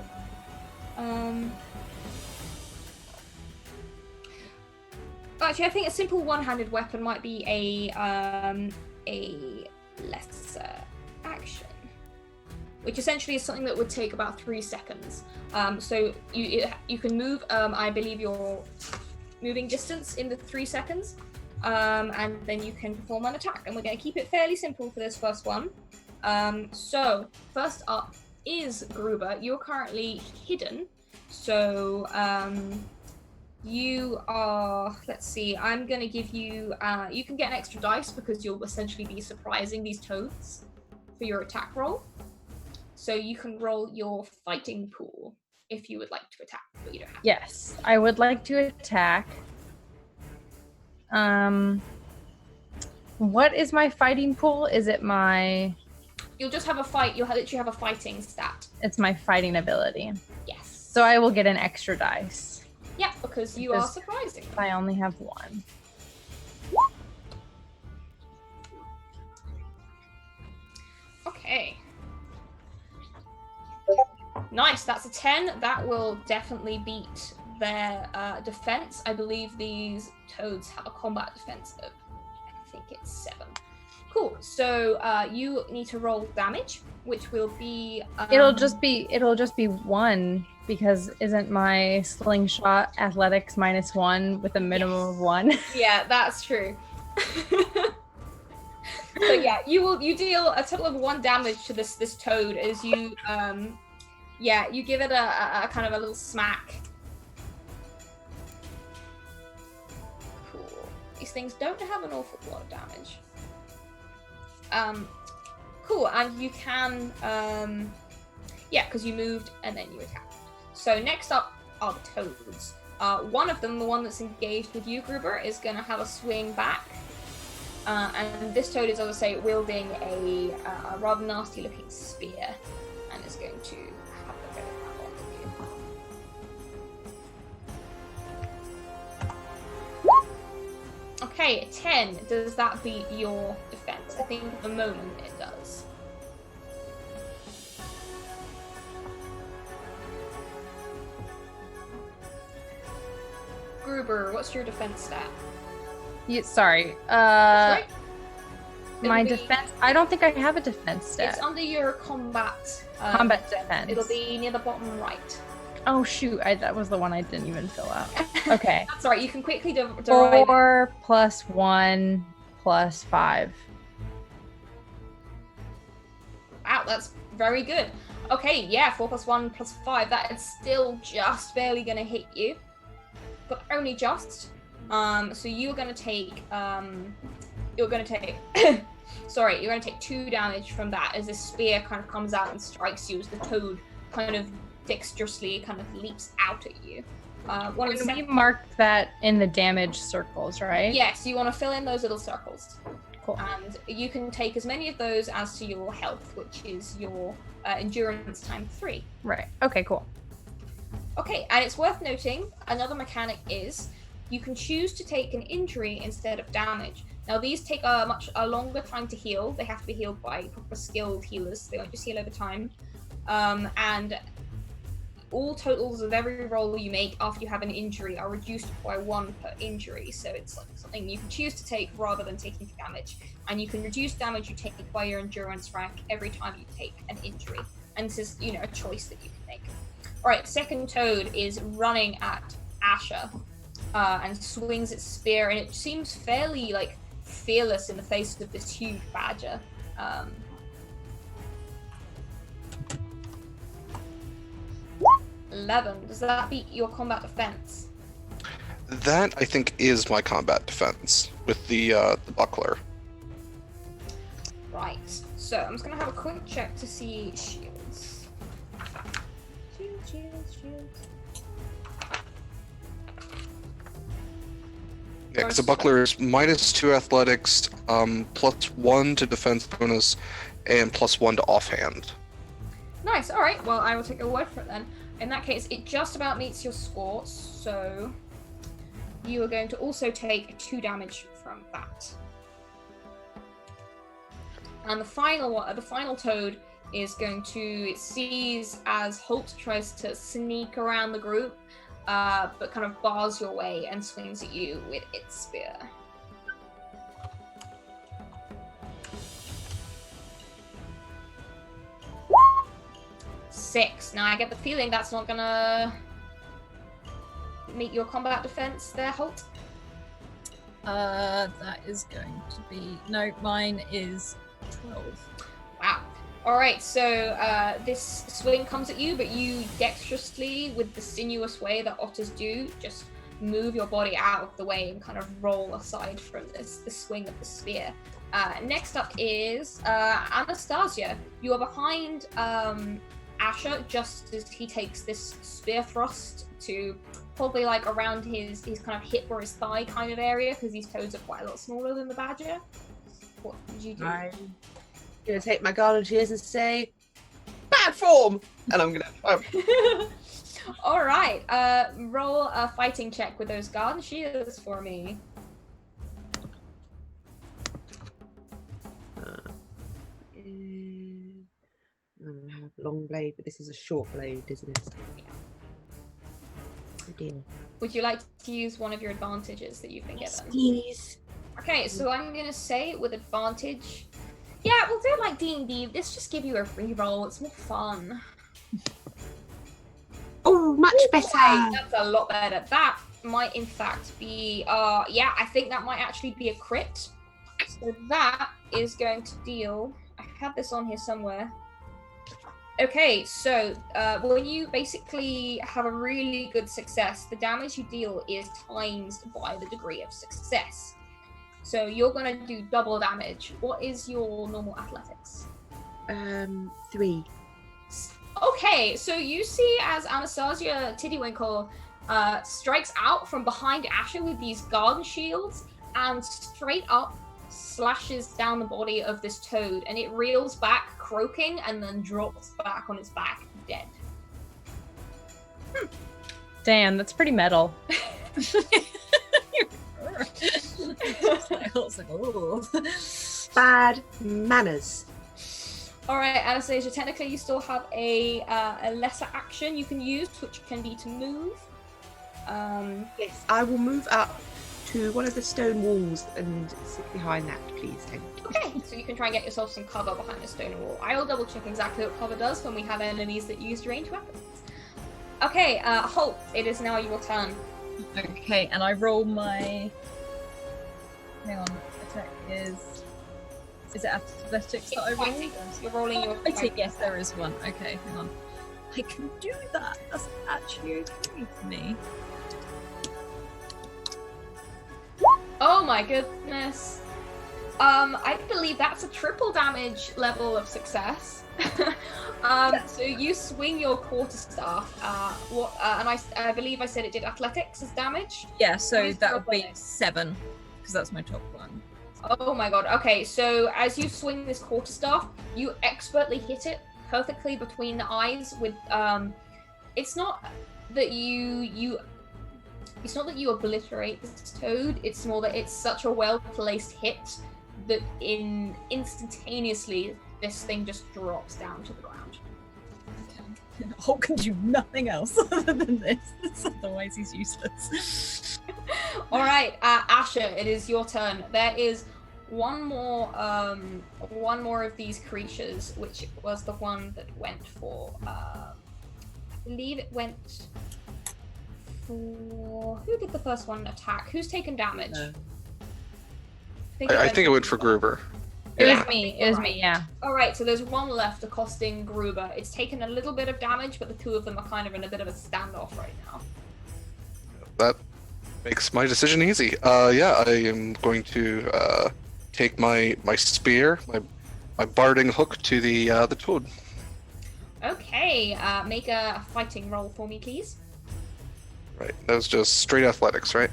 Actually, I think a simple one-handed weapon might be a lesser action, which essentially is something that would take about 3 seconds. So you can move. I believe your moving distance in the 3 seconds, and then you can perform an attack. And we're going to keep it fairly simple for this first one. So first up is Gruber. You're currently hidden, so you are. Let's see. I'm going to give you. You can get an extra dice because you'll essentially be surprising these toads for your attack roll. So you can roll your fighting pool if you would like to attack, but you don't have to. Yes, I would like to attack. What is my fighting pool? Is it my... You'll just have a fight. You'll literally have a fighting stat. It's my fighting ability. Yes. So I will get an extra dice. Yeah, because you are surprising. I only have one. Okay. Nice, that's a 10. That will definitely beat their defense. I believe these toads have a combat defense of, I think it's 7. Cool. So you need to roll damage, which will be. It'll just be 1 because isn't my slingshot athletics -1 with a minimum of 1? Yeah, that's true. So yeah, you deal a total of 1 damage to this toad as you you give it a kind of a little smack. Cool. These things don't have an awful lot of damage. Cool, and you can because you moved and then you attacked. So next up are the toads. One of them, the one that's engaged with you, Gruber, is gonna have a swing back. And this toad is, as I say, wielding a rather nasty looking spear and is going to have a go at that one with you. Okay, 10. Does that beat your defense? I think at the moment it does. Gruber, what's your defense stat? Sorry. Right? My It'll be- defense. I don't think I have a defense stat. It's under your combat. Combat defense. It'll be near the bottom right. Oh shoot! That was the one I didn't even fill out. Okay. That's all right. You can quickly derive. 4 + 1 + 5. Wow, that's very good. Okay, yeah, 4 + 1 + 5. That is still just barely gonna hit you, but only just. So you're gonna take. You're gonna take. Sorry, you're gonna take 2 damage from that as this spear kind of comes out and strikes you as the toad kind of dexterously kind of leaps out at you. We marked that in the damage circles, right? Yes, you want to fill in those little circles. Cool. And you can take as many of those as to your health, which is your endurance times 3. Right. Okay. Cool. Okay, and it's worth noting, another mechanic is you can choose to take an injury instead of damage. Now these take a longer time to heal. They have to be healed by proper skilled healers. They won't just heal over time. And all totals of every roll you make after you have an injury are reduced by 1 per injury. So it's like something you can choose to take rather than taking damage. And you can reduce damage you take by your endurance rank every time you take an injury. And this is, a choice that you can make. All right, second toad is running at Asher and swings its spear, and it seems fairly fearless in the face of this huge badger. 11. Does that beat your combat defense? That, I think, is my combat defense with the buckler. Right. So I'm just going to have a quick check to see shields. Shields. Yeah, because the buckler is -2 athletics, +1 to defense bonus, and +1 to offhand. Nice. All right. Well, I will take your word for it then. In that case, it just about meets your score, so you are going to also take 2 damage from that. And the final toad is going to, it sees as Holt tries to sneak around the group, but kind of bars your way and swings at you with its spear. Six. Now I get the feeling that's not gonna meet your combat defense there, Holt. That is going to be no. Mine is 12. Wow. All right. So this swing comes at you, but you dexterously, with the sinuous way that otters do, just move your body out of the way and kind of roll aside from the swing of the spear. Next up is Anastasia. You are behind Asher just as he takes this spear thrust to probably around his kind of hip or his thigh kind of area, because these toads are quite a lot smaller than the badger. What did you do? I'm gonna take my garden shears and say, bad form! And I'm gonna... All right, roll a fighting check with those garden shears for me. I have a long blade, but this is a short blade, isn't it? Yeah. Oh dear. Would you like to use one of your advantages that you've been given? Please. Okay, so I'm gonna say with advantage. Yeah, we'll do it like D&D. This just give you a reroll. It's more fun. Oh, much better. Okay, that's a lot better. That might in fact be. Yeah, I think that might actually be a crit. So that is going to deal. I have this on here somewhere. Okay, so when you basically have a really good success, the damage you deal is times by the degree of success. So you're going to do double damage. What is your normal athletics? 3. Okay, so you see as Anastasia Tiddywinkle strikes out from behind Asher with these garden shields and straight up slashes down the body of this toad, and it reels back croaking and then drops back on its back dead. Damn, that's pretty metal. I was like, oh. Bad manners. All right, Anastasia, technically you still have a lesser action you can use, which can be to move. Yes, I will move up to one of the stone walls and sit behind that, please. Thank you. Okay, so you can try and get yourself some cover behind the stone wall. I'll double check exactly what cover does when we have enemies that use ranged weapons. Okay, Holt, it is now your turn. Okay, and I roll my. Hang on, attack is it athletics that I roll? Fighting. You're rolling your Fighting, yes, there is one. Okay, hang on. I can do that. That's actually okay for me. Oh my goodness. I believe that's a triple damage level of success. So you swing your quarterstaff. And I believe I said it did athletics as damage. Yeah, so Who's that your would be opponent? 7, because that's my top one. Oh my god. Okay, so as you swing this quarterstaff, you expertly hit it perfectly between the eyes with it's not that you obliterate this toad, it's more that it's such a well-placed hit that instantaneously this thing just drops down to the ground. Hulk can do nothing else other than this. Otherwise, he's useless. All right, Asher, it is your turn. There is one more of these creatures, which was the one that went for. I believe it went for. Who did the first one attack? Who's taken damage? I think it went for Gruber. It was me. It was me, yeah. All right, so there's one left accosting Gruber. It's taken a little bit of damage, but the two of them are kind of in a bit of a standoff right now. That makes my decision easy. Yeah, I am going to take my spear, my barding hook to the toad. Okay, make a fighting roll for me, please. Right, that was just straight athletics, right?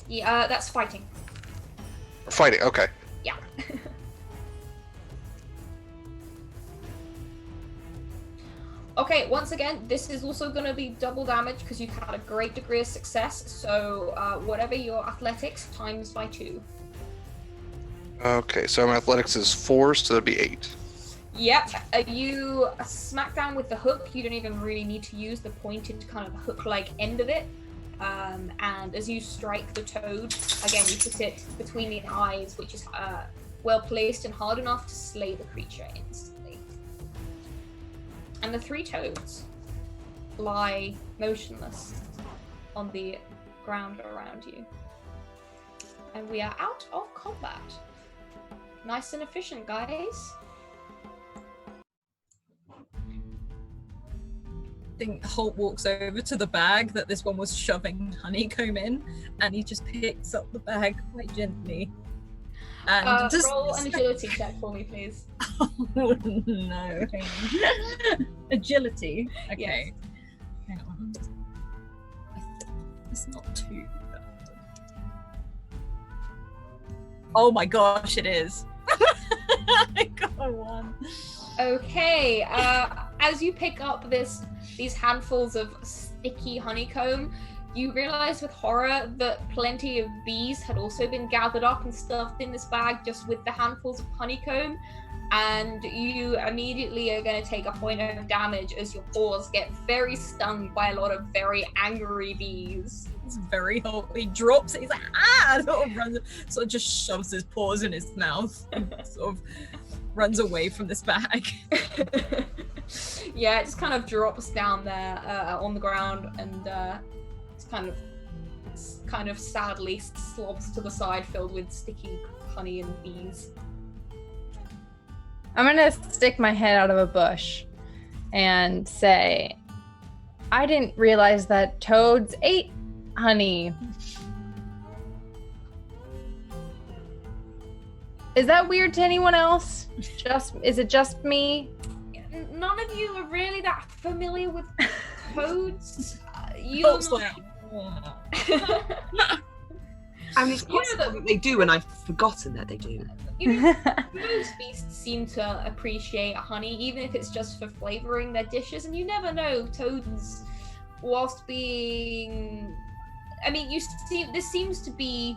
Yeah, that's fighting. Or fighting, okay. Yeah. Okay, once again, this is also going to be double damage because you've had a great degree of success. So whatever your athletics times by 2. Okay, so my athletics is 4, so that'd be 8. Yep, you smack down with the hook. You don't even really need to use the pointed kind of hook-like end of it. And as you strike the toad, again, you put it between the eyes, which is well placed and hard enough to slay the creature instantly. And the 3 toads lie motionless on the ground around you. And we are out of combat. Nice and efficient, guys. I think Holt walks over to the bag that this one was shoving honeycomb in, and he just picks up the bag quite gently. And just roll an agility check for me, please. Oh no. Agility. Okay. Yes. Hang on. It's not too bad. Oh my gosh, it is. I got a 1. Okay, as you pick up these handfuls of sticky honeycomb, you realize with horror that plenty of bees had also been gathered up and stuffed in this bag just with the handfuls of honeycomb, and you immediately are going to take a point of damage as your paws get very stung by a lot of very angry bees. It's very hot. He drops it. He's like, ah! Sort of runs, sort of just shoves his paws in his mouth and sort of runs away from this bag. Yeah, it just kind of drops down there on the ground, and it's kind of sadly slobs to the side, filled with sticky honey and bees. I'm gonna stick my head out of a bush and say, I didn't realize that toads ate honey. Is that weird to anyone else? Is it just me? None of you are really that familiar with toads. Holt's like, I mean, it's possible that they do, and I've forgotten that they do. You know, most beasts seem to appreciate honey, even if it's just for flavoring their dishes, and you never know. Toads, whilst being, I mean, this seems to be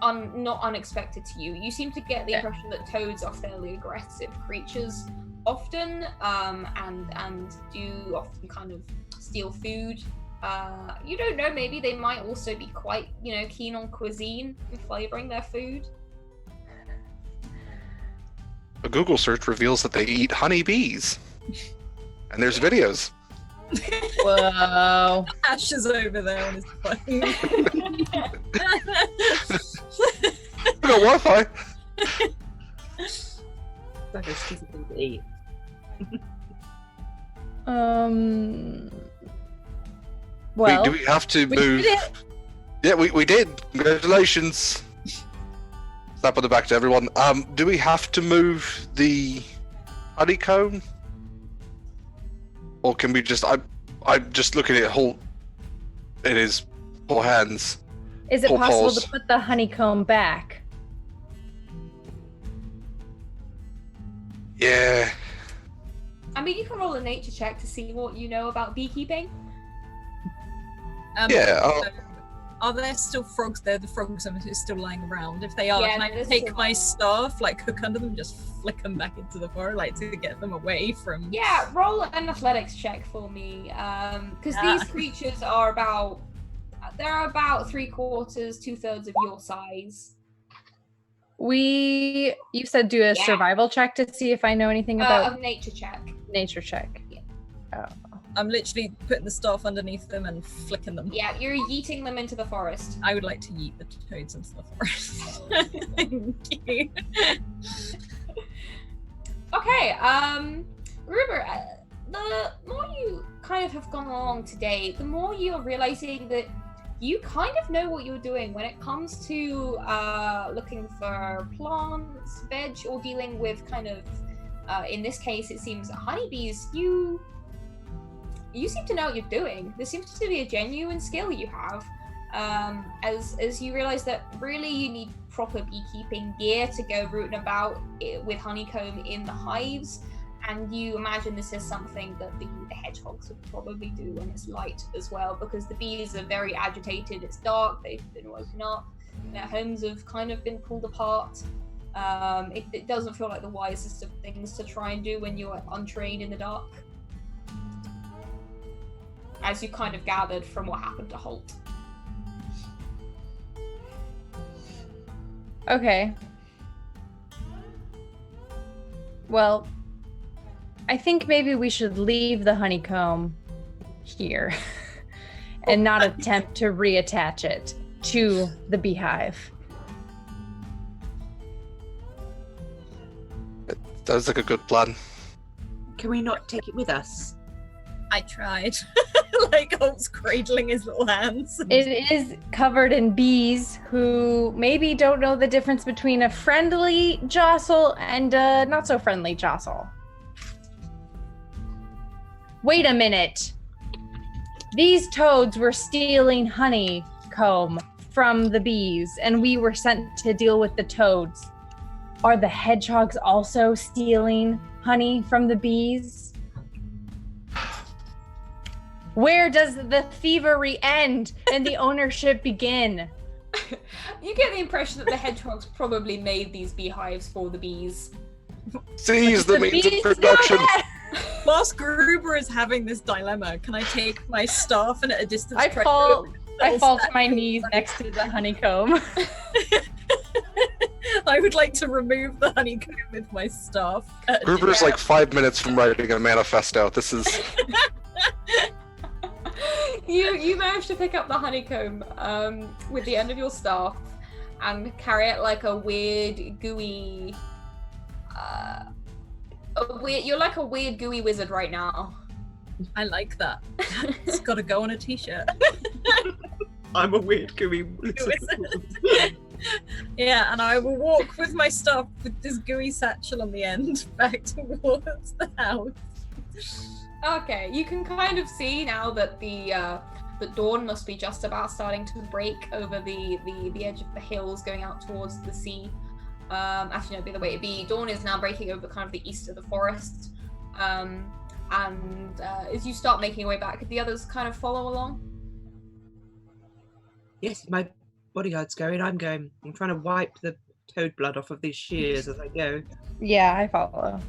not unexpected to you. You seem to get the impression that toads are fairly aggressive creatures often, and do often kind of steal food. You don't know, maybe they might also be quite, keen on cuisine and flavoring their food. A Google search reveals that they eat honeybees. And there's videos. Whoa. Ash is over there on his phone. I got Wi-Fi. Like a stupid thing to eat. Well, do we have to we move? did it. Yeah, we did. Congratulations. Slap on the back to everyone. Do we have to move the honeycomb? Or can we just... I'm just looking at Holt in his poor hands. Is it Poor possible paws. to put the honeycomb back? Yeah. I mean, you can roll a nature check to see what you know about beekeeping. Yeah, Are there still frogs there? The frogs are still lying around. If they are, Yeah, can I there's take still- my staff, like hook under them, just flick them back into the forest, like to get them away from? Yeah, roll an athletics check for me, because these creatures are about 3/4, 2/3 of your size. You said do a Yeah. survival check to see if I know anything about Of nature check. nature check. Yeah. Oh. I'm literally putting the staff underneath them and flicking them. Yeah, you're yeeting them into the forest. I would like to yeet the toads into the forest. Thank you. Okay, Ruber, the more you kind of have gone along today, the more you're realizing that you kind of know what you're doing when it comes to looking for plants, veg, or dealing with kind of, in this case, it seems honeybees. You seem to know what you're doing. There seems to be a genuine skill you have. As you realize that really you need proper beekeeping gear to go rooting about with honeycomb in the hives, and you imagine this is something that the hedgehogs would probably do when it's light as well, because the bees are very agitated. It's dark, they've been woken up, their homes have kind of been pulled apart. It doesn't feel like the wisest of things to try and do when you're untrained in the dark, as you kind of gathered from what happened to Holt. Okay. Well, I think maybe we should leave the honeycomb here and not attempt to reattach it to the beehive. Sounds like a good plan. Can we not take it with us? I tried. Like Holt's cradling his little hands. It is covered in bees who maybe don't know the difference between a friendly jostle and a not so friendly jostle. Wait a minute. These toads were stealing honeycomb from the bees, and we were sent to deal with the toads. Are the hedgehogs also stealing honey from the bees? Where does the thievery end and the ownership begin? You get the impression that the hedgehogs probably made these beehives for the bees. Seize the means of production. Whilst Gruber is having this dilemma, can I take my staff and at a distance I try fall to to my knees next to the honeycomb. I would like to remove the honeycomb with my staff. Gruber's like 5 minutes from writing a manifesto. This is You manage to pick up the honeycomb with the end of your staff and carry it like a weird gooey. You're like a weird gooey wizard right now. I like that. It's got to go on a t-shirt. I'm a weird gooey Yeah, and I will walk with my staff with this gooey satchel on the end back towards the house. Okay, you can kind of see now that the dawn must be just about starting to break over the edge of the hills going out towards the sea. Actually, no, the other way it'd be dawn is now breaking over kind of the east of the forest. And as you start making your way back, the others kind of follow along. Yes, my bodyguard's going. I'm going. I'm trying to wipe the toad blood off of these shears as I go. Yeah, I follow.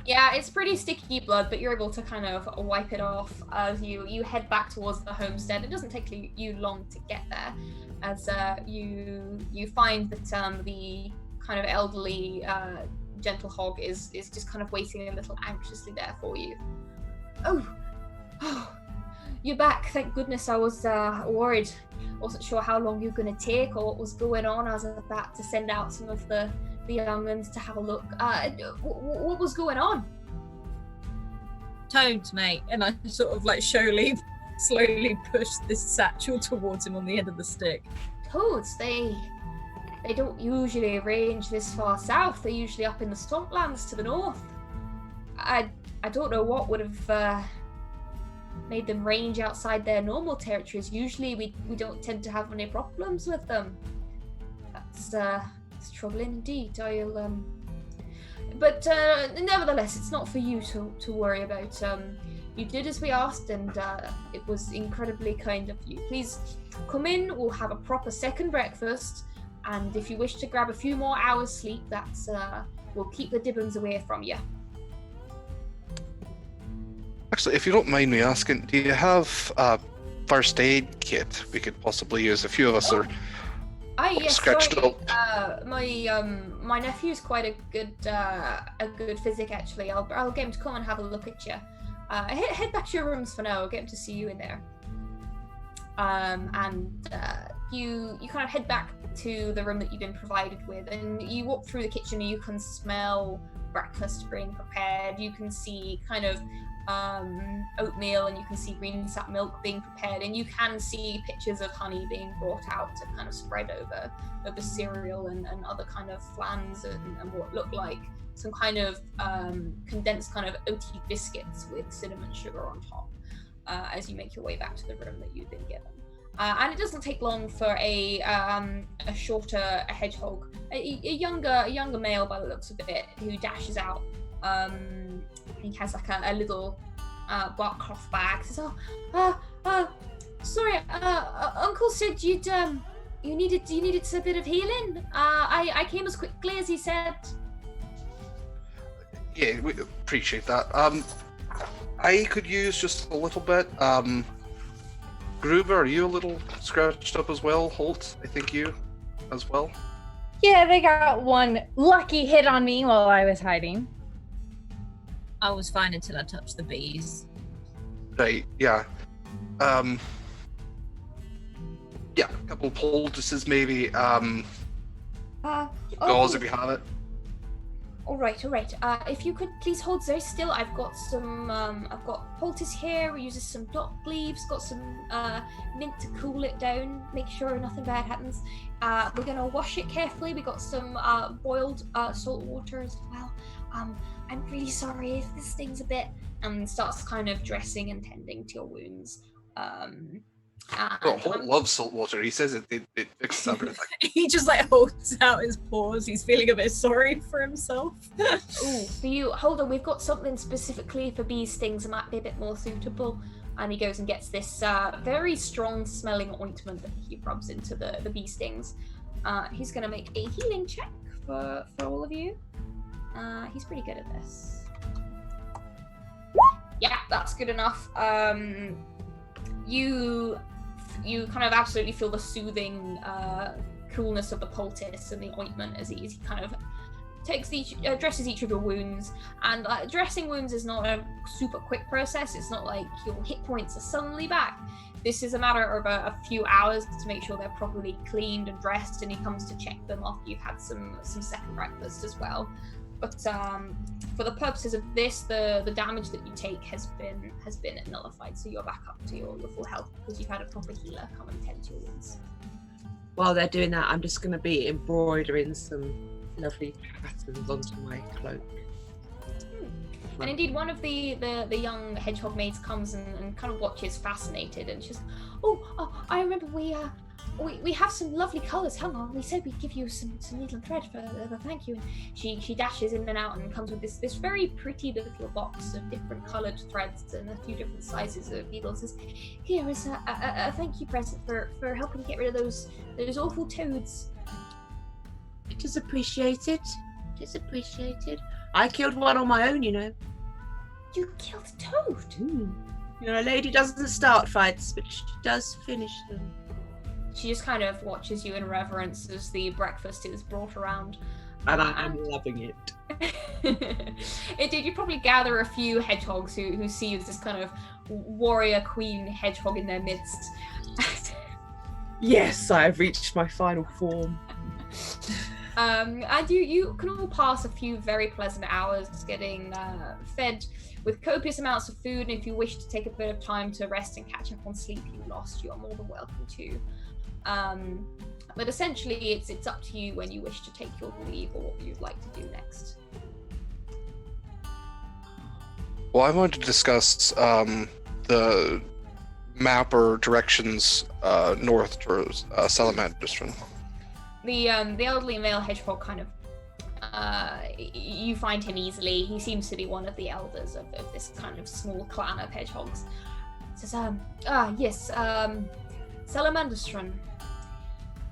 Yeah, it's pretty sticky blood, but you're able to kind of wipe it off as you head back towards the homestead. It doesn't take you long to get there, as you find that the kind of elderly gentle hog is just kind of waiting a little anxiously there for you. Oh, you're back! Thank goodness. I was worried. Wasn't sure how long you were going to take or what was going on. I was about to send out some of the young ones to have a look. What was going on? Toads, mate. And I sort of like slowly push this satchel towards him on the end of the stick. Toads, they don't usually range this far south. They're usually up in the swamplands to the north. I don't know what would have made them range outside their normal territories. Usually we don't tend to have any problems with them. That's troubling indeed. But nevertheless, it's not for you to worry about. You did as we asked, and it was incredibly kind of you. Please come in. We'll have a proper second breakfast, and if you wish to grab a few more hours sleep, that's we'll keep the Dibbons away from you. Actually, if you don't mind me asking, do you have a first aid kit we could possibly use? A few of us are Yes, scratched sorry. up. My nephew's quite a good physic actually. I'll get him to come and have a look at you. Head back to your rooms for now. I'll get him to see you in there. You kind of head back to the room that you've been provided with, and you walk through the kitchen and you can smell breakfast being prepared. You can see kind of oatmeal, and you can see green sap milk being prepared, and you can see pictures of honey being brought out to kind of spread over cereal and other kind of flans and what look like some kind of condensed kind of oaty biscuits with cinnamon sugar on top as you make your way back to the room that you've been given. And it doesn't take long for a hedgehog, a younger male by the looks of it, who dashes out. He has like a little bark cloth bag. Says, sorry, Uncle said you needed a bit of healing. I came as quickly as he said. Yeah, we appreciate that. I could use just a little bit. Gruber, are you a little scratched up as well? Holt, I think you as well. Yeah, they got one lucky hit on me while I was hiding. I was fine until I touched the bees. Right, yeah. Yeah, a couple poultices maybe. Gauze if you have it. All right. If you could please hold very still. I've got some. I've got poultice here. We uses some dock leaves. Got some mint to cool it down. Make sure nothing bad happens. We're gonna wash it carefully. We got some boiled salt water as well. I'm really sorry if this stings a bit. And starts kind of dressing and tending to your wounds. Holt loves salt water. He says it fixes everything. He just like holds out his paws. He's feeling a bit sorry for himself. For you, hold on. We've got something specifically for bee stings that might be a bit more suitable. And he goes and gets this very strong smelling ointment that he rubs into the bee stings. He's going to make a healing check for all of you. He's pretty good at this. Yeah, that's good enough. You kind of absolutely feel the soothing coolness of the poultice and the ointment as he kind of dresses each of your wounds. And dressing wounds is not a super quick process. It's not like your hit points are suddenly back. This is a matter of a few hours to make sure they're properly cleaned and dressed, and he comes to check them after you've had some second breakfast as well. But for the purposes of this, the damage that you take has been nullified, so you're back up to your full health because you've had a proper healer come and tend to your wounds. While they're doing that, I'm just going to be embroidering some lovely patterns onto my cloak. And indeed, one of the young hedgehog maids comes and kind of watches, fascinated, and she's, I remember we have some lovely colours. Hang on, we said we'd give you some needle and thread for the thank you. And she dashes in and out and comes with this very pretty little box of different coloured threads and a few different sizes of needles. Says, here is a thank you present for helping get rid of those awful toads. It is appreciated. I killed one on my own, you know. You killed a toad? You know, a lady doesn't start fights, but she does finish them. She just kind of watches you in reverence as the breakfast is brought around. And I'm loving it. Indeed, you probably gather a few hedgehogs who see you as this kind of warrior queen hedgehog in their midst. Yes, I have reached my final form. And you can all pass a few very pleasant hours getting fed with copious amounts of food, and if you wish to take a bit of time to rest and catch up on sleep you lost, you are more than welcome to. But essentially, it's up to you when you wish to take your leave or what you'd like to do next. Well, I wanted to discuss the map or directions north towards Salamandristron. The elderly male hedgehog kind of You find him easily. He seems to be one of the elders of this kind of small clan of hedgehogs. He says, yes, Salamanderstrand.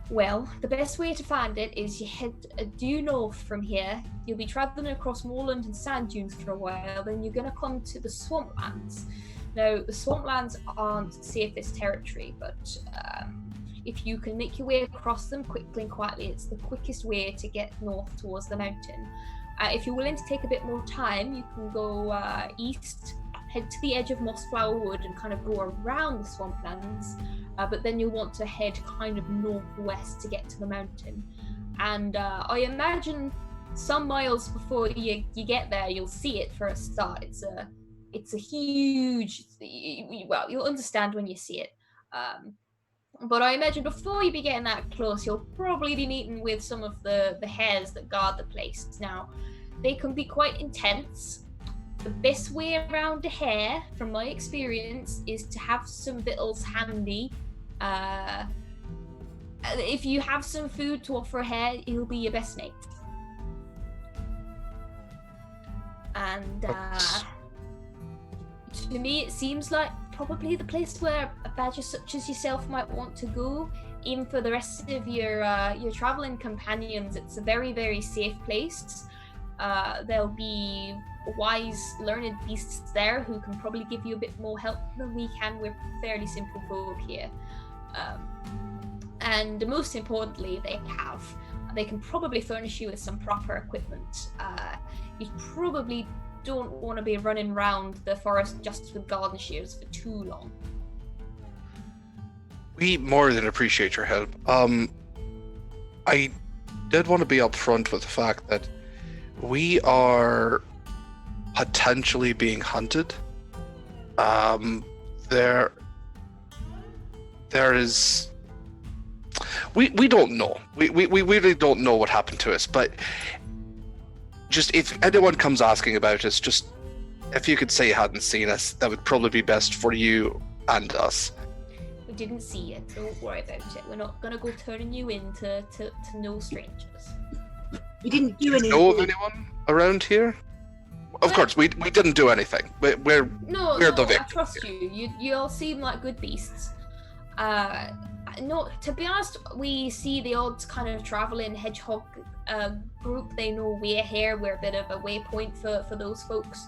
Well, the best way to find it is you head due north from here. You'll be traveling across moorland and sand dunes for a while, then you're going to come to the swamplands. Now, the swamplands aren't safest territory, but if you can make your way across them quickly and quietly, it's the quickest way to get north towards the mountain. If you're willing to take a bit more time, you can go east, head to the edge of Mossflower Wood and kind of go around the swamplands, but then you'll want to head kind of northwest to get to the mountain. And I imagine some miles before you get there, you'll see it for a start. It's a huge, well, you'll understand when you see it. But I imagine before you be getting that close, you'll probably be meeting with some of the hares that guard the place. Now, they can be quite intense. The best way around a hare, from my experience, is to have some victuals handy. If you have some food to offer a hare, he'll be your best mate. And to me, it seems like probably the place where a badger such as yourself might want to go. Even for the rest of your traveling companions, it's a very, very safe place. There'll be wise, learned beasts there who can probably give you a bit more help than we can. We're fairly simple folk here. And most importantly, they can probably furnish you with some proper equipment. You probably don't want to be running around the forest just with garden shears for too long. We more than appreciate your help. I did want to be upfront with the fact that we are potentially being hunted. There is. We don't know. We really don't know what happened to us, but just if anyone comes asking about us, just if you could say you hadn't seen us, that would probably be best for you and us. We didn't see it. Don't worry about it. We're not gonna go turning you in to no strangers. We didn't do Do you anything. know of anyone around here? Of course, we didn't do anything. We're the victims. I trust you. You all seem like good beasts. No, to be honest, we see the odd kind of traveling hedgehog group. They know we're here. We're a bit of a waypoint for those folks.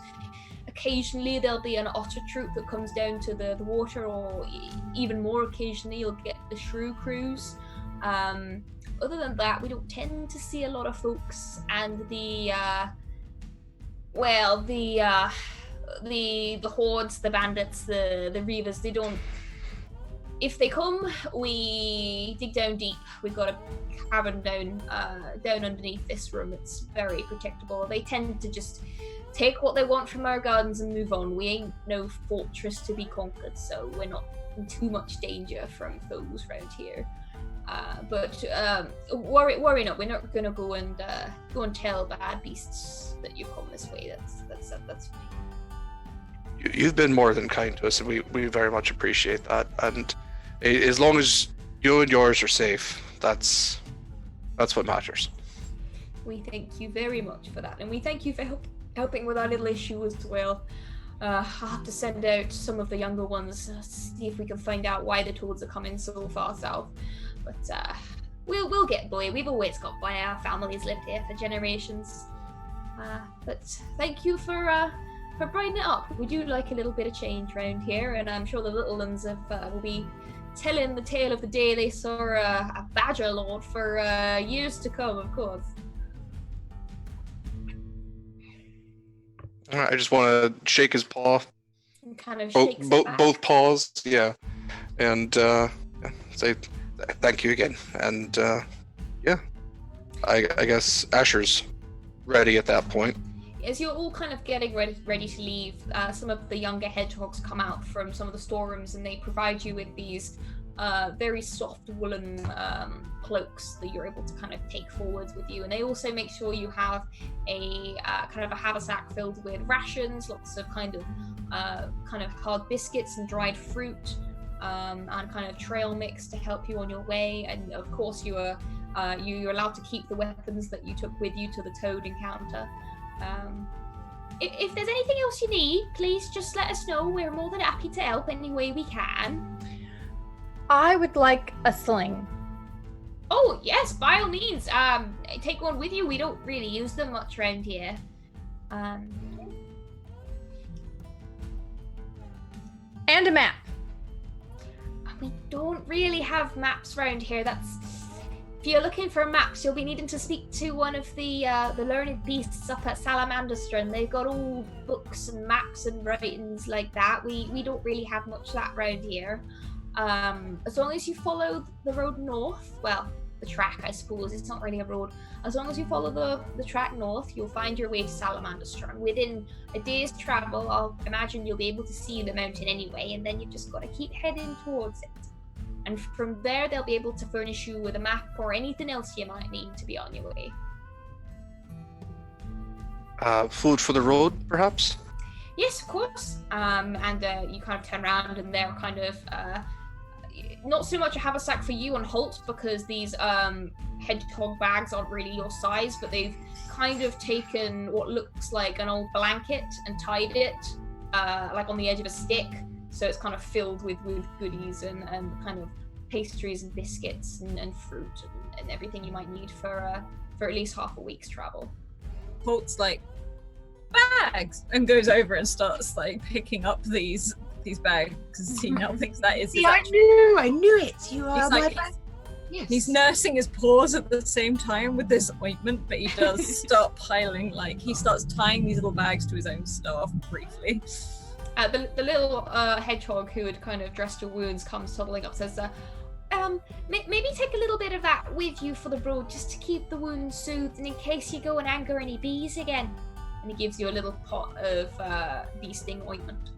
Occasionally there'll be an otter troop that comes down to the water, or even more occasionally you'll get the shrew crews. Other than that, we don't tend to see a lot of folks, and the hordes, the bandits, the reavers, they don't. If they come, we dig down deep. We've got a cavern down underneath this room. It's very protectable. They tend to just take what they want from our gardens and move on. We ain't no fortress to be conquered, so we're not in too much danger from foes around here. But worry not. We're not gonna go and tell bad beasts that you've come this way. That's fine. You've been more than kind to us, and we very much appreciate that. And as long as you and yours are safe, that's what matters. We thank you very much for that, and we thank you for helping with our little issue as well. I'll have to send out some of the younger ones, see if we can find out why the toads are coming so far south. But we'll get by. We've always got by. Our families lived here for generations. But thank you for brightening it up. We do like a little bit of change around here, and I'm sure the little ones will be telling the tale of the day they saw a badger lord for years to come, of course. All right, I just want to shake his paw. And kind of shakes it back. Both paws, yeah, and say thank you again. And I guess Asher's ready at that point. As you're all kind of getting ready to leave, some of the younger hedgehogs come out from some of the storerooms, and they provide you with these very soft woolen cloaks that you're able to kind of take forwards with you. And they also make sure you have a kind of a haversack filled with rations, lots of kind of hard biscuits and dried fruit, and kind of trail mix to help you on your way. And of course, you are You're allowed to keep the weapons that you took with you to the Toad encounter. If there's anything else you need, please just let us know. We're more than happy to help any way we can. I would like a sling. Oh, yes, by all means. Take one with you. We don't really use them much around here. And a map. We don't really have maps around here. If you're looking for maps, you'll be needing to speak to one of the learned beasts up at Salamanderstrand. They've got all books and maps and writings like that. We don't really have much of that around here. As long as you follow the road north, well, the track, I suppose, it's not really a road. As long as you follow the track north, you'll find your way to Salamanderstrand. Within a day's travel, I'll imagine you'll be able to see the mountain anyway, and then you've just got to keep heading towards it. And from there, they'll be able to furnish you with a map or anything else you might need to be on your way. Food for the road, perhaps? Yes, of course. And you kind of turn around, and they're kind of not so much a haversack for you on Holt, because these hedgehog bags aren't really your size, but they've kind of taken what looks like an old blanket and tied it like on the edge of a stick. So it's kind of filled with goodies and kind of pastries and biscuits and fruit and everything you might need for at least half a week's travel. Holt's like, bags, and goes over and starts like picking up these bags because he now thinks that is. See, I knew it. You are my like, best. Yes. He's nursing his paws at the same time with this ointment, but he does start piling, like he starts tying these little bags to his own staff briefly. The little hedgehog who had kind of dressed your wounds comes toddling up, says, maybe take a little bit of that with you for the road, just to keep the wounds soothed, and in case you go and anger any bees again. And he gives you a little pot of bee sting ointment.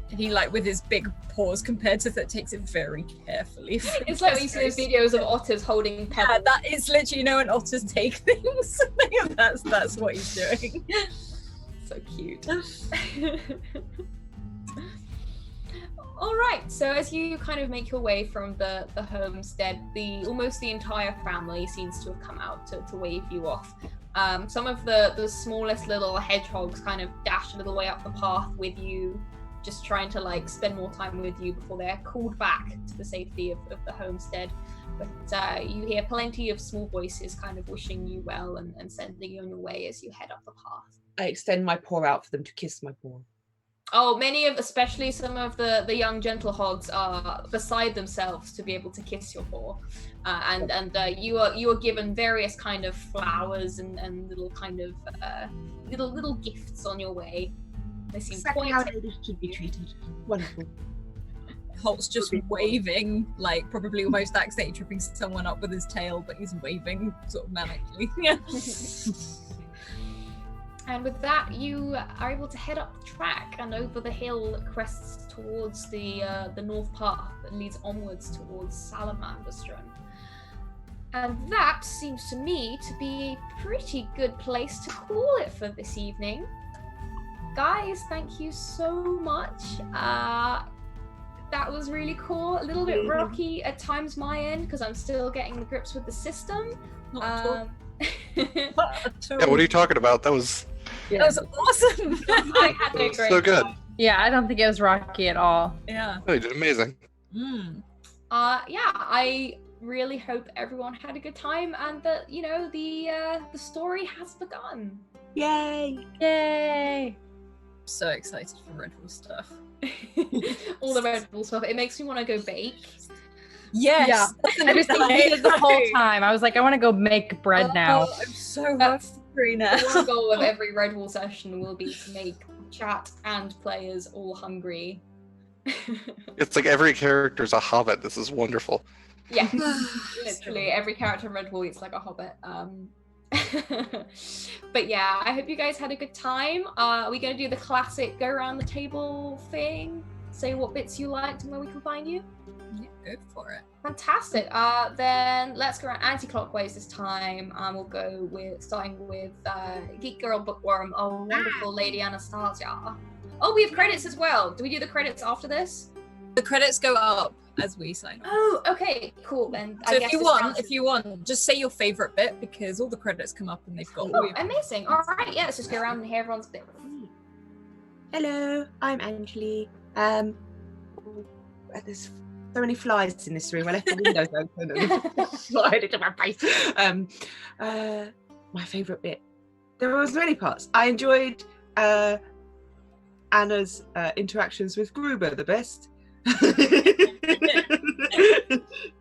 And he, like, with his big paws compared to that, takes it very carefully. It's like these videos of otters holding pebbles. Yeah, that is literally, when otters take things. that's what he's doing. So cute. All right, so as you kind of make your way from the homestead, almost the entire family seems to have come out to wave you off. Some of the smallest little hedgehogs kind of dash a little way up the path with you, just trying to like spend more time with you before they're called back to the safety of the homestead. But you hear plenty of small voices kind of wishing you well and sending you on your way as you head up the path. I extend my paw out for them to kiss my paw. Oh, especially some of the young gentle hogs are beside themselves to be able to kiss your paw, and you are given various kind of flowers and little kind of little gifts on your way. They seem exactly how ladies should be treated. Wonderful. Holt's just waving, like probably almost accidentally tripping someone up with his tail, but he's waving sort of manically. And with that, you are able to head up the track and over the hill that crests towards the north path that leads onwards towards Salamanderstrand. And that seems to me to be a pretty good place to call it for this evening. Guys, thank you so much. That was really cool. A little bit rocky at times my end because I'm still getting the grips with the system. Yeah, what are you talking about? That was awesome. I had a great so good. time. Yeah, I don't think it was rocky at all. Yeah. Oh, you did amazing. Yeah, I really hope everyone had a good time and that the story has begun. Yay! Yay! So excited for Redwall stuff. All the Redwall stuff. It makes me want to go bake. Yes. Yeah. I was thinking it the whole time. I was like, I want to go make bread now. I'm so hungry now. The goal of every Redwall session will be to make chat and players all hungry. It's like every character is a hobbit. This is wonderful. Yeah, literally every character in Redwall eats like a hobbit. But yeah, I hope you guys had a good time. Are we going to do the classic go around the table thing? Say what bits you liked and where we can find you? Yeah, go for it. Fantastic. Then let's go around anti-clockwise this time. We'll go with starting with Geek Girl Bookworm, a wonderful Lady Anastasia. Oh, we have credits as well. Do we do the credits after this? The credits go up as we sign off. Oh, okay, cool. Then So I if guess you this want, round if you want, just say your favorite bit because all the credits come up and they've got. Oh, amazing. All right, yeah, let's just go around and hear everyone's bit. Hello, I'm Angeli. There's so many flies in this room. I left the windows open and flied into my face. My favourite bit. There was many parts. I enjoyed Anna's interactions with Gruber the best.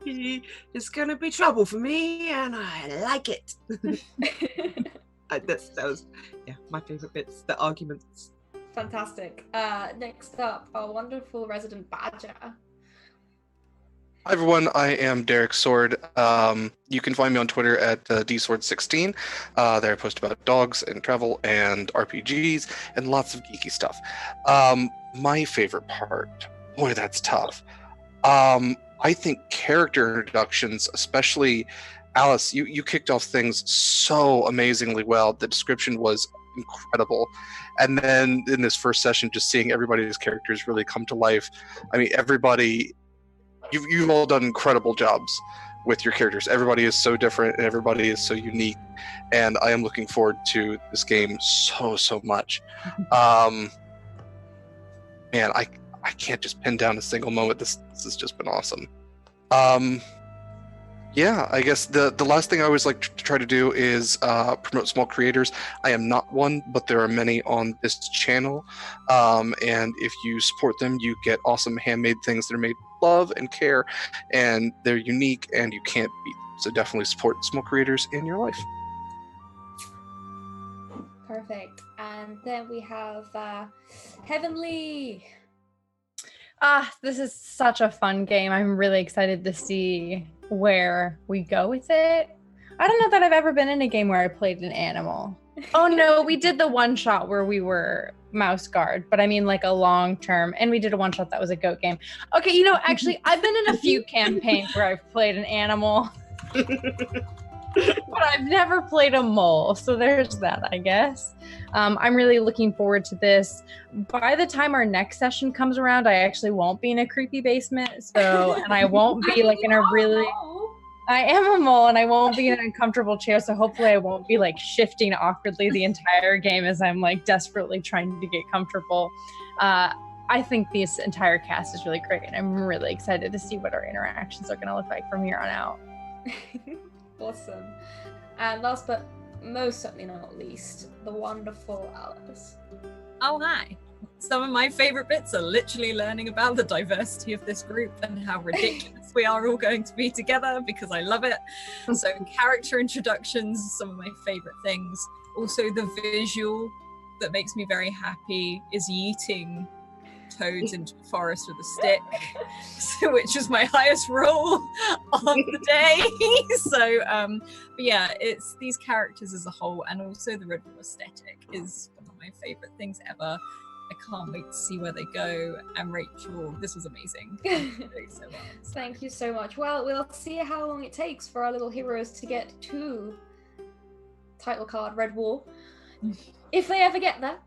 He is going to be trouble for me, and I like it. That was my favourite bits. The arguments. Fantastic. Next up, our wonderful resident badger. Hi everyone, I am Derek Sword. You can find me on Twitter at dsword16. There I post about dogs and travel and RPGs and lots of geeky stuff. My favorite part, boy, that's tough. I think character introductions, especially Alice, you kicked off things so amazingly well. The description was incredible. And then in this first session, just seeing everybody's characters really come to life. I mean, everybody... You've all done incredible jobs with your characters. Everybody is so different and everybody is so unique, and I am looking forward to this game so much. Man, I can't just pin down a single moment. This has just been awesome. Yeah, I guess the last thing I always like to try to do is promote small creators. I am not one, but there are many on this channel. And if you support them, you get awesome handmade things that are made with love and care, and they're unique and you can't beat them. So definitely support small creators in your life. Perfect. And then we have Heavenly. This is such a fun game. I'm really excited to see where we go with it. I don't know that I've ever been in a game where I played an animal. Oh no, we did the one shot where we were mouse guard, but I mean like a long term, and we did a one shot that was a goat game. Okay, you know, actually I've been in a few campaigns where I've played an animal, but I've never played a mole, so there's that, I guess. I'm really looking forward to this. By the time our next session comes around, I actually won't be in a creepy basement, and I won't be like in a really... I am a mole, and I won't be in an uncomfortable chair, so hopefully I won't be like shifting awkwardly the entire game as I'm like desperately trying to get comfortable. I think this entire cast is really great, and I'm really excited to see what our interactions are going to look like from here on out. Awesome. And last but most certainly not least, the wonderful Alice. Oh, hi. Some of my favorite bits are literally learning about the diversity of this group and how ridiculous we are all going to be together, because I love it. So character introductions, some of my favorite things. Also the visual that makes me very happy is yeeting toads into a forest with a stick, which is my highest roll on the day. So but yeah, it's these characters as a whole, and also the Redwall aesthetic is one of my favorite things ever. I can't wait to see where they go. And Rachel, this was amazing. Thank you so much. Well, we'll see how long it takes for our little heroes to get to title card Redwall, if they ever get there.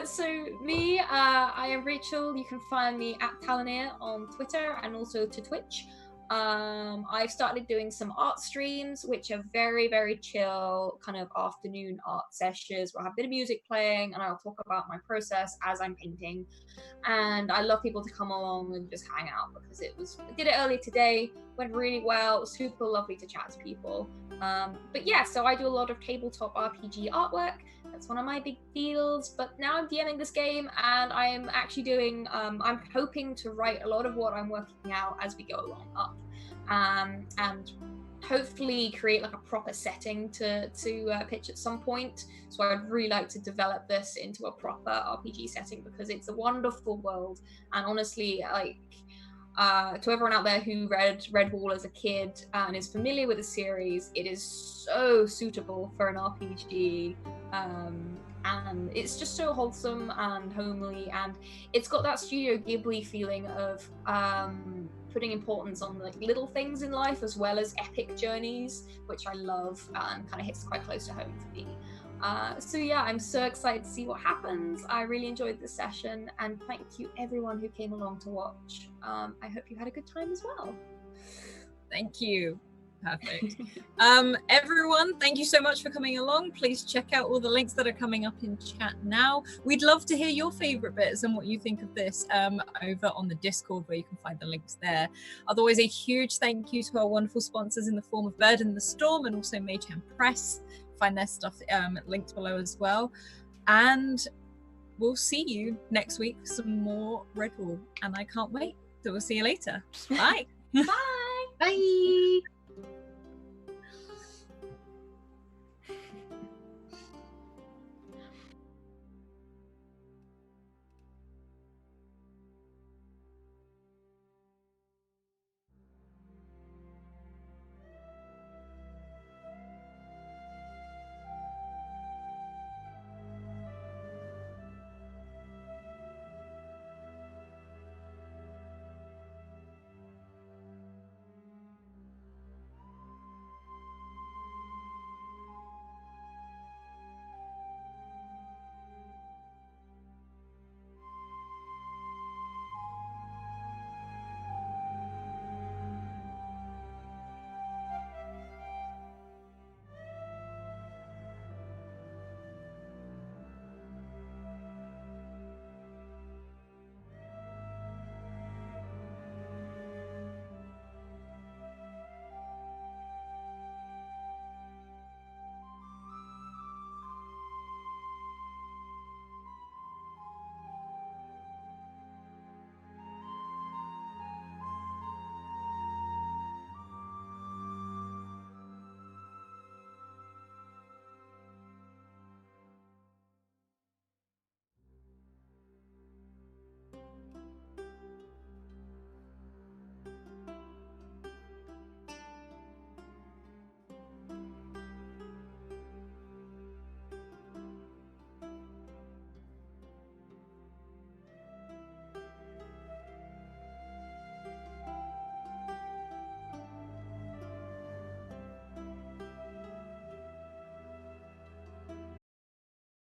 So me, I am Rachel. You can find me at Talonir on Twitter and also to Twitch. I've started doing some art streams, which are very, very chill, kind of afternoon art sessions where I have a bit of music playing and I'll talk about my process as I'm painting. And I love people to come along and just hang out, because I did it earlier today, went really well, it was super lovely to chat to people. But yeah, so I do a lot of tabletop RPG artwork. That's one of my big deals. But now I'm DMing this game, and I'm actually doing, I'm hoping to write a lot of what I'm working out as we go along up. And hopefully create like a proper setting to pitch at some point. So I'd really like to develop this into a proper RPG setting, because it's a wonderful world. And honestly, like, to everyone out there who read Redwall as a kid and is familiar with the series, it is so suitable for an RPG, and it's just so wholesome and homely, and it's got that Studio Ghibli feeling of putting importance on like little things in life as well as epic journeys, which I love and kind of hits quite close to home for me. So yeah, I'm so excited to see what happens. I really enjoyed this session, and thank you everyone who came along to watch. I hope you had a good time as well. Thank you. Perfect. Everyone, thank you so much for coming along. Please check out all the links that are coming up in chat now. We'd love to hear your favorite bits and what you think of this over on the Discord, where you can find the links there. Otherwise, a huge thank you to our wonderful sponsors in the form of Bird in the Storm and also Mayhem Press. Find their stuff linked below as well. And we'll see you next week for some more Redwall. And I can't wait. So we'll see you later. Bye. Bye. Bye.